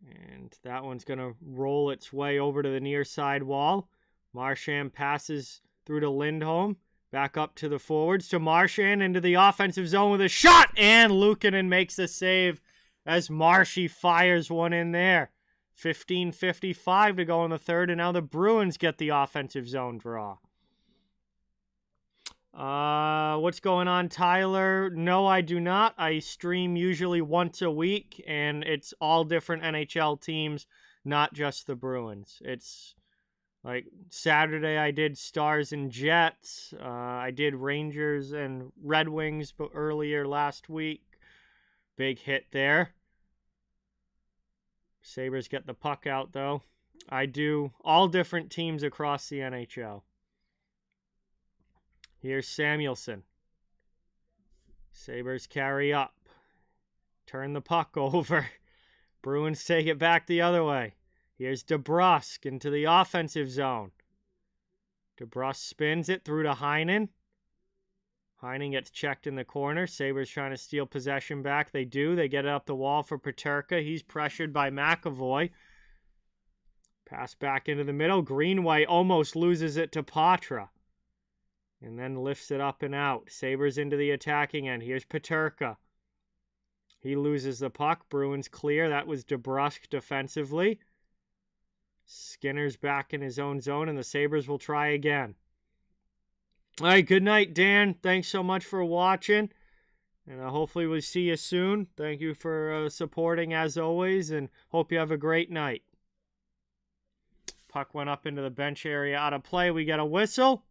And that one's going to roll its way over to the near side wall. Marchand passes through to Lindholm. Back up to the forwards to Marchand into the offensive zone with a shot. And Luukkonen makes a save as Marshy fires one in there. 15:55 to go in the third. And now the Bruins get the offensive zone draw. What's going on, Tyler? No, I do not. I stream usually once a week, and it's all different NHL teams, not just the Bruins. It's like Saturday I did Stars and Jets. I did Rangers and Red Wings earlier last week. Big hit there. Sabres get the puck out, though. I do all different teams across the NHL. Here's Samuelson. Sabres carry up. Turn the puck over. Bruins take it back the other way. Here's DeBrusk into the offensive zone. DeBrusk spins it through to Heinen. Heinen gets checked in the corner. Sabres trying to steal possession back. They do. They get it up the wall for Peterka. He's pressured by McAvoy. Pass back into the middle. Greenway almost loses it to Patra. And then lifts it up and out. Sabres into the attacking end. Here's Peterka. He loses the puck. Bruins clear. That was DeBrusk defensively. Skinner's back in his own zone, and the Sabres will try again. All right, good night, Dan. Thanks so much for watching. And hopefully we'll see you soon. Thank you for supporting as always, and hope you have a great night. Puck went up into the bench area out of play. We get a whistle.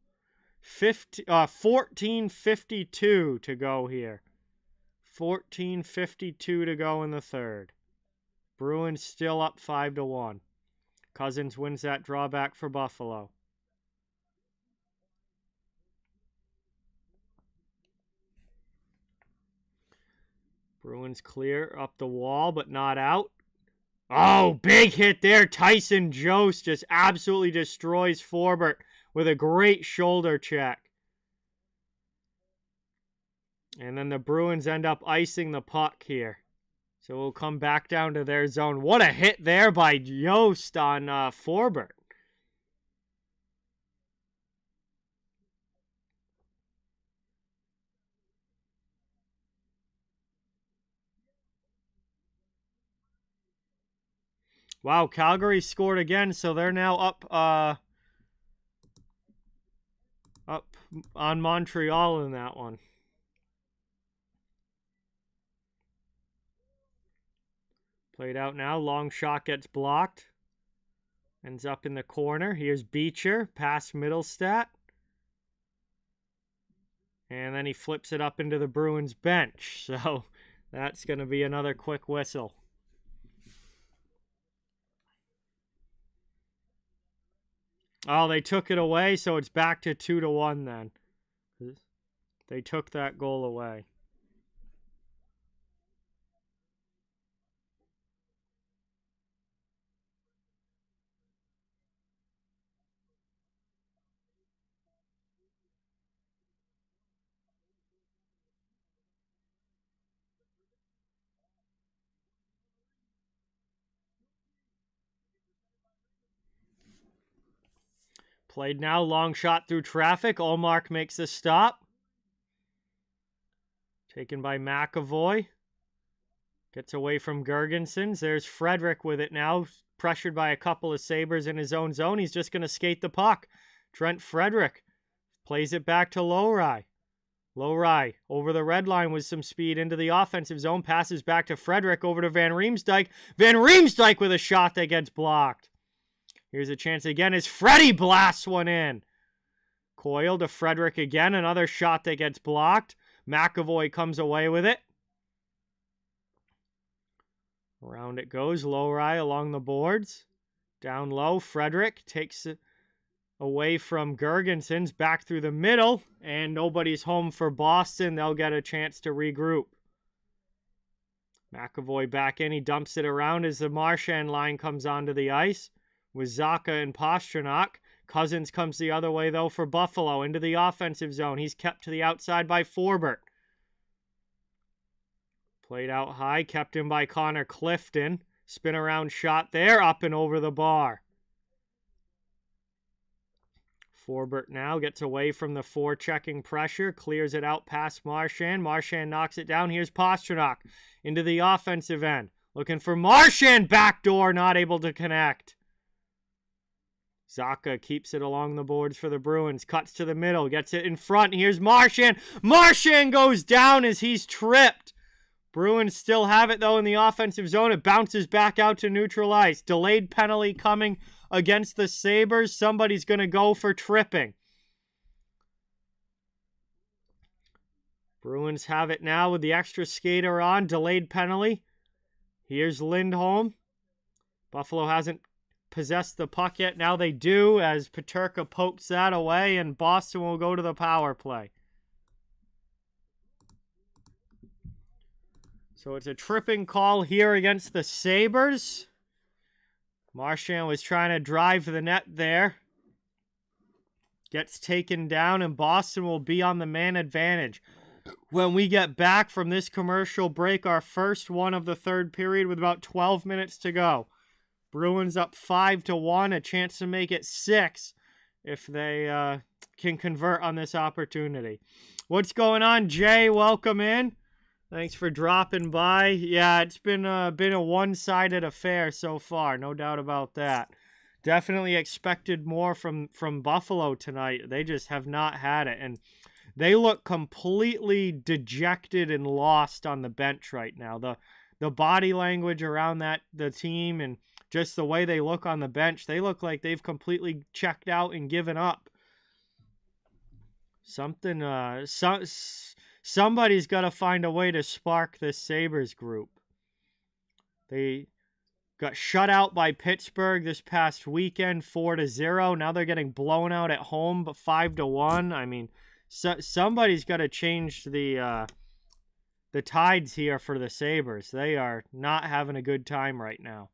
14:52 to go here. 14:52 to go in the third. Bruins still up 5-1. Cousins wins that drawback for Buffalo. Bruins clear up the wall, but not out. Oh, big hit there. Tyson Jost just absolutely destroys Forbert with a great shoulder check. And then the Bruins end up icing the puck here. So we'll come back down to their zone. What a hit there by Jost on Forbert. Wow, Calgary scored again, so they're now up on Montreal in that one. Played out now. Long shot gets blocked. Ends up in the corner. Here's Beecher. Past Middlestat. And then he flips it up into the Bruins bench. So that's going to be another quick whistle. Oh, they took it away, so it's back to 2-1 then. They took that goal away. Played now, long shot through traffic. Olmark makes the stop. Taken by McAvoy. Gets away from Gergensons. There's Frederick with it now. Pressured by a couple of Sabres in his own zone. He's just going to skate the puck. Trent Frederick plays it back to Lowry. Lowry over the red line with some speed into the offensive zone. Passes back to Frederick over to Van Riemsdyk. Van Riemsdyk with a shot that gets blocked. Here's a chance again as Freddie blasts one in. Coyle to Frederick again. Another shot that gets blocked. McAvoy comes away with it. Around it goes. Lowry along the boards. Down low. Frederick takes it away from Gergensons. Back through the middle. And nobody's home for Boston. They'll get a chance to regroup. McAvoy back in. He dumps it around as the Marchand line comes onto the ice. With Zacha and Pastrnak. Cousins comes the other way, though, for Buffalo. Into the offensive zone. He's kept to the outside by Forbert. Played out high. Kept in by Connor Clifton. Spin around shot there. Up and over the bar. Forbert now gets away from the forechecking pressure. Clears it out past Marchand. Marchand knocks it down. Here's Pastrnak. Into the offensive end. Looking for Marchand. Backdoor. Not able to connect. Zacha keeps it along the boards for the Bruins. Cuts to the middle. Gets it in front. Here's Marchand. Marchand goes down as he's tripped. Bruins still have it, though, in the offensive zone. It bounces back out to neutral ice. Delayed penalty coming against the Sabres. Somebody's going to go for tripping. Bruins have it now with the extra skater on. Delayed penalty. Here's Lindholm. Buffalo hasn't possessed the puck yet. Now they do as Peterka pokes that away and Boston will go to the power play. So it's a tripping call here against the Sabres. Marchand was trying to drive the net there. Gets taken down and Boston will be on the man advantage. When we get back from this commercial break, our first one of the third period with about 12 minutes to go. Bruins up 5-1, a chance to make it 6 if they can convert on this opportunity. What's going on, Jay? Welcome in. Thanks for dropping by. Yeah, it's been a one-sided affair so far, no doubt about that. Definitely expected more from Buffalo tonight. They just have not had it. And They look completely dejected and lost on the bench right now. The body language around the team and just the way they look on the bench, they look like they've completely checked out and given up. Somebody's got to find a way to spark this Sabres group. They got shut out by Pittsburgh this past weekend, 4-0. Now they're getting blown out at home, but 5-1. I mean, somebody's got to change the tides here for the Sabres. They are not having a good time right now.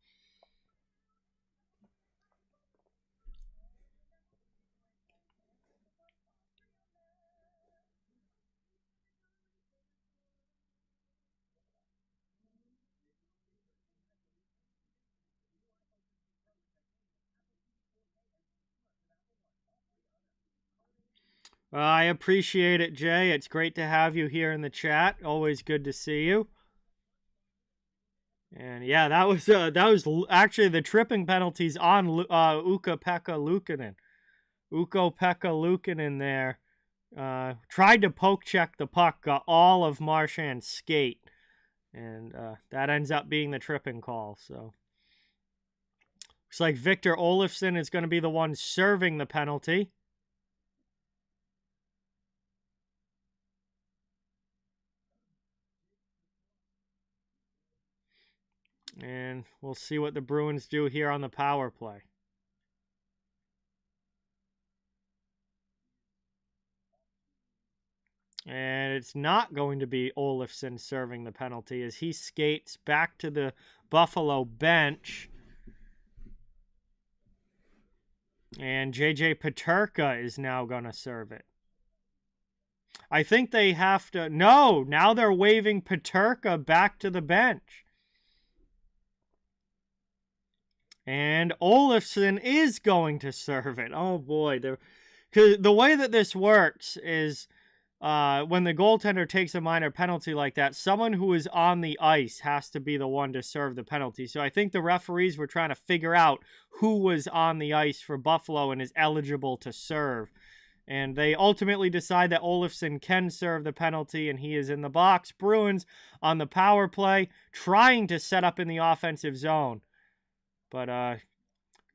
I appreciate it, Jay. It's great to have you here in the chat. Always good to see you. And yeah, that was actually the tripping penalties on Ukko-Pekka Luukkonen. Ukko-Pekka Luukkonen there tried to poke check the puck, got all of Marchand's skate, and that ends up being the tripping call. So looks like Victor Olofsson is going to be the one serving the penalty. And we'll see what the Bruins do here on the power play. And it's not going to be Olofsson serving the penalty as he skates back to the Buffalo bench. And J.J. Peterka is now going to serve it. I think they have to... No, now they're waving Peterka back to the bench. And Olofsson is going to serve it. Oh, boy. Because the way that this works is when the goaltender takes a minor penalty like that, someone who is on the ice has to be the one to serve the penalty. So I think the referees were trying to figure out who was on the ice for Buffalo and is eligible to serve. And they ultimately decide that Olofsson can serve the penalty, and he is in the box. Bruins on the power play, trying to set up in the offensive zone. But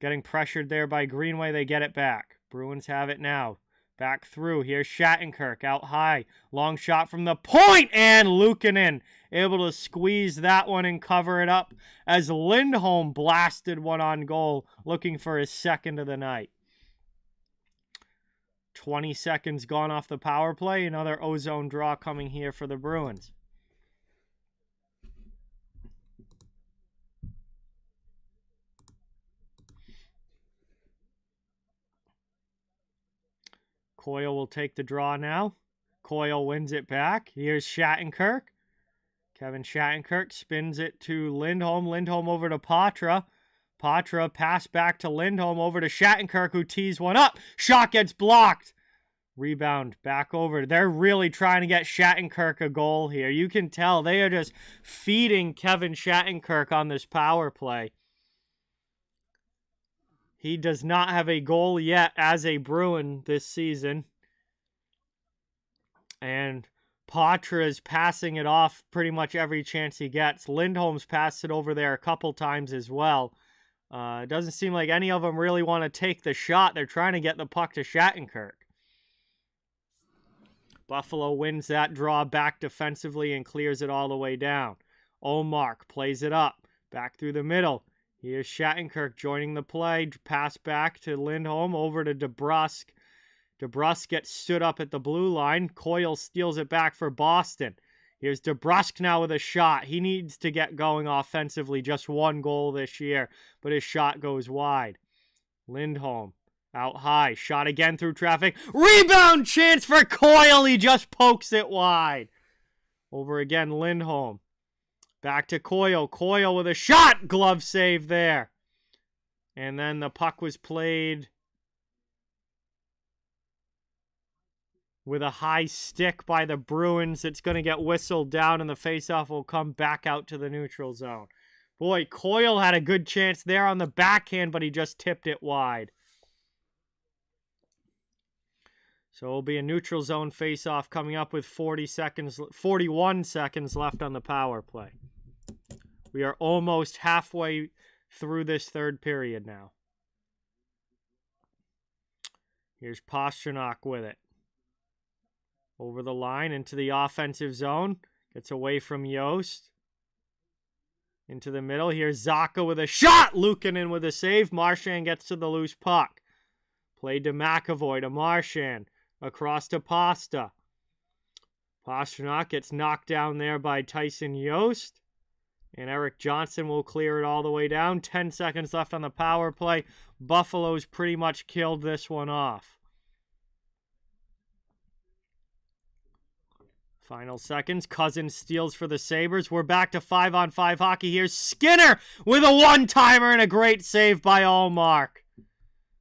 getting pressured there by Greenway, they get it back. Bruins have it now. Back through. Here's Shattenkirk out high. Long shot from the point, and Luukkonen able to squeeze that one and cover it up as Lindholm blasted one on goal, looking for his second of the night. 20 seconds gone off the power play. Another ozone draw coming here for the Bruins. Coyle will take the draw now. Coyle wins it back. Here's Shattenkirk. Kevin Shattenkirk spins it to Lindholm. Lindholm over to Patra. Patra pass back to Lindholm over to Shattenkirk, who tees one up. Shot gets blocked. Rebound back over. They're really trying to get Shattenkirk a goal here. You can tell they are just feeding Kevin Shattenkirk on this power play. He does not have a goal yet as a Bruin this season. And Patra is passing it off pretty much every chance he gets. Lindholm's passed it over there a couple times as well. It doesn't seem like any of them really want to take the shot. They're trying to get the puck to Shattenkirk. Buffalo wins that draw back defensively and clears it all the way down. Omark plays it up. Back through the middle. Here's Shattenkirk joining the play. Pass back to Lindholm over to DeBrusk. DeBrusk gets stood up at the blue line. Coyle steals it back for Boston. Here's DeBrusk now with a shot. He needs to get going offensively. Just one goal this year, but his shot goes wide. Lindholm out high. Shot again through traffic. Rebound chance for Coyle. He just pokes it wide. Over again, Lindholm. Back to Coyle. Coyle with a shot. Glove save there. And then the puck was played with a high stick by the Bruins. It's going to get whistled down, and the faceoff will come back out to the neutral zone. Boy, Coyle had a good chance there on the backhand, but he just tipped it wide. So it'll be a neutral zone face-off coming up with 41 seconds left on the power play. We are almost halfway through this third period now. Here's Pastrnak with it. Over the line into the offensive zone. Gets away from Yost. Into the middle. Here's Zacha with a shot. Luukkonen with a save. Marchand gets to the loose puck. Played to McAvoy, to Marchand. Across to Pasta. Pastrnak gets knocked down there by Tyson Yost. And Eric Johnson will clear it all the way down. 10 seconds left on the power play. Buffalo's pretty much killed this one off. Final seconds. Cousins steals for the Sabres. We're back to 5-on-5 hockey. Here's Skinner with a one-timer and a great save by Ullmark.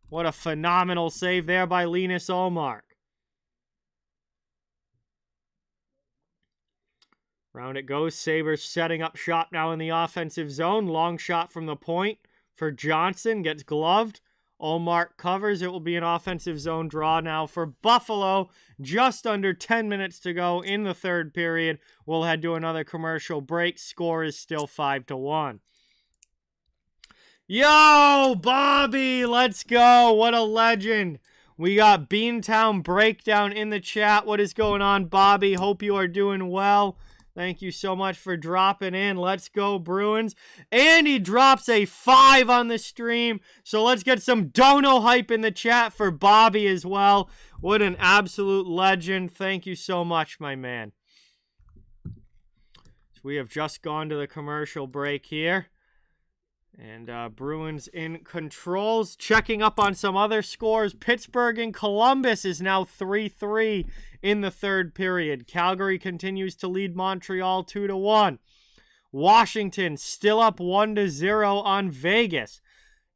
What a phenomenal save there by Linus Ullmark. Round it goes. Sabres setting up shop now in the offensive zone. Long shot from the point for Johnson. Gets gloved. Ullmark covers. It will be an offensive zone draw now for Buffalo. Just under 10 minutes to go in the third period. We'll head to another commercial break. Score is still 5-1. Yo, Bobby, let's go. What a legend. We got Beantown Breakdown in the chat. What is going on, Bobby? Hope you are doing well. Thank you so much for dropping in. Let's go, Bruins. And he drops a 5 on the stream. So let's get some dono hype in the chat for Bobby as well. What an absolute legend. Thank you so much, my man. So we have just gone to the commercial break here. And Bruins in controls. Checking up on some other scores. Pittsburgh and Columbus is now 3-3 in the third period. Calgary continues to lead Montreal 2-1. Washington still up 1-0 on Vegas.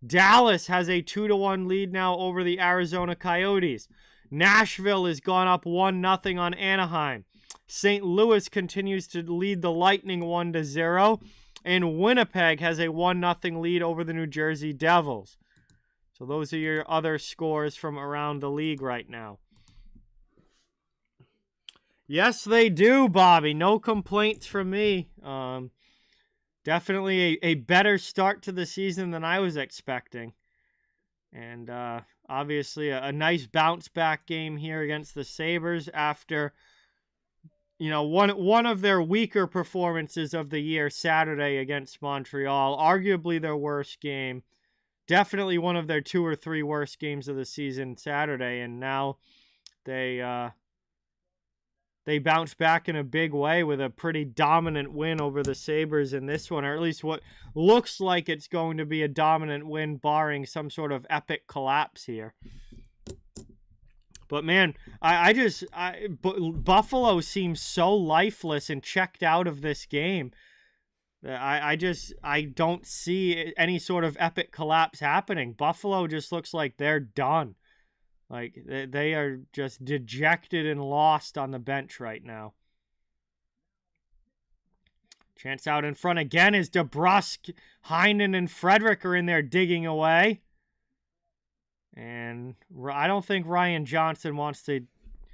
Dallas has a 2-1 lead now over the Arizona Coyotes. Nashville has gone up 1-0 on Anaheim. St. Louis continues to lead the Lightning 1-0. And Winnipeg has a 1-0 lead over the New Jersey Devils. So those are your other scores from around the league right now. Yes, they do, Bobby. No complaints from me. Definitely a better start to the season than I was expecting. And obviously a nice bounce-back game here against the Sabres after... You know, one of their weaker performances of the year Saturday against Montreal. Arguably their worst game. Definitely one of their 2 or 3 worst games of the season Saturday. And now they bounce back in a big way with a pretty dominant win over the Sabres in this one. Or at least what looks like it's going to be a dominant win barring some sort of epic collapse here. But man, Buffalo seems so lifeless and checked out of this game. I don't see any sort of epic collapse happening. Buffalo just looks like they're done. Like they are just dejected and lost on the bench right now. Chance out in front again is DeBrusk. Heinen and Frederick are in there digging away. And I don't think Ryan Johnson wants to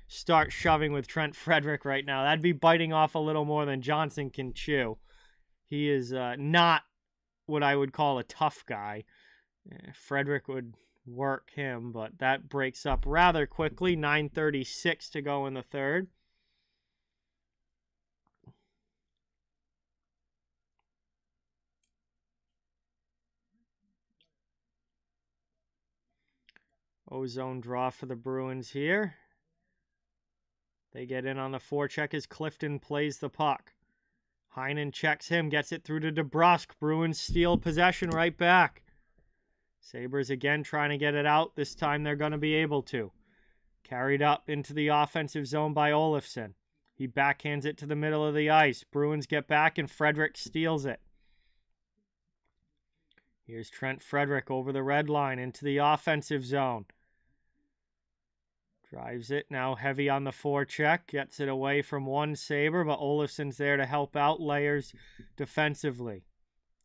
start shoving with Trent Frederick right now. That'd be biting off a little more than Johnson can chew. He is not what I would call a tough guy. Frederick would work him, but that breaks up rather quickly. 9:36 to go in the third. Ozone draw for the Bruins here. They get in on the forecheck as Clifton plays the puck. Heinen checks him, gets it through to DeBrusk. Bruins steal possession right back. Sabres again trying to get it out. This time they're going to be able to. Carried up into the offensive zone by Olofsson. He backhands it to the middle of the ice. Bruins get back and Frederick steals it. Here's Trent Frederick over the red line into the offensive zone. Drives it, now heavy on the forecheck. Gets it away from one Sabre, but Olofsson's there to help out layers defensively.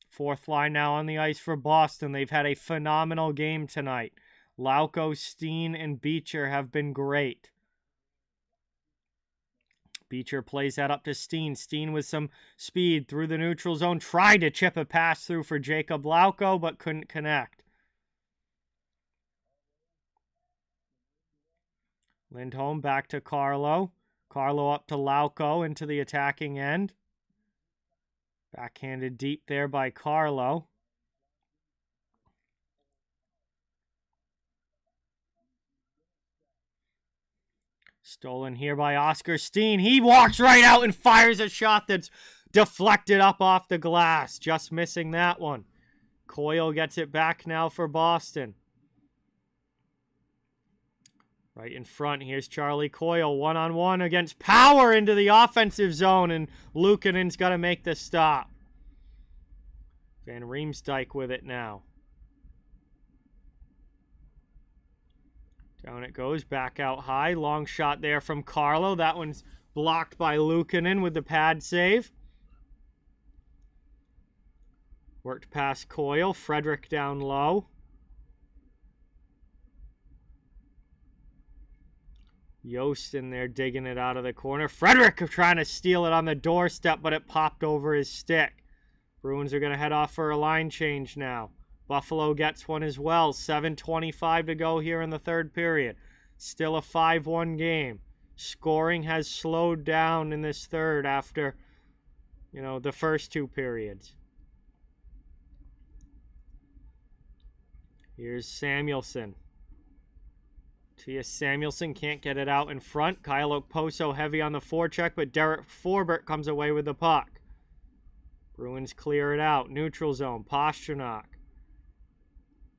Fourth line now on the ice for Boston. They've had a phenomenal game tonight. Lauko, Steen, and Beecher have been great. Beecher plays that up to Steen. Steen with some speed through the neutral zone. Tried to chip a pass through for Jacob Lauko, but couldn't connect. Lindholm back to Carlo. Carlo up to Lauko into the attacking end. Backhanded deep there by Carlo. Stolen here by Oscar Steen. He walks right out and fires a shot that's deflected up off the glass. Just missing that one. Coyle gets it back now for Boston. Right in front, here's Charlie Coyle. One-on-one against Power into the offensive zone, and Luukkonen's got to make the stop. Van Riemsdyk with it now. Down it goes, back out high. Long shot there from Carlo. That one's blocked by Luukkonen with the pad save. Worked past Coyle. Frederick down low. Yost in there digging it out of the corner. Frederick trying to steal it on the doorstep, but it popped over his stick. Bruins are going to head off for a line change now. Buffalo gets one as well. 7:25 to go here in the third period. Still a 5-1 game. Scoring has slowed down in this third after, the first two periods. Here's Samuelsson. T.S. Samuelsson can't get it out in front. Kyle Okposo heavy on the forecheck, but Derek Forbert comes away with the puck. Bruins clear it out. Neutral zone. Pastrnak.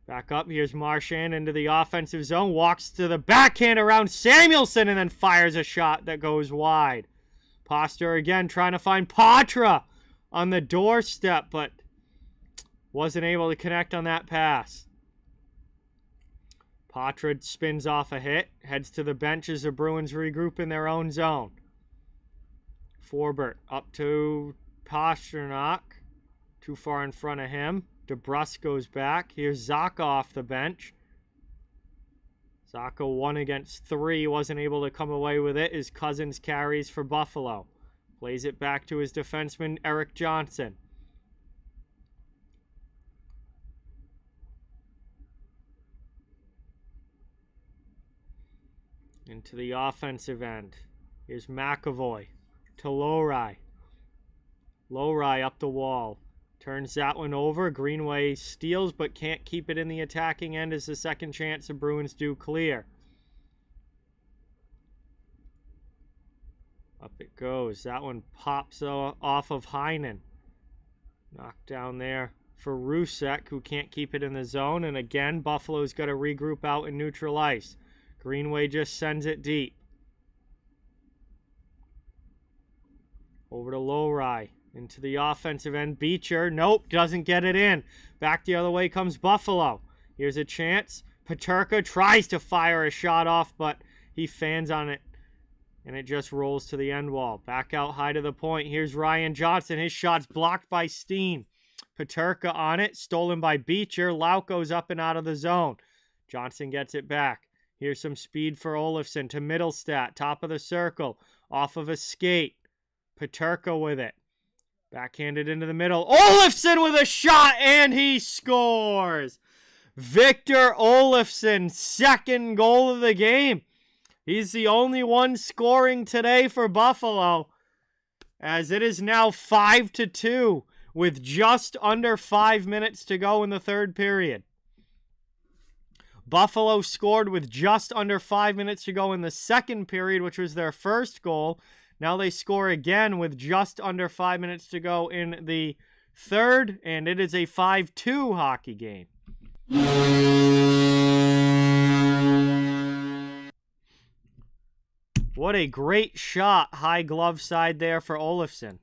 Back up. Here's Marchand into the offensive zone. Walks to the backhand around Samuelsson and then fires a shot that goes wide. Poster again trying to find Patra on the doorstep, but wasn't able to connect on that pass. Patra spins off a hit, heads to the bench as the Bruins regroup in their own zone. Forbert up to Pastrnak, too far in front of him. DeBrusk goes back. Here's Zacha off the bench. Zacha 1 against 3, wasn't able to come away with it as Cousins carries for Buffalo. Plays it back to his defenseman, Eric Johnson. Into the offensive end. Here's McAvoy to Lowry. Lowry up the wall. Turns that one over. Greenway steals but can't keep it in the attacking end as the second chance the Bruins do clear. Up it goes. That one pops off of Heinen. Knocked down there for Rusek, who can't keep it in the zone. And again, Buffalo's got to regroup out in neutral ice. Greenway just sends it deep. Over to Lowry. Into the offensive end. Beecher. Nope. Doesn't get it in. Back the other way comes Buffalo. Here's a chance. Peterka tries to fire a shot off, but he fans on it. And it just rolls to the end wall. Back out high to the point. Here's Ryan Johnson. His shot's blocked by Steen. Peterka on it. Stolen by Beecher. Lauko's up and out of the zone. Johnson gets it back. Here's some speed for Olofsson to Middlestat. Top of the circle. Off of a skate. Peterka with it. Backhanded into the middle. Olofsson with a shot, and he scores! Victor Olofsson, second goal of the game. He's the only one scoring today for Buffalo, as it is now 5-2 with just under 5 minutes to go in the third period. Buffalo scored with just under 5 minutes to go in the second period, which was their first goal. Now they score again with just under 5 minutes to go in the third, and it is a 5-2 hockey game. What a great shot, high glove side there for Olofsson.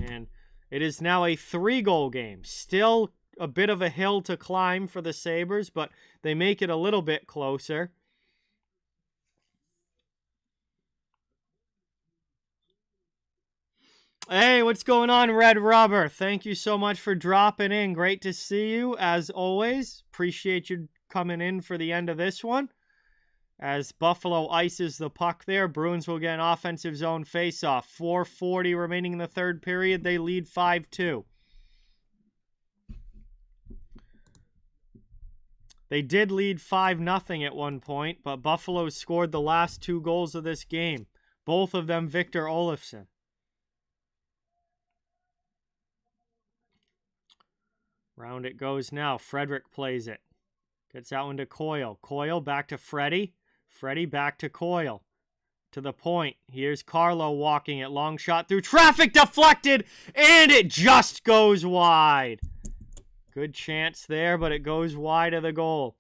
And it is now a 3-goal game. Still a bit of a hill to climb for the Sabres, but they make it a little bit closer. Hey, what's going on, Red Rubber? Thank you so much for dropping in. Great to see you, as always. Appreciate you coming in for the end of this one. As Buffalo ices the puck there, Bruins will get an offensive zone faceoff. 4:40 remaining in the third period. They lead 5-2. They did lead 5-0 at one point, but Buffalo scored the last 2 goals of this game. Both of them Victor Olofsson. Round it goes now. Frederick plays it. Gets out into Coyle. Coyle back to Freddie. Freddie back to Coyle. To the point. Here's Carlo walking it. Long shot through traffic. Deflected. And it just goes wide. Good chance there, but it goes wide of the goal.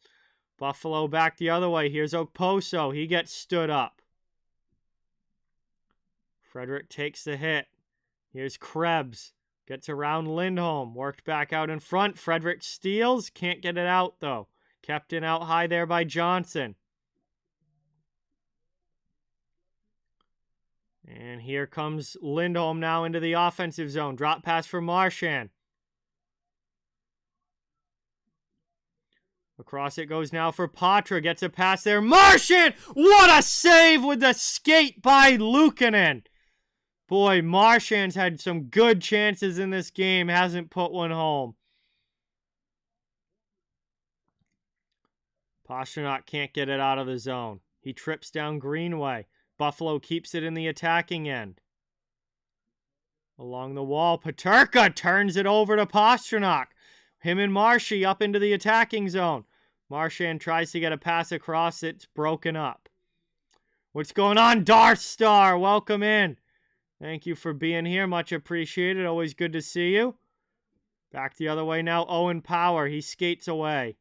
Buffalo back the other way. Here's Okposo. He gets stood up. Frederick takes the hit. Here's Krebs. Gets around Lindholm. Worked back out in front. Frederick steals. Can't get it out, though. Kept in out high there by Johnson. And here comes Lindholm now into the offensive zone. Drop pass for Marchand. Across it goes now for Patra. Gets a pass there. Marchand! What a save with the skate by Luukkonen. Boy, Marchand's had some good chances in this game. Hasn't put one home. Pastrnak can't get it out of the zone. He trips down Greenway. Buffalo keeps it in the attacking end. Along the wall, Peterka turns it over to Pastrnak. Him and Marshy up into the attacking zone. Marchand tries to get a pass across. It's broken up. What's going on, Darth Star? Welcome in. Thank you for being here. Much appreciated. Always good to see you. Back the other way now. Owen Power. He skates away.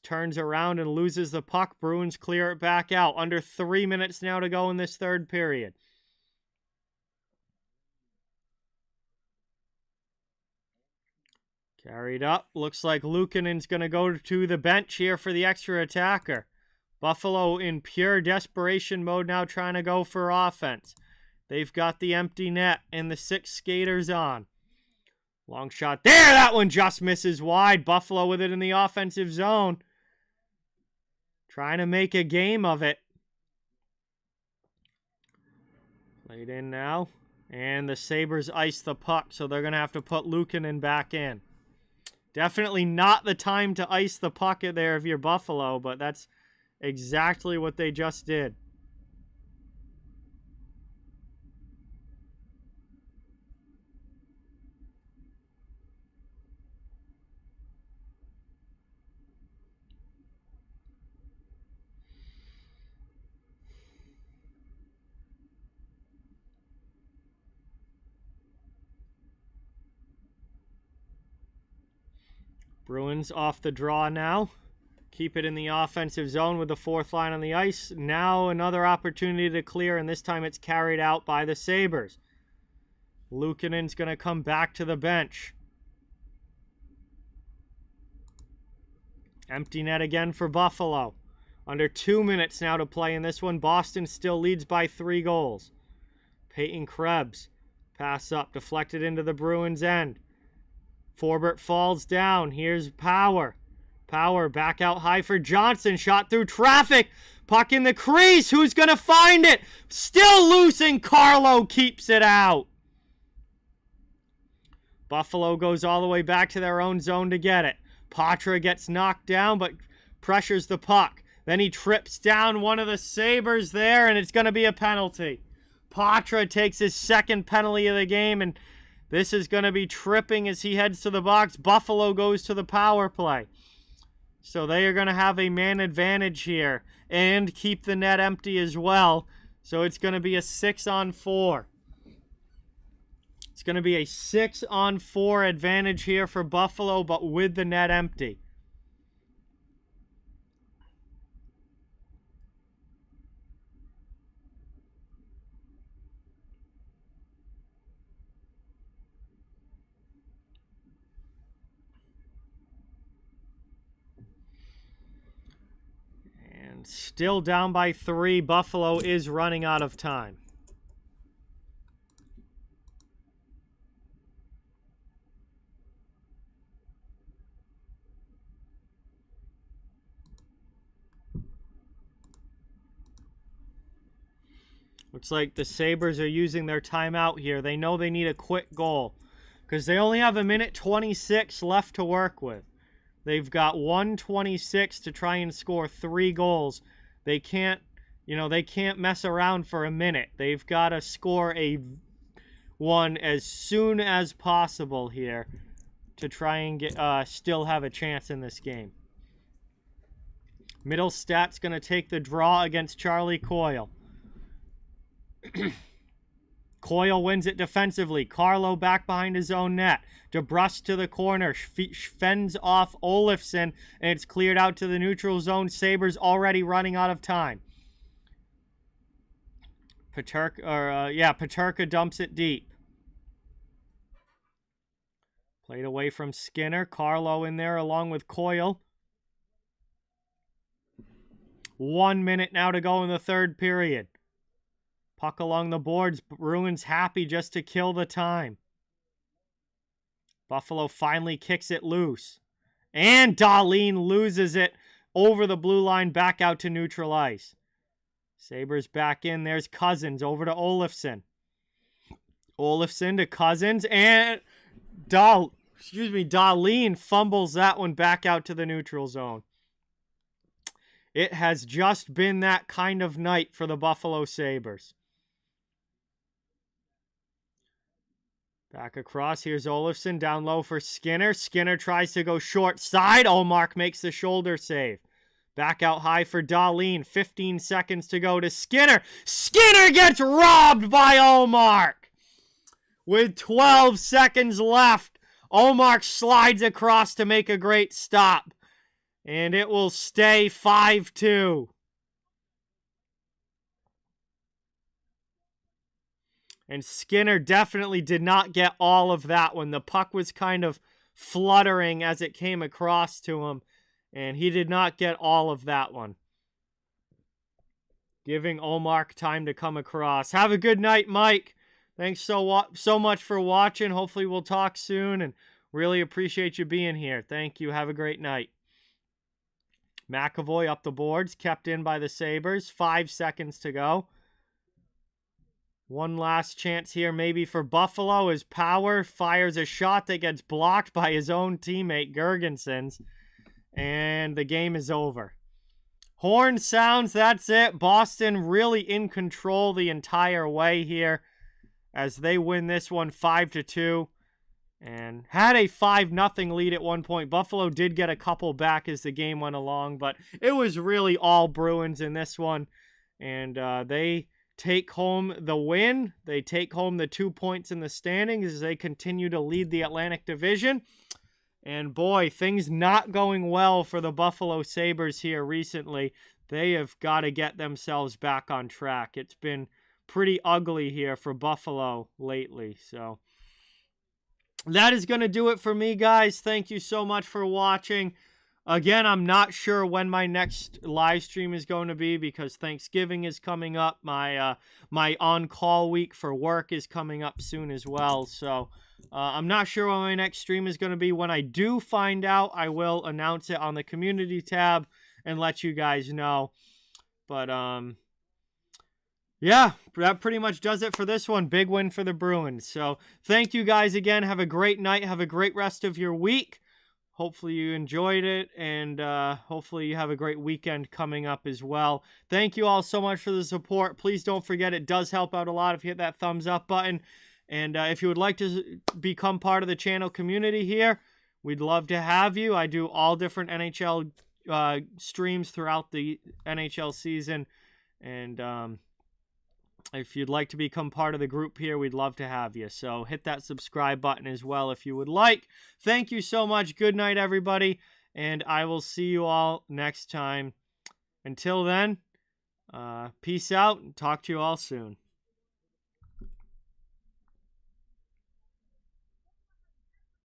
Turns around and loses the puck. Bruins clear it back out. Under 3 minutes now to go in this third period. Carried up. Looks like Luukkonen's going to go to the bench here for the extra attacker. Buffalo in pure desperation mode now, trying to go for offense. They've got the empty net and the 6 skaters on. Long shot there. That one just misses wide. Buffalo with it in the offensive zone. Trying to make a game of it. Played in now. And the Sabres ice the puck, so they're going to have to put Luukkonen back in. Definitely not the time to ice the puck there if you're Buffalo, but that's exactly what they just did. Bruins off the draw now. Keep it in the offensive zone with the 4th line on the ice. Now another opportunity to clear, and this time it's carried out by the Sabres. Luukkonen's going to come back to the bench. Empty net again for Buffalo. Under 2 minutes now to play in this one. Boston still leads by 3 goals. Peyton Krebs. Pass up, deflected into the Bruins' end. Forbert falls down. Here's Power. Power back out high for Johnson. Shot through traffic. Puck in the crease. Who's going to find it? Still loose, and Carlo keeps it out. Buffalo goes all the way back to their own zone to get it. Patra gets knocked down, but pressures the puck. Then he trips down one of the Sabres there, and it's going to be a penalty. Patra takes his 2nd penalty of the game, and this is going to be tripping as he heads to the box. Buffalo goes to the power play. So they are going to have a man advantage here and keep the net empty as well. So it's going to be a 6-on-4. It's going to be a 6-on-4 advantage here for Buffalo, but with the net empty. Still down by 3. Buffalo is running out of time. Looks like the Sabres are using their timeout here. They know they need a quick goal because they only have 1:26 left to work with. They've got 1:26 to try and score 3 goals. They can't, they can't mess around for a minute. They've got to score one as soon as possible here to try and get still have a chance in this game. Middlestad's going to take the draw against Charlie Coyle. Coyle wins it defensively. Carlo back behind his own net. DeBrusque to the corner. Fends off Olofsson, and it's cleared out to the neutral zone. Sabres already running out of time. Peterka dumps it deep. Played away from Skinner. Carlo in there along with Coyle. 1 minute now to go in the third period. Puck along the boards. Bruins happy just to kill the time. Buffalo finally kicks it loose. And Dahlin loses it over the blue line back out to neutral ice. Sabres back in. There's Cousins over to Olofsson. Olofsson to Cousins. And Dahlin fumbles that one back out to the neutral zone. It has just been that kind of night for the Buffalo Sabres. Back across. Here's Olofsson down low for Skinner. Skinner tries to go short side. Ullmark makes the shoulder save. Back out high for Dahlin. 15 seconds to go to Skinner. Skinner gets robbed by Ullmark. With 12 seconds left, Ullmark slides across to make a great stop. And it will stay 5-2. And Skinner definitely did not get all of that one. The puck was kind of fluttering as it came across to him. And he did not get all of that one. Giving Ullmark time to come across. Have a good night, Mike. Thanks so much for watching. Hopefully we'll talk soon. And really appreciate you being here. Thank you. Have a great night. McAvoy up the boards. Kept in by the Sabres. 5 seconds to go. One last chance here maybe for Buffalo as Power fires a shot that gets blocked by his own teammate Gergensons. And the game is over. Horn sounds, that's it. Boston really in control the entire way here as they win this one 5-2. And had a 5-0 lead at one point. Buffalo did get a couple back as the game went along, but it was really all Bruins in this one. And they take home the win. They take home the 2 points in the standings as they continue to lead the Atlantic Division. And boy, things not going well for the Buffalo Sabres here recently. They have got to get themselves back on track. It's been pretty ugly here for Buffalo lately. So that is going to do it for me, guys. Thank you so much for watching. Again, I'm not sure when my next live stream is going to be because Thanksgiving is coming up. My on-call week for work is coming up soon as well. So I'm not sure when my next stream is going to be. When I do find out, I will announce it on the community tab and let you guys know. But yeah, that pretty much does it for this one. Big win for the Bruins. So thank you guys again. Have a great night. Have a great rest of your week. Hopefully you enjoyed it, and hopefully you have a great weekend coming up as well. Thank you all so much for the support. Please don't forget, it does help out a lot if you hit that thumbs up button. And if you would like to become part of the channel community here, we'd love to have you. I do all different NHL streams throughout the NHL season. And if you'd like to become part of the group here, we'd love to have you. So hit that subscribe button as well if you would like. Thank you so much. Good night, everybody. And I will see you all next time. Until then, peace out and talk to you all soon.